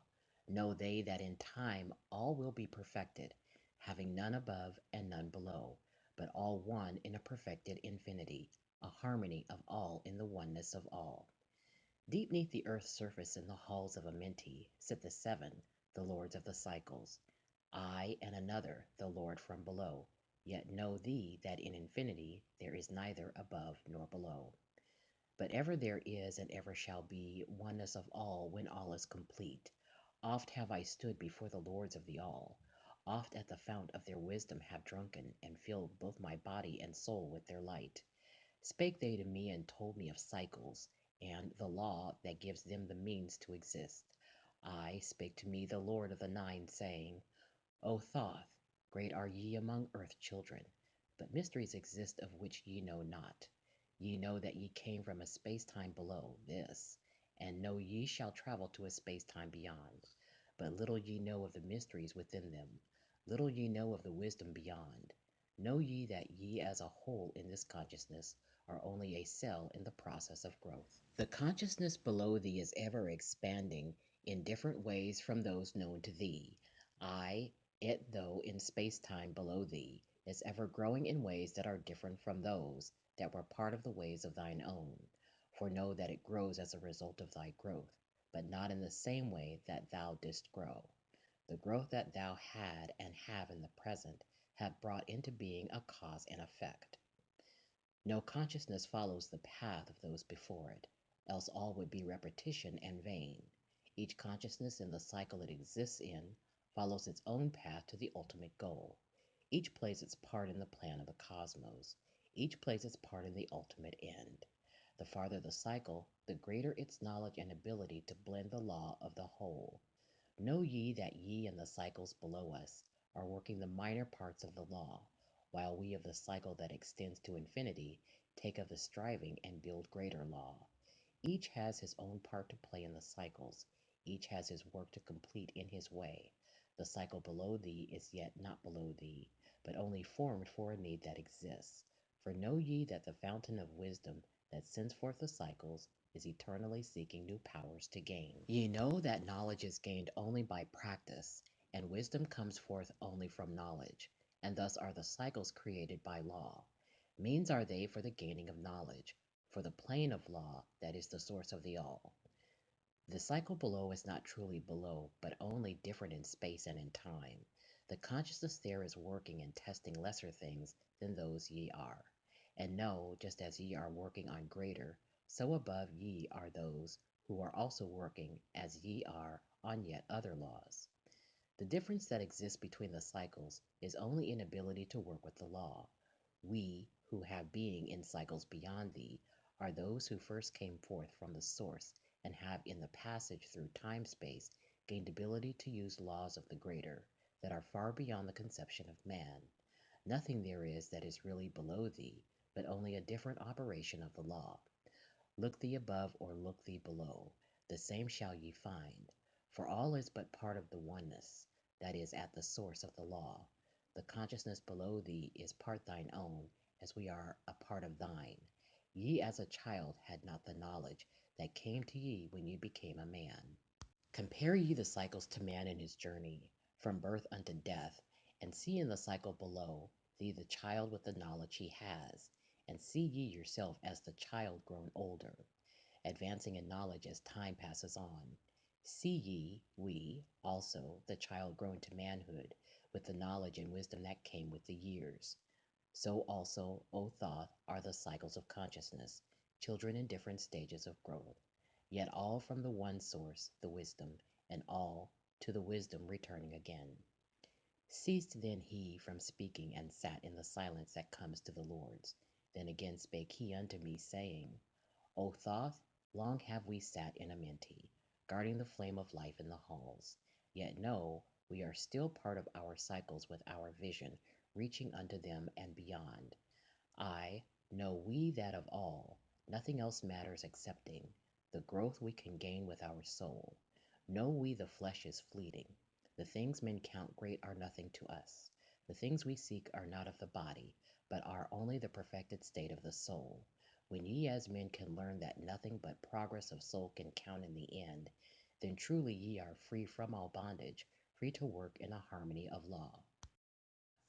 Know they that in time all will be perfected, having none above and none below, but all one in a perfected infinity, a harmony of all in the oneness of all. Deep neath the earth's surface in the halls of Amenti sit the seven, the lords of the cycles. I and another, the Lord from below, yet know thee that in infinity there is neither above nor below. But ever there is and ever shall be oneness of all when all is complete. Oft have I stood before the lords of the all, oft at the fount of their wisdom have drunken, and filled both my body and soul with their light. Spake they to me and told me of cycles, and the law that gives them the means to exist. I spake to me the Lord of the Nine, saying, O Thoth, great are ye among earth children, but mysteries exist of which ye know not. Ye know that ye came from a space-time below this, and know ye shall travel to a space-time beyond. But little ye know of the mysteries within them, little ye know of the wisdom beyond. Know ye that ye as a whole in this consciousness are only a cell in the process of growth. The consciousness below thee is ever expanding in different ways from those known to thee. It, though in space-time below thee, is ever growing in ways that are different from those that were part of the ways of thine own. For know that it grows as a result of thy growth, but not in the same way that thou didst grow. The growth that thou had and have in the present have brought into being a cause and effect. No consciousness follows the path of those before it, else all would be repetition and vain. Each consciousness in the cycle it exists in follows its own path to the ultimate goal. Each plays its part in the plan of the cosmos. Each plays its part in the ultimate end. The farther the cycle, the greater its knowledge and ability to blend the law of the whole. Know ye that ye and the cycles below us are working the minor parts of the law, while we of the cycle that extends to infinity take of the striving and build greater law. Each has his own part to play in the cycles. Each has his work to complete in his way. The cycle below thee is yet not below thee, but only formed for a need that exists. For know ye that the fountain of wisdom that sends forth the cycles is eternally seeking new powers to gain. Ye know that knowledge is gained only by practice, and wisdom comes forth only from knowledge, and thus are the cycles created by law. Means are they for the gaining of knowledge, for the plane of law that is the source of the all. The cycle below is not truly below, but only different in space and in time. The consciousness there is working and testing lesser things than those ye are. And know, just as ye are working on greater, so above ye are those who are also working as ye are on yet other laws. The difference that exists between the cycles is only in ability to work with the law. We, who have being in cycles beyond thee, are those who first came forth from the source and have in the passage through time-space gained ability to use laws of the greater that are far beyond the conception of man. Nothing there is that is really below thee, but only a different operation of the law. Look thee above or look thee below, the same shall ye find, for all is but part of the oneness that is at the source of the law. The consciousness below thee is part thine own, as we are a part of thine. Ye as a child had not the knowledge that came to ye when ye became a man. Compare ye the cycles to man in his journey, from birth unto death, and see in the cycle below thee the child with the knowledge he has, and see ye yourself as the child grown older, advancing in knowledge as time passes on. See ye, we, also, the child grown to manhood, with the knowledge and wisdom that came with the years. So also, O Thoth, are the cycles of consciousness, children in different stages of growth, yet all from the one source, the wisdom, and all to the wisdom returning again. Ceased then he from speaking, and sat in the silence that comes to the lords. Then again spake he unto me, saying, O Thoth, long have we sat in Amenti, guarding the flame of life in the halls. Yet know, we are still part of our cycles with our vision, reaching unto them and beyond. I know we that of all, nothing else matters excepting the growth we can gain with our soul. Know we the flesh is fleeting. The things men count great are nothing to us. The things we seek are not of the body, but are only the perfected state of the soul. When ye as men can learn that nothing but progress of soul can count in the end, then truly ye are free from all bondage, free to work in a harmony of law.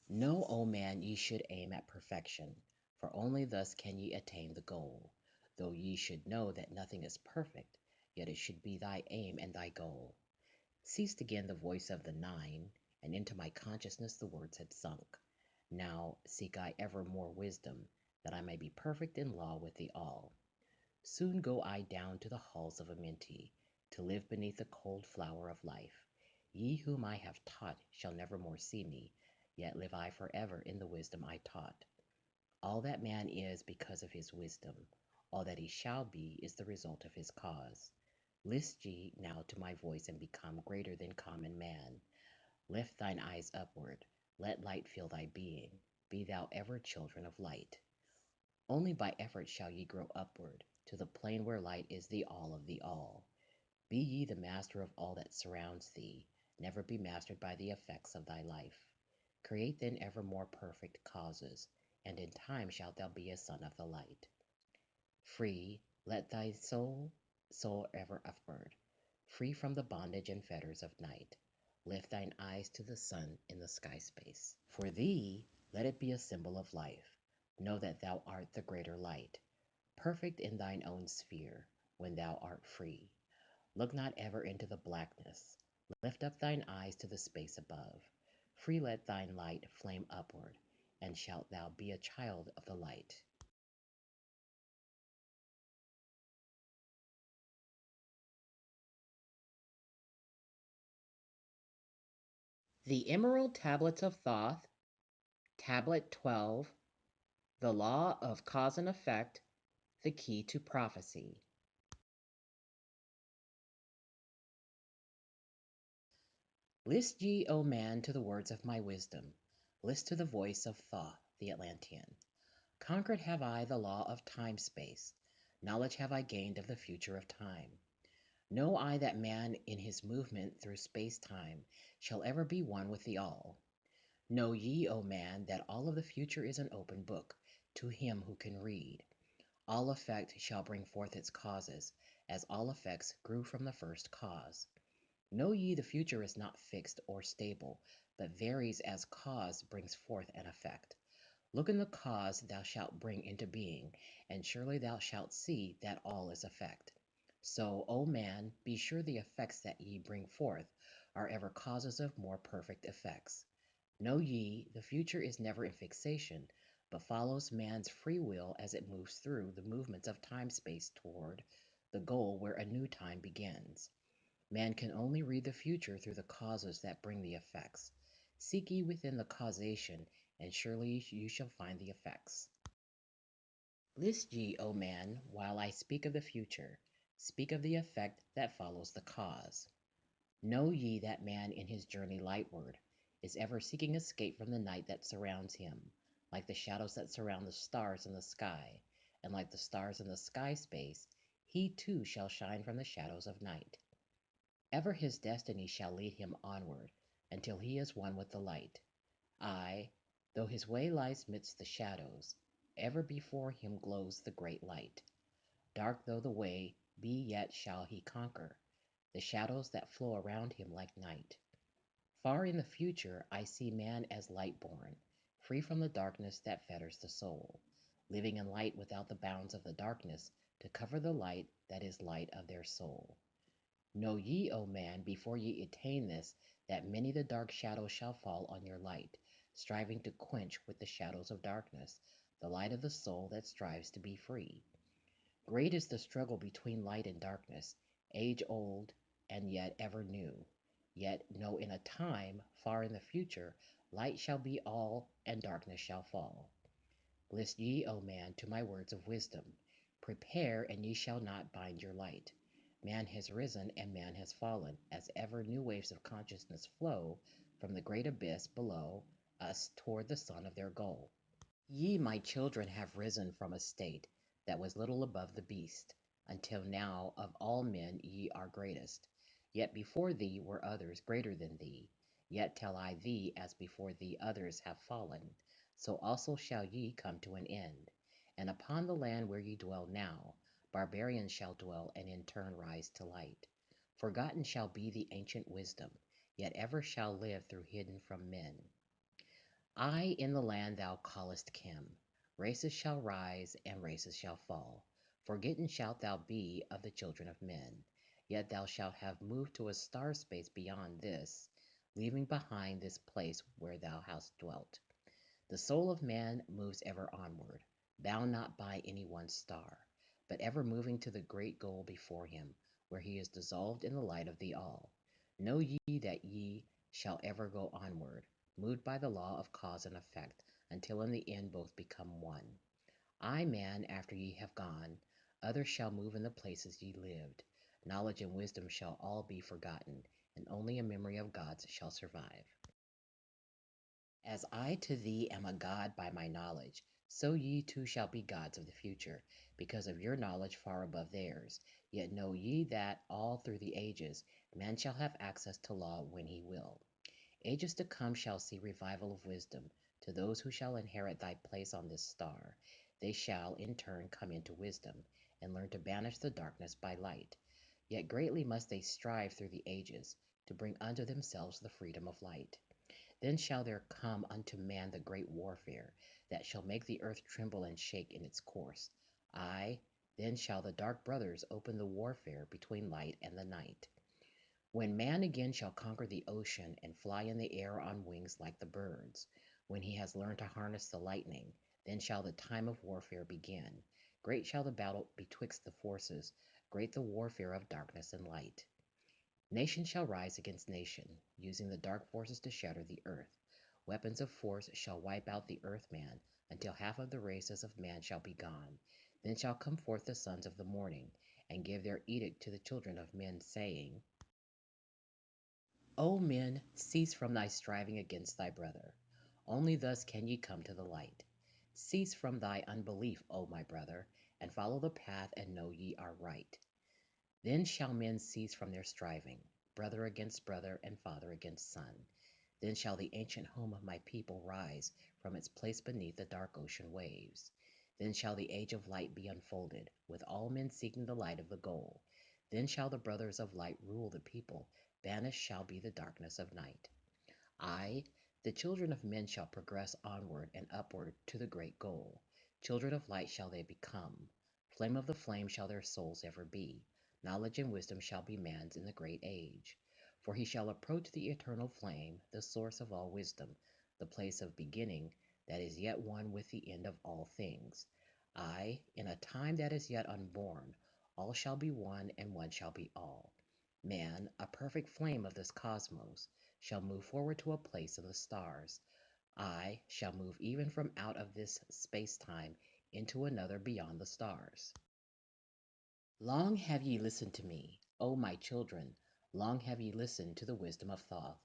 Know, O man, ye should aim at perfection, for only thus can ye attain the goal. Though ye should know that nothing is perfect, yet it should be thy aim and thy goal. Ceased again the voice of the nine, and into my consciousness the words had sunk. Now seek I ever more wisdom, that I may be perfect in law with the all. Soon go I down to the halls of Amenti, to live beneath the cold flower of life. Ye whom I have taught shall never more see me, yet live I forever in the wisdom I taught. All that man is because of his wisdom, all that he shall be is the result of his cause. List ye now to my voice and become greater than common man. Lift thine eyes upward, let light fill thy being, be thou ever children of light. Only by effort shall ye grow upward to the plane where light is the all of the all. Be ye the master of all that surrounds thee, never be mastered by the effects of thy life. Create then ever more perfect causes, and in time shalt thou be a son of the light. Free, let thy soul ever upward, free from the bondage and fetters of night. Lift thine eyes to the sun in the sky space. For thee, let it be a symbol of life. Know that thou art the greater light, perfect in thine own sphere, when thou art free. Look not ever into the blackness. Lift up thine eyes to the space above. Free let thine light flame upward, and shalt thou be a child of the light. The Emerald Tablets of Thoth, Tablet 12, The Law of Cause and Effect, the Key to Prophecy. List ye, O man, to the words of my wisdom. List to the voice of Thoth, the Atlantean. Conquered have I the law of time-space. Knowledge have I gained of the future of time. Know I that man in his movement through space-time shall ever be one with the all. Know ye, O man, that all of the future is an open book to him who can read. All effect shall bring forth its causes, as all effects grew from the first cause. Know ye the future is not fixed or stable, but varies as cause brings forth an effect. Look in the cause thou shalt bring into being, and surely thou shalt see that all is effect. So, O man, be sure the effects that ye bring forth are ever causes of more perfect effects. Know ye, the future is never in fixation, but follows man's free will as it moves through the movements of time-space toward the goal where a new time begins. Man can only read the future through the causes that bring the effects. Seek ye within the causation, and surely you shall find the effects. List ye, O man, while I speak of the future, speak of the effect that follows the cause. Know ye that man in his journey lightward is ever seeking escape from the night that surrounds him, like the shadows that surround the stars in the sky, and like the stars in the sky space, he too shall shine from the shadows of night. Ever his destiny shall lead him onward, until he is one with the light. Aye, though his way lies midst the shadows, ever before him glows the great light. Dark though the way be, yet shall he conquer the shadows that flow around him like night. Far in the future I see man as light-born, free from the darkness that fetters the soul, living in light without the bounds of the darkness to cover the light that is light of their soul. Know ye, O man, before ye attain this, that many the dark shadows shall fall on your light, striving to quench with the shadows of darkness the light of the soul that strives to be free. Great is the struggle between light and darkness, age-old and yet ever new. Yet know in a time far in the future, light shall be all and darkness shall fall. List ye, O man, to my words of wisdom. Prepare, and ye shall not bind your light. Man has risen and man has fallen, as ever new waves of consciousness flow from the great abyss below us toward the sun of their goal. Ye, my children, have risen from a state that was little above the beast, until now of all men ye are greatest. Yet before thee were others greater than thee. Yet tell I thee, as before thee others have fallen, so also shall ye come to an end. And upon the land where ye dwell now, barbarians shall dwell and in turn rise to light. Forgotten shall be the ancient wisdom, yet ever shall live through hidden from men. I in the land thou callest Kim. Races shall rise and races shall fall. Forgotten shalt thou be of the children of men. yet thou shalt have moved to a star space beyond this, leaving behind this place where thou hast dwelt. The soul of man moves ever onward, bound not by any one star, but ever moving to the great goal before him, where he is dissolved in the light of the all. Know ye that ye shall ever go onward, moved by the law of cause and effect, until in the end both become one. I, man, after ye have gone, others shall move in the places ye lived. Knowledge and wisdom shall all be forgotten, and only a memory of gods shall survive. As I to thee am a god by my knowledge, so ye too shall be gods of the future, because of your knowledge far above theirs. Yet know ye that all through the ages man shall have access to law when he will. Ages to come shall see revival of wisdom to those who shall inherit thy place on this star. They shall in turn come into wisdom, and learn to banish the darkness by light. Yet greatly must they strive through the ages to bring unto themselves the freedom of light. Then shall there come unto man the great warfare, that shall make the earth tremble and shake in its course. Aye, then shall the dark brothers open the warfare between light and the night. When man again shall conquer the ocean and fly in the air on wings like the birds, when he has learned to harness the lightning, then shall the time of warfare begin. Great shall the battle betwixt the forces, great the warfare of darkness and light. Nation shall rise against nation, using the dark forces to shatter the earth. Weapons of force shall wipe out the earthman, until half of the races of man shall be gone. Then shall come forth the sons of the morning, and give their edict to the children of men, saying, O men, cease from thy striving against thy brother. Only thus can ye come to the light. Cease from thy unbelief, O my brother, and follow the path, and know ye are right. Then shall men cease from their striving, brother against brother, and father against son. Then shall the ancient home of my people rise from its place beneath the dark ocean waves. Then shall the age of light be unfolded, with all men seeking the light of the goal. Then shall the brothers of light rule the people, banished shall be the darkness of night. I, the children of men, shall progress onward and upward to the great goal. Children of light shall they become. Flame of the flame shall their souls ever be. Knowledge and wisdom shall be man's in the great age. For he shall approach the eternal flame, the source of all wisdom, the place of beginning that is yet one with the end of all things. I, in a time that is yet unborn, all shall be one and one shall be all. Man, a perfect flame of this cosmos, shall move forward to a place in the stars. I shall move even from out of this space-time into another beyond the stars. Long have ye listened to me, O my children, long have ye listened to the wisdom of Thoth.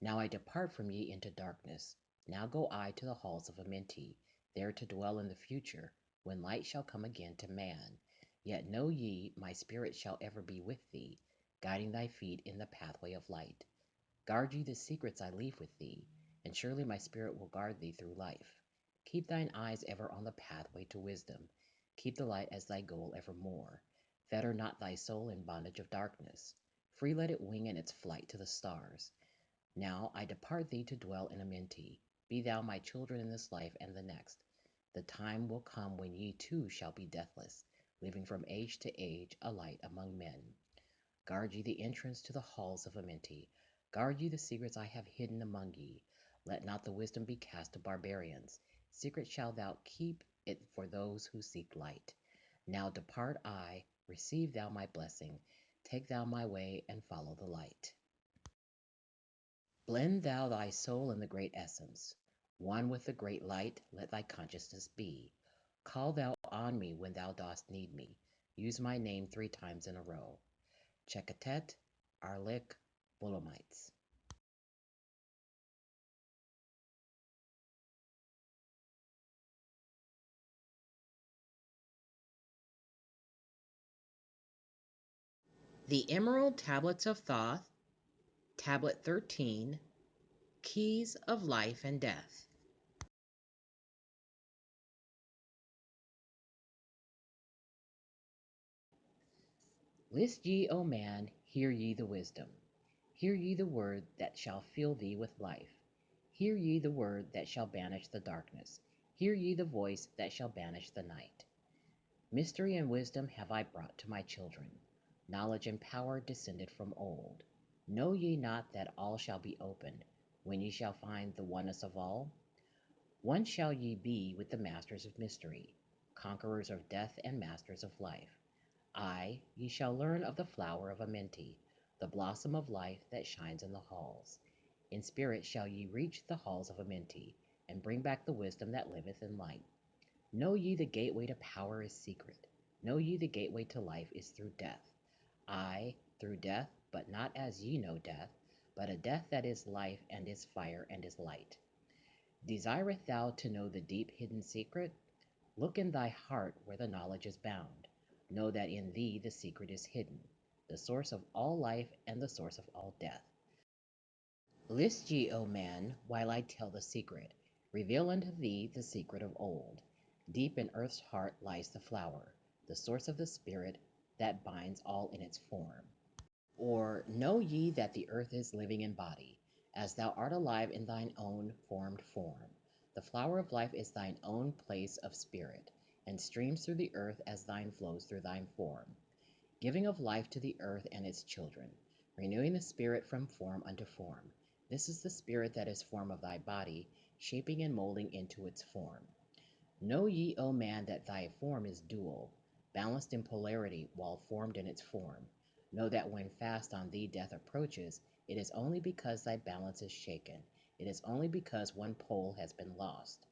Now I depart from ye into darkness. Now go I to the halls of Amenti, there to dwell in the future, when light shall come again to man. Yet know ye, my spirit shall ever be with thee, guiding thy feet in the pathway of light. Guard ye the secrets I leave with thee, and surely my spirit will guard thee through life. Keep thine eyes ever on the pathway to wisdom. Keep the light as thy goal evermore. Fetter not thy soul in bondage of darkness. Free let it wing in its flight to the stars. Now I depart thee to dwell in Amenti. Be thou my children in this life and the next. The time will come when ye too shall be deathless, living from age to age, a light among men. Guard ye the entrance to the halls of Amenti. Guard ye the secrets I have hidden among ye. Let not the wisdom be cast to barbarians. Secret shalt thou keep it for those who seek light. Now depart I, receive thou my blessing. Take thou my way, and follow the light. Blend thou thy soul in the great essence. One with the great light, let thy consciousness be. Call thou on me when thou dost need me. Use my name 3 times in a row. Chekatet, Arlik, Bolomites. The Emerald Tablets of Thoth, Tablet 13, Keys of Life and Death. List ye, O man, hear ye the wisdom. Hear ye the word that shall fill thee with life. Hear ye the word that shall banish the darkness. Hear ye the voice that shall banish the night. Mystery and wisdom have I brought to my children. knowledge and power descended from old. Know ye not that all shall be opened, when ye shall find the oneness of all? One shall ye be with the masters of mystery, conquerors of death and masters of life. Aye, ye shall learn of the flower of Amenti, the blossom of life that shines in the halls. In spirit shall ye reach the halls of Amenti, and bring back the wisdom that liveth in light. Know ye the gateway to power is secret. Know ye the gateway to life is through death. Aye, through death, but not as ye know death, but a death that is life and is fire and is light. Desireth thou to know the deep hidden secret? Look in thy heart where the knowledge is bound. Know that in thee the secret is hidden, the source of all life and the source of all death. List ye, O man, while I tell the secret. Reveal unto thee the secret of old. Deep in earth's heart lies the flower, the source of the spirit that binds all in its form. Or know ye that the earth is living in body, as thou art alive in thine own formed form. The flower of life is thine own place of spirit, and streams through the earth as thine flows through thine form, giving of life to the earth and its children, renewing the spirit from form unto form. This is the spirit that is form of thy body, shaping and molding into its form. Know ye, O man, that thy form is dual, balanced in polarity while formed in its form. Know that when fast on thee death approaches, it is only because thy balance is shaken. It is only because one pole has been lost.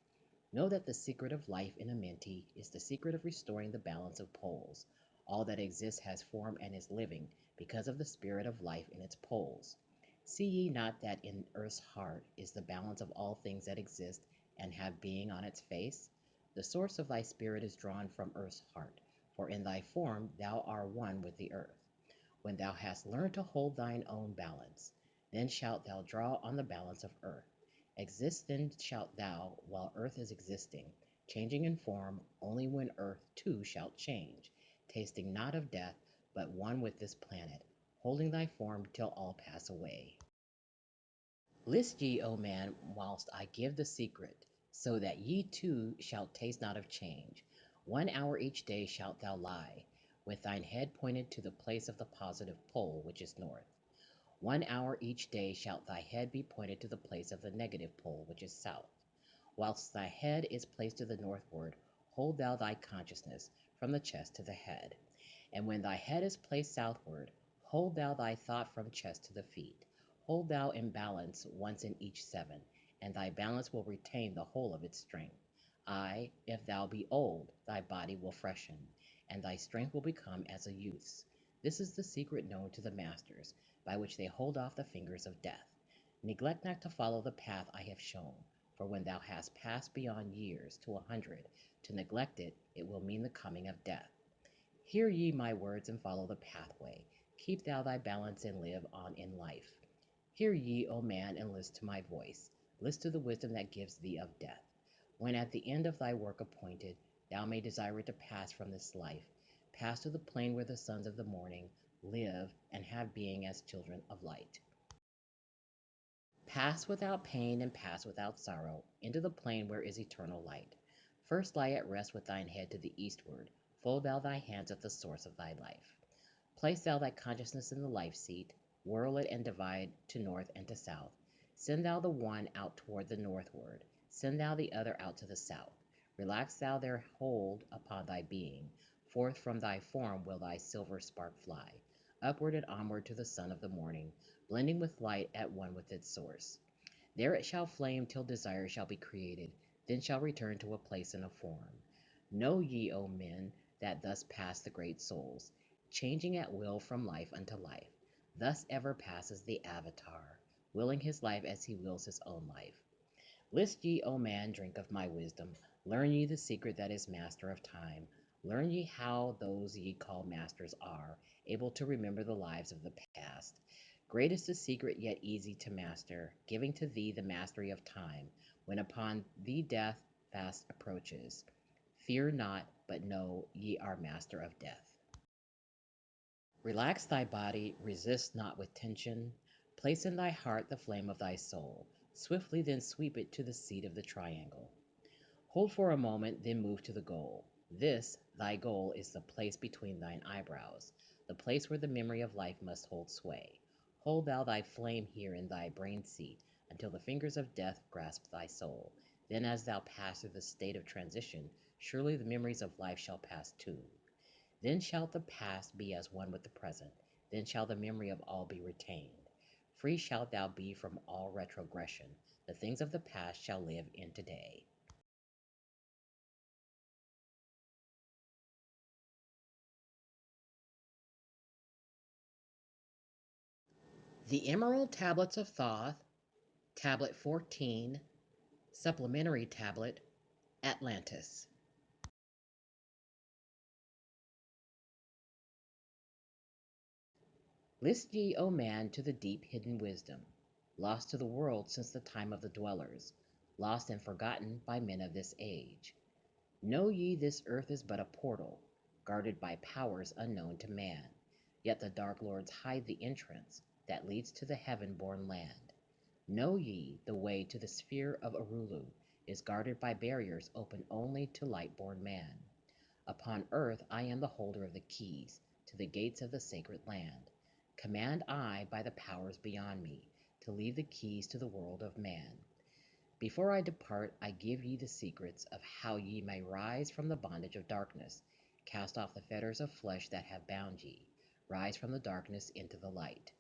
Know that the secret of life in Amenti is the secret of restoring the balance of poles. All that exists has form and is living because of the spirit of life in its poles. See ye not that in earth's heart is the balance of all things that exist and have being on its face? The source of thy spirit is drawn from earth's heart, for in thy form thou art one with the earth. When thou hast learned to hold thine own balance, then shalt thou draw on the balance of earth. Exist then shalt thou while earth is existing, changing in form only when earth too shalt change, tasting not of death, but one with this planet, holding thy form till all pass away. List ye, O man, whilst I give the secret, so that ye too shalt taste not of change. 1 hour each day shalt thou lie, with thine head pointed to the place of the positive pole, which is north. 1 hour each day shalt thy head be pointed to the place of the negative pole, which is south. Whilst thy head is placed to the northward, hold thou thy consciousness from the chest to the head. And when thy head is placed southward, hold thou thy thought from chest to the feet. Hold thou in balance once in each 7, and thy balance will retain the whole of its strength. Aye, if thou be old, thy body will freshen, and thy strength will become as a youth's. This is the secret known to the masters, by which they hold off the fingers of death. Neglect not to follow the path I have shown, for when thou hast passed beyond years to 100, to neglect it, it will mean the coming of death. Hear ye my words and follow the pathway. Keep thou thy balance and live on in life. Hear ye, O man, and list to my voice. List to the wisdom that gives thee of death. When at the end of thy work appointed, thou may desire to pass from this life, pass to the plane where the sons of the morning live and have being as children of light. Pass without pain and pass without sorrow into the plane where is eternal light. First lie at rest with thine head to the eastward. Fold thou thy hands at the source of thy life. Place thou thy consciousness in the life seat, whirl it and divide to north and to south. Send thou the one out toward the northward, send thou the other out to the south. Relax thou their hold upon thy being. Forth from thy form will thy silver spark fly, upward and onward to the sun of the morning, blending with light at one with its source. There it shall flame till desire shall be created, then shall return to a place and a form. Know ye, O men, that thus pass the great souls, changing at will from life unto life. Thus ever passes the Avatar, willing his life as he wills his own life. List ye, O man, drink of my wisdom. Learn ye the secret that is master of time. Learn ye how those ye call masters are able to remember the lives of the past. Great is the secret, yet easy to master, giving to thee the mastery of time, when upon thee death fast approaches. Fear not, but know ye are master of death. Relax thy body, resist not with tension. Place in thy heart the flame of thy soul. Swiftly then sweep it to the seat of the triangle. Hold for a moment, then move to the goal. This, thy goal, is the place between thine eyebrows, the place where the memory of life must hold sway. Hold thou thy flame here in thy brain seat until the fingers of death grasp thy soul. Then, as thou pass through the state of transition, surely the memories of life shall pass too. Then shall the past be as one with the present. Then shall the memory of all be retained. Free shalt thou be from all retrogression. The things of the past shall live in today. The Emerald Tablets of Thoth, Tablet 14, Supplementary Tablet, Atlantis. List ye, O man, to the deep hidden wisdom, lost to the world since the time of the dwellers, lost and forgotten by men of this age. Know ye this earth is but a portal, guarded by powers unknown to man, yet the dark lords hide the entrance that leads to the heaven-born land. Know ye the way to the sphere of Arulu is guarded by barriers open only to light-born man. Upon earth I am the holder of the keys to the gates of the sacred land. Command I by the powers beyond me to leave the keys to the world of man. Before I depart, I give ye the secrets of how ye may rise from the bondage of darkness, cast off the fetters of flesh that have bound ye, rise from the darkness into the light.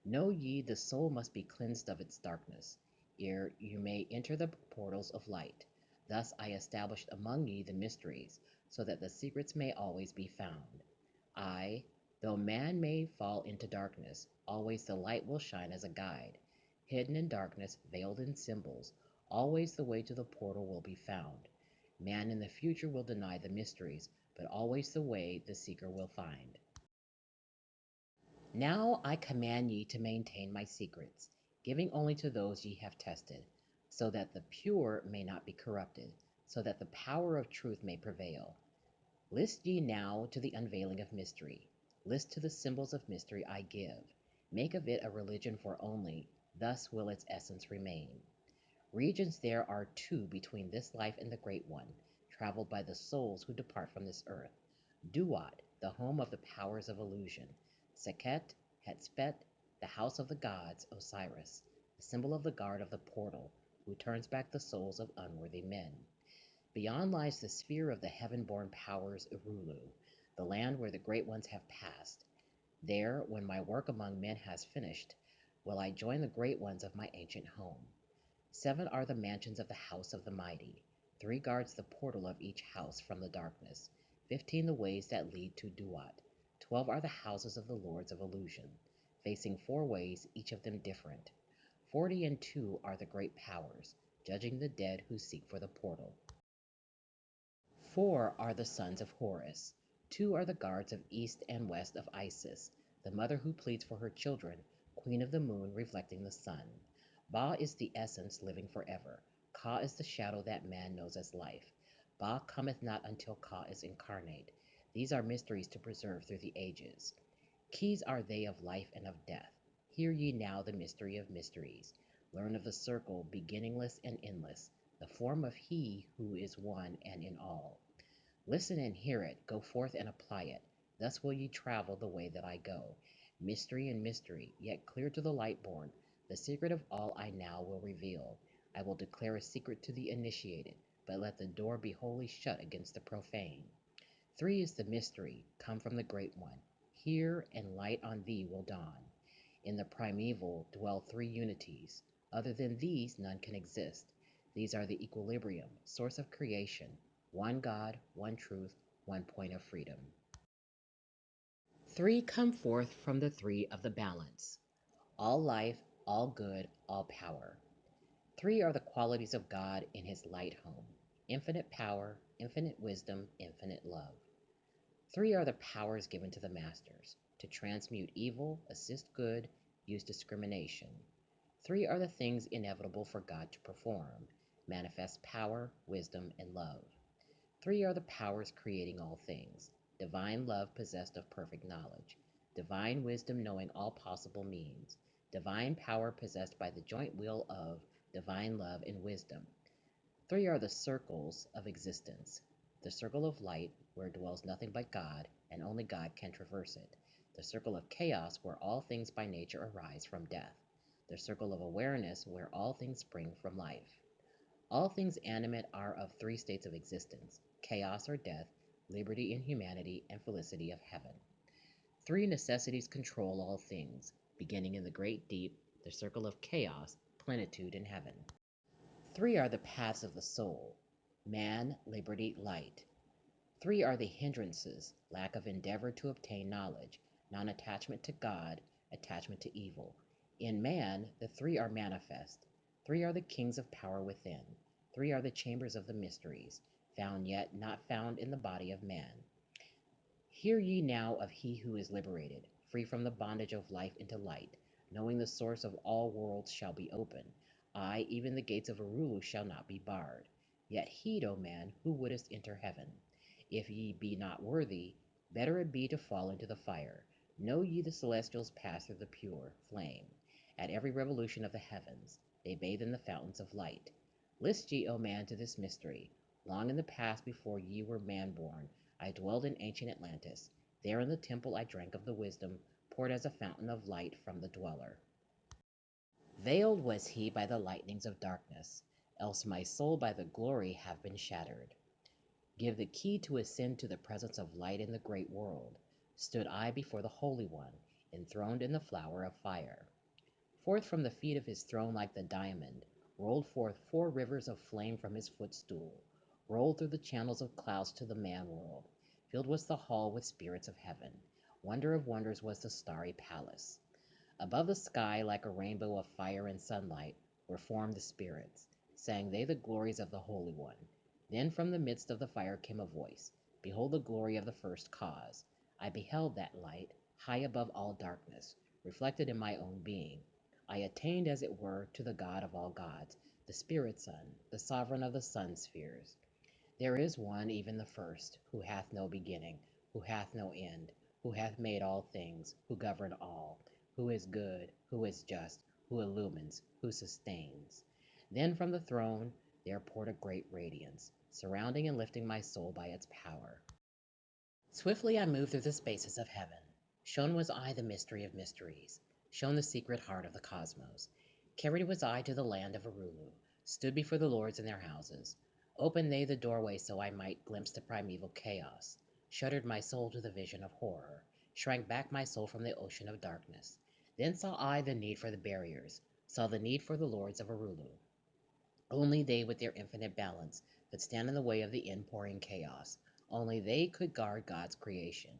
Know ye the soul must be cleansed of its darkness, ere you may enter the portals of light. Thus I established among ye the mysteries, so that the secrets may always be found. I, though man may fall into darkness, always the light will shine as a guide. Hidden in darkness, veiled in symbols, always the way to the portal will be found. Man in the future will deny the mysteries, but always the way the seeker will find. Now I command ye to maintain my secrets, giving only to those ye have tested, so that the pure may not be corrupted, so that the power of truth may prevail. List ye now to the unveiling of mystery. List to the symbols of mystery I give. Make of it a religion for only, thus will its essence remain. Regions there are two between this life and the great one, traveled by the souls who depart from this earth. Duat, the home of the powers of illusion. Sekhet, Hetspet, the house of the gods, Osiris, the symbol of the guard of the portal, who turns back the souls of unworthy men. Beyond lies the sphere of the heaven-born powers Irulu, the land where the great ones have passed. There, when my work among men has finished, will I join the great ones of my ancient home. 7 are the mansions of the house of the mighty. 3 guards the portal of each house from the darkness. 15 the ways that lead to Duat. 12 are the houses of the lords of illusion, facing 4 ways, each of them different. 40 and 2 are the great powers, judging the dead who seek for the portal. 4 are the sons of Horus. 2 are the guards of east and west of Isis, the mother who pleads for her children, queen of the moon reflecting the sun. Ba is the essence living forever. Ka is the shadow that man knows as life. Ba cometh not until Ka is incarnate. These are mysteries to preserve through the ages. Keys are they of life and of death. Hear ye now the mystery of mysteries. Learn of the circle, beginningless and endless, the form of He who is one and in all. Listen and hear it, go forth and apply it. Thus will ye travel the way that I go. Mystery and mystery, yet clear to the light born. The secret of all I now will reveal. I will declare a secret to the initiated, but let the door be wholly shut against the profane. 3 is the mystery, come from the Great One. Hear, and light on thee will dawn. In the primeval dwell 3 unities. Other than these, none can exist. These are the equilibrium, source of creation, one God, one truth, one point of freedom. 3 come forth from the 3 of the balance. All life, all good, all power. 3 are the qualities of God in his light home. Infinite power, infinite wisdom, infinite love. 3 are the powers given to the masters, to transmute evil, assist good, use discrimination. 3 are the things inevitable for God to perform, manifest power, wisdom, and love. 3 are the powers creating all things, divine love possessed of perfect knowledge, divine wisdom knowing all possible means, divine power possessed by the joint will of divine love and wisdom. 3 are the circles of existence. The circle of light, where dwells nothing but God, and only God can traverse it. The circle of chaos, where all things by nature arise from death. The circle of awareness, where all things spring from life. All things animate are of three states of existence: chaos or death, liberty in humanity, and felicity of heaven. Three necessities control all things, beginning in the great deep, the circle of chaos, plenitude in heaven. Three are the paths of the soul: man, liberty, light. Three are the hindrances: lack of endeavor to obtain knowledge, non attachment to God, attachment to evil. In man, the three are manifest. Three are the kings of power within. Three are the chambers of the mysteries, found yet not found in the body of man. Hear ye now of he who is liberated, free from the bondage of life into light, knowing the source of all worlds shall be open. Ay, even the gates of Arulu shall not be barred. Yet heed, O man, who wouldest enter heaven. If ye be not worthy, better it be to fall into the fire. Know ye the celestials pass through the pure flame. At every revolution of the heavens, they bathe in the fountains of light. List ye, O man, to this mystery. Long in the past, before ye were man born, I dwelled in ancient Atlantis. There in the temple I drank of the wisdom, poured as a fountain of light from the dweller. Veiled was he by the lightnings of darkness, else my soul by the glory have been shattered. Give the key to ascend to the presence of light in the great world. Stood I before the Holy One, enthroned in the flower of fire. Forth from the feet of his throne like the diamond, rolled forth four rivers of flame from his footstool, rolled through the channels of clouds to the man world. Filled was the hall with spirits of heaven. Wonder of wonders was the starry palace. Above the sky, like a rainbow of fire and sunlight, were formed the spirits. Sang they the glories of the Holy One. Then from the midst of the fire came a voice. Behold the glory of the first cause. I beheld that light, high above all darkness, reflected in my own being. I attained, as it were, to the God of all gods, the Spirit Sun, the sovereign of the sun spheres. There is one, even the first, who hath no beginning, who hath no end, who hath made all things, who govern all, who is good, who is just, who illumines, who sustains. Then from the throne there poured a great radiance, surrounding and lifting my soul by its power. Swiftly I moved through the spaces of heaven. Shown was I the mystery of mysteries, shown the secret heart of the cosmos. Carried was I to the land of Arulu, stood before the lords in their houses. Opened they the doorway so I might glimpse the primeval chaos. Shuddered my soul to the vision of horror, shrank back my soul from the ocean of darkness. Then saw I the need for the barriers, saw the need for the lords of Arulu. Only they with their infinite balance could stand in the way of the inpouring chaos. Only they could guard God's creation.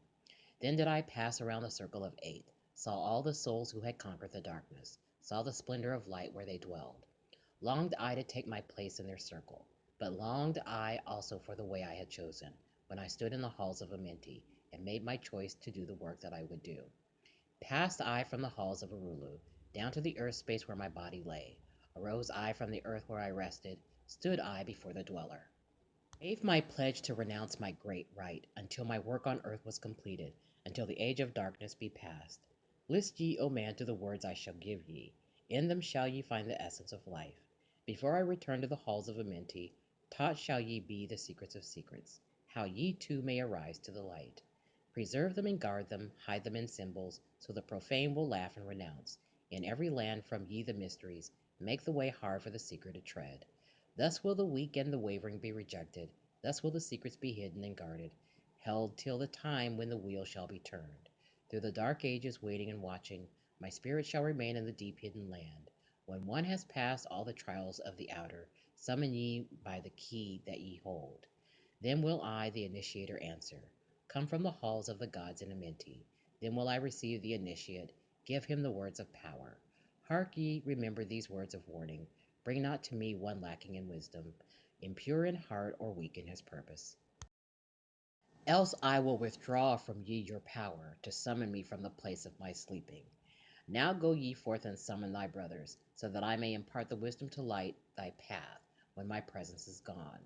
Then did I pass around the circle of eight, saw all the souls who had conquered the darkness, saw the splendor of light where they dwelled. Longed I to take my place in their circle, but longed I also for the way I had chosen, when I stood in the halls of Amenti, and made my choice to do the work that I would do. Passed I from the halls of Arulu, down to the earth space where my body lay. Arose I from the earth where I rested, stood I before the dweller. Gave my pledge to renounce my great right, until my work on earth was completed, until the age of darkness be past. List ye, O man, to the words I shall give ye. In them shall ye find the essence of life. Before I return to the halls of Amenti, taught shall ye be the secrets of secrets, how ye too may arise to the light. Preserve them and guard them, hide them in symbols, so the profane will laugh and renounce. In every land from ye the mysteries, make the way hard for the seeker to tread. Thus will the weak and the wavering be rejected. Thus will the secrets be hidden and guarded, held till the time when the wheel shall be turned. Through the dark ages, waiting and watching, my spirit shall remain in the deep hidden land. When one has passed all the trials of the outer, summon ye by the key that ye hold. Then will I, the initiator, answer. Come from the halls of the gods in Amenti. Then will I receive the initiate, give him the words of power. Hark ye, remember these words of warning. Bring not to me one lacking in wisdom, impure in heart or weak in his purpose. Else I will withdraw from ye your power to summon me from the place of my sleeping. Now go ye forth and summon thy brothers, so that I may impart the wisdom to light thy path when my presence is gone.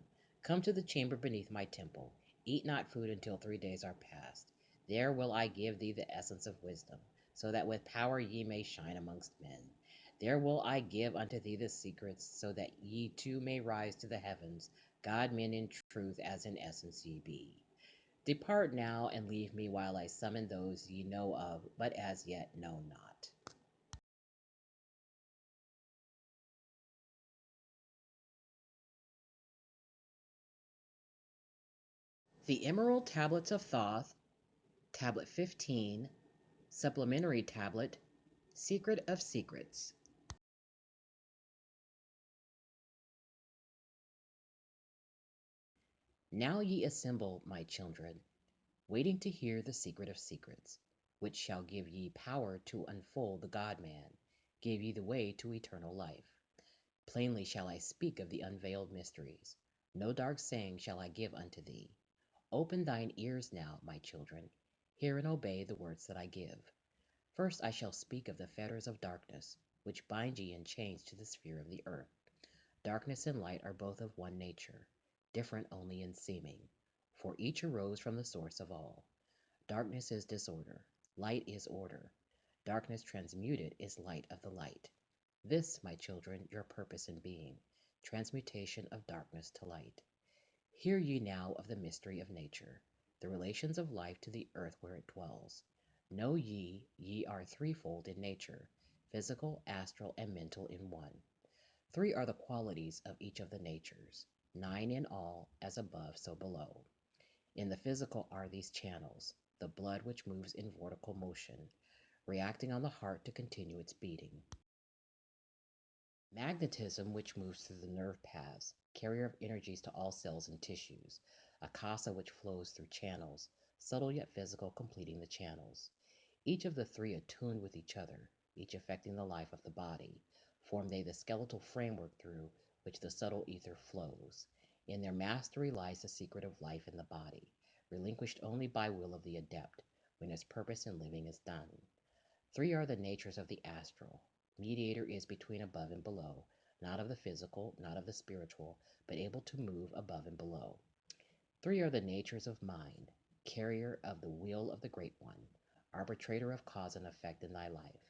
Come to the chamber beneath my temple. Eat not food until 3 days are past. There will I give thee the essence of wisdom, so that with power ye may shine amongst men. There will I give unto thee the secrets, so that ye too may rise to the heavens, God men in truth as in essence ye be. Depart now and leave me while I summon those ye know of, but as yet know not. The Emerald Tablets of Thoth, Tablet 15, Supplementary Tablet, Secret of Secrets. Now ye assemble, my children, waiting to hear the secret of secrets, which shall give ye power to unfold the God man, give ye the way to eternal life. Plainly shall I speak of the unveiled mysteries. No dark saying shall I give unto thee. Open thine ears now, my children, hear and obey the words that I give. First I shall speak of the fetters of darkness, which bind ye in chains to the sphere of the earth. Darkness and light are both of one nature, different only in seeming, for each arose from the source of all. Darkness is disorder, light is order. Darkness transmuted is light of the light. This, my children, your purpose in being, transmutation of darkness to light. Hear ye now of the mystery of nature, the relations of life to the earth where it dwells. Know ye are threefold in nature, physical, astral, and mental in one. Three are the qualities of each of the natures, 9 in all, as above, so below. In the physical are these channels, the blood which moves in vortical motion, reacting on the heart to continue its beating. Magnetism, which moves through the nerve paths, carrier of energies to all cells and tissues. Akasa, which flows through channels, subtle yet physical, completing the channels. Each of the three attuned with each other, each affecting the life of the body, form they the skeletal framework through which the subtle ether flows. In their mastery lies the secret of life in the body, relinquished only by will of the adept, when his purpose in living is done. Three are the natures of the astral. Mediator is between above and below, not of the physical, not of the spiritual, but able to move above and below. Three are the natures of mind, carrier of the will of the Great One, arbitrator of cause and effect in thy life.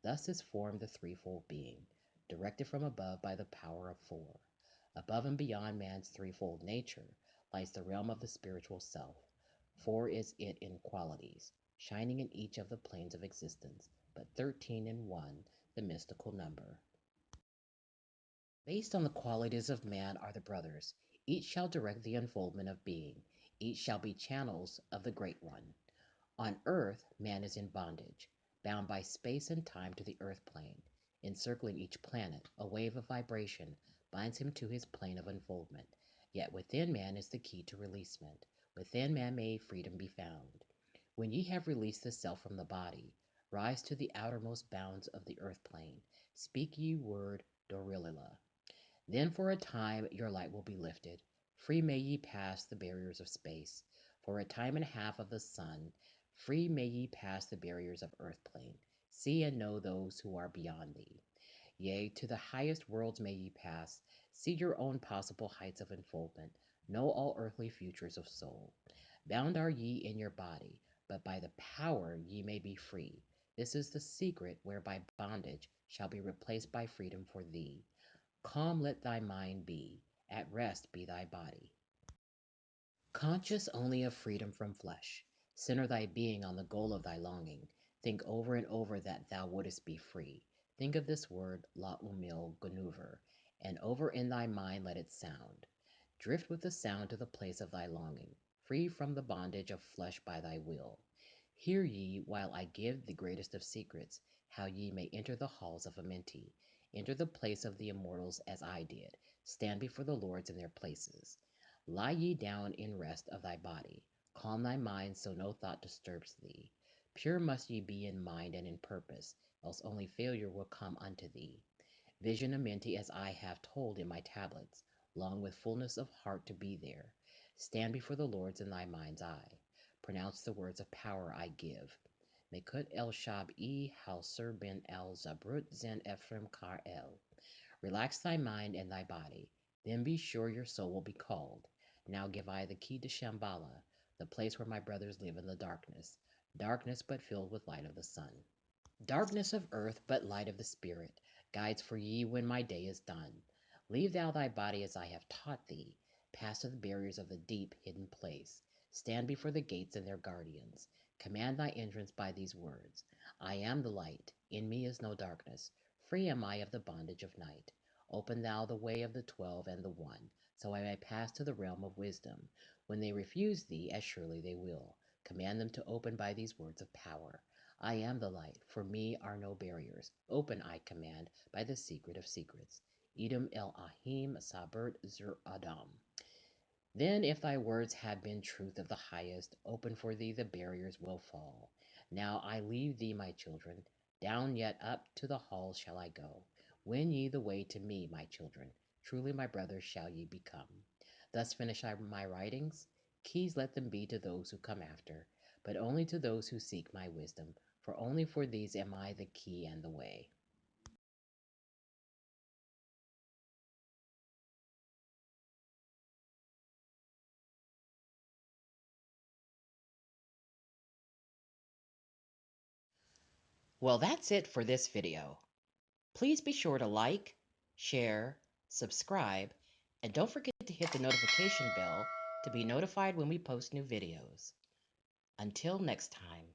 Thus is formed the threefold being, directed from above by the power of four. Above and beyond man's threefold nature lies the realm of the spiritual self. Four is it in qualities, shining in each of the planes of existence, but 13 in one, the mystical number. Based on the qualities of man are the brothers. Each shall direct the unfoldment of being. Each shall be channels of the Great One. On earth, man is in bondage, bound by space and time to the earth plane. Encircling each planet, a wave of vibration binds him to his plane of unfoldment. Yet within man is the key to releasement. Within man may freedom be found. When ye have released the self from the body, rise to the outermost bounds of the earth plane. Speak ye word Doreal. Then for a time your light will be lifted. Free may ye pass the barriers of space. For a time and a half of the sun, free may ye pass the barriers of earth plane. See and know those who are beyond thee. Yea, to the highest worlds may ye pass. See your own possible heights of unfoldment. Know all earthly futures of soul. Bound are ye in your body, but by the power ye may be free. This is the secret whereby bondage shall be replaced by freedom for thee. Calm let thy mind be, at rest be thy body. Conscious only of freedom from flesh, center thy being on the goal of thy longing. Think over and over that thou wouldest be free. Think of this word, La Umil Gunuver, and over in thy mind let it sound. Drift with the sound to the place of thy longing, free from the bondage of flesh by thy will. Hear ye, while I give the greatest of secrets, how ye may enter the halls of Amenti, enter the place of the immortals as I did, stand before the lords in their places. Lie ye down in rest of thy body, calm thy mind so no thought disturbs thee. Pure must ye be in mind and in purpose, else only failure will come unto thee. Vision Amenti as I have told in my tablets, long with fullness of heart to be there. Stand before the lords in thy mind's eye. Pronounce the words of power I give. Mekut el Shab e hal Sir bin el Zabrut zen Ephraim kar el. Relax thy mind and thy body, then be sure your soul will be called. Now give I the key to Shambhala, the place where my brothers live in the darkness, darkness but filled with light of the sun. Darkness of earth, but light of the spirit, guides for ye when my day is done. Leave thou thy body as I have taught thee. Pass to the barriers of the deep hidden place. Stand before the gates and their guardians. Command thy entrance by these words: I am the light. In me is no darkness. Free am I of the bondage of night. Open thou the way of the 12 and the One, so I may pass to the realm of wisdom. When they refuse thee, as surely they will, command them to open by these words of power. I am the light. For me are no barriers. Open, I command, by the secret of secrets. Edom el Ahim Sabert Zur Adam. Then, if thy words have been truth of the highest, open for thee the barriers will fall. Now I leave thee, my children. Down yet up to the halls shall I go. Win ye the way to me, my children. Truly my brothers shall ye become. Thus finish I my writings. Keys let them be to those who come after, but only to those who seek my wisdom, for only for these am I the key and the way. Well, that's it for this video. Please be sure to like, share, subscribe, and don't forget to hit the notification bell to be notified when we post new videos. Until next time.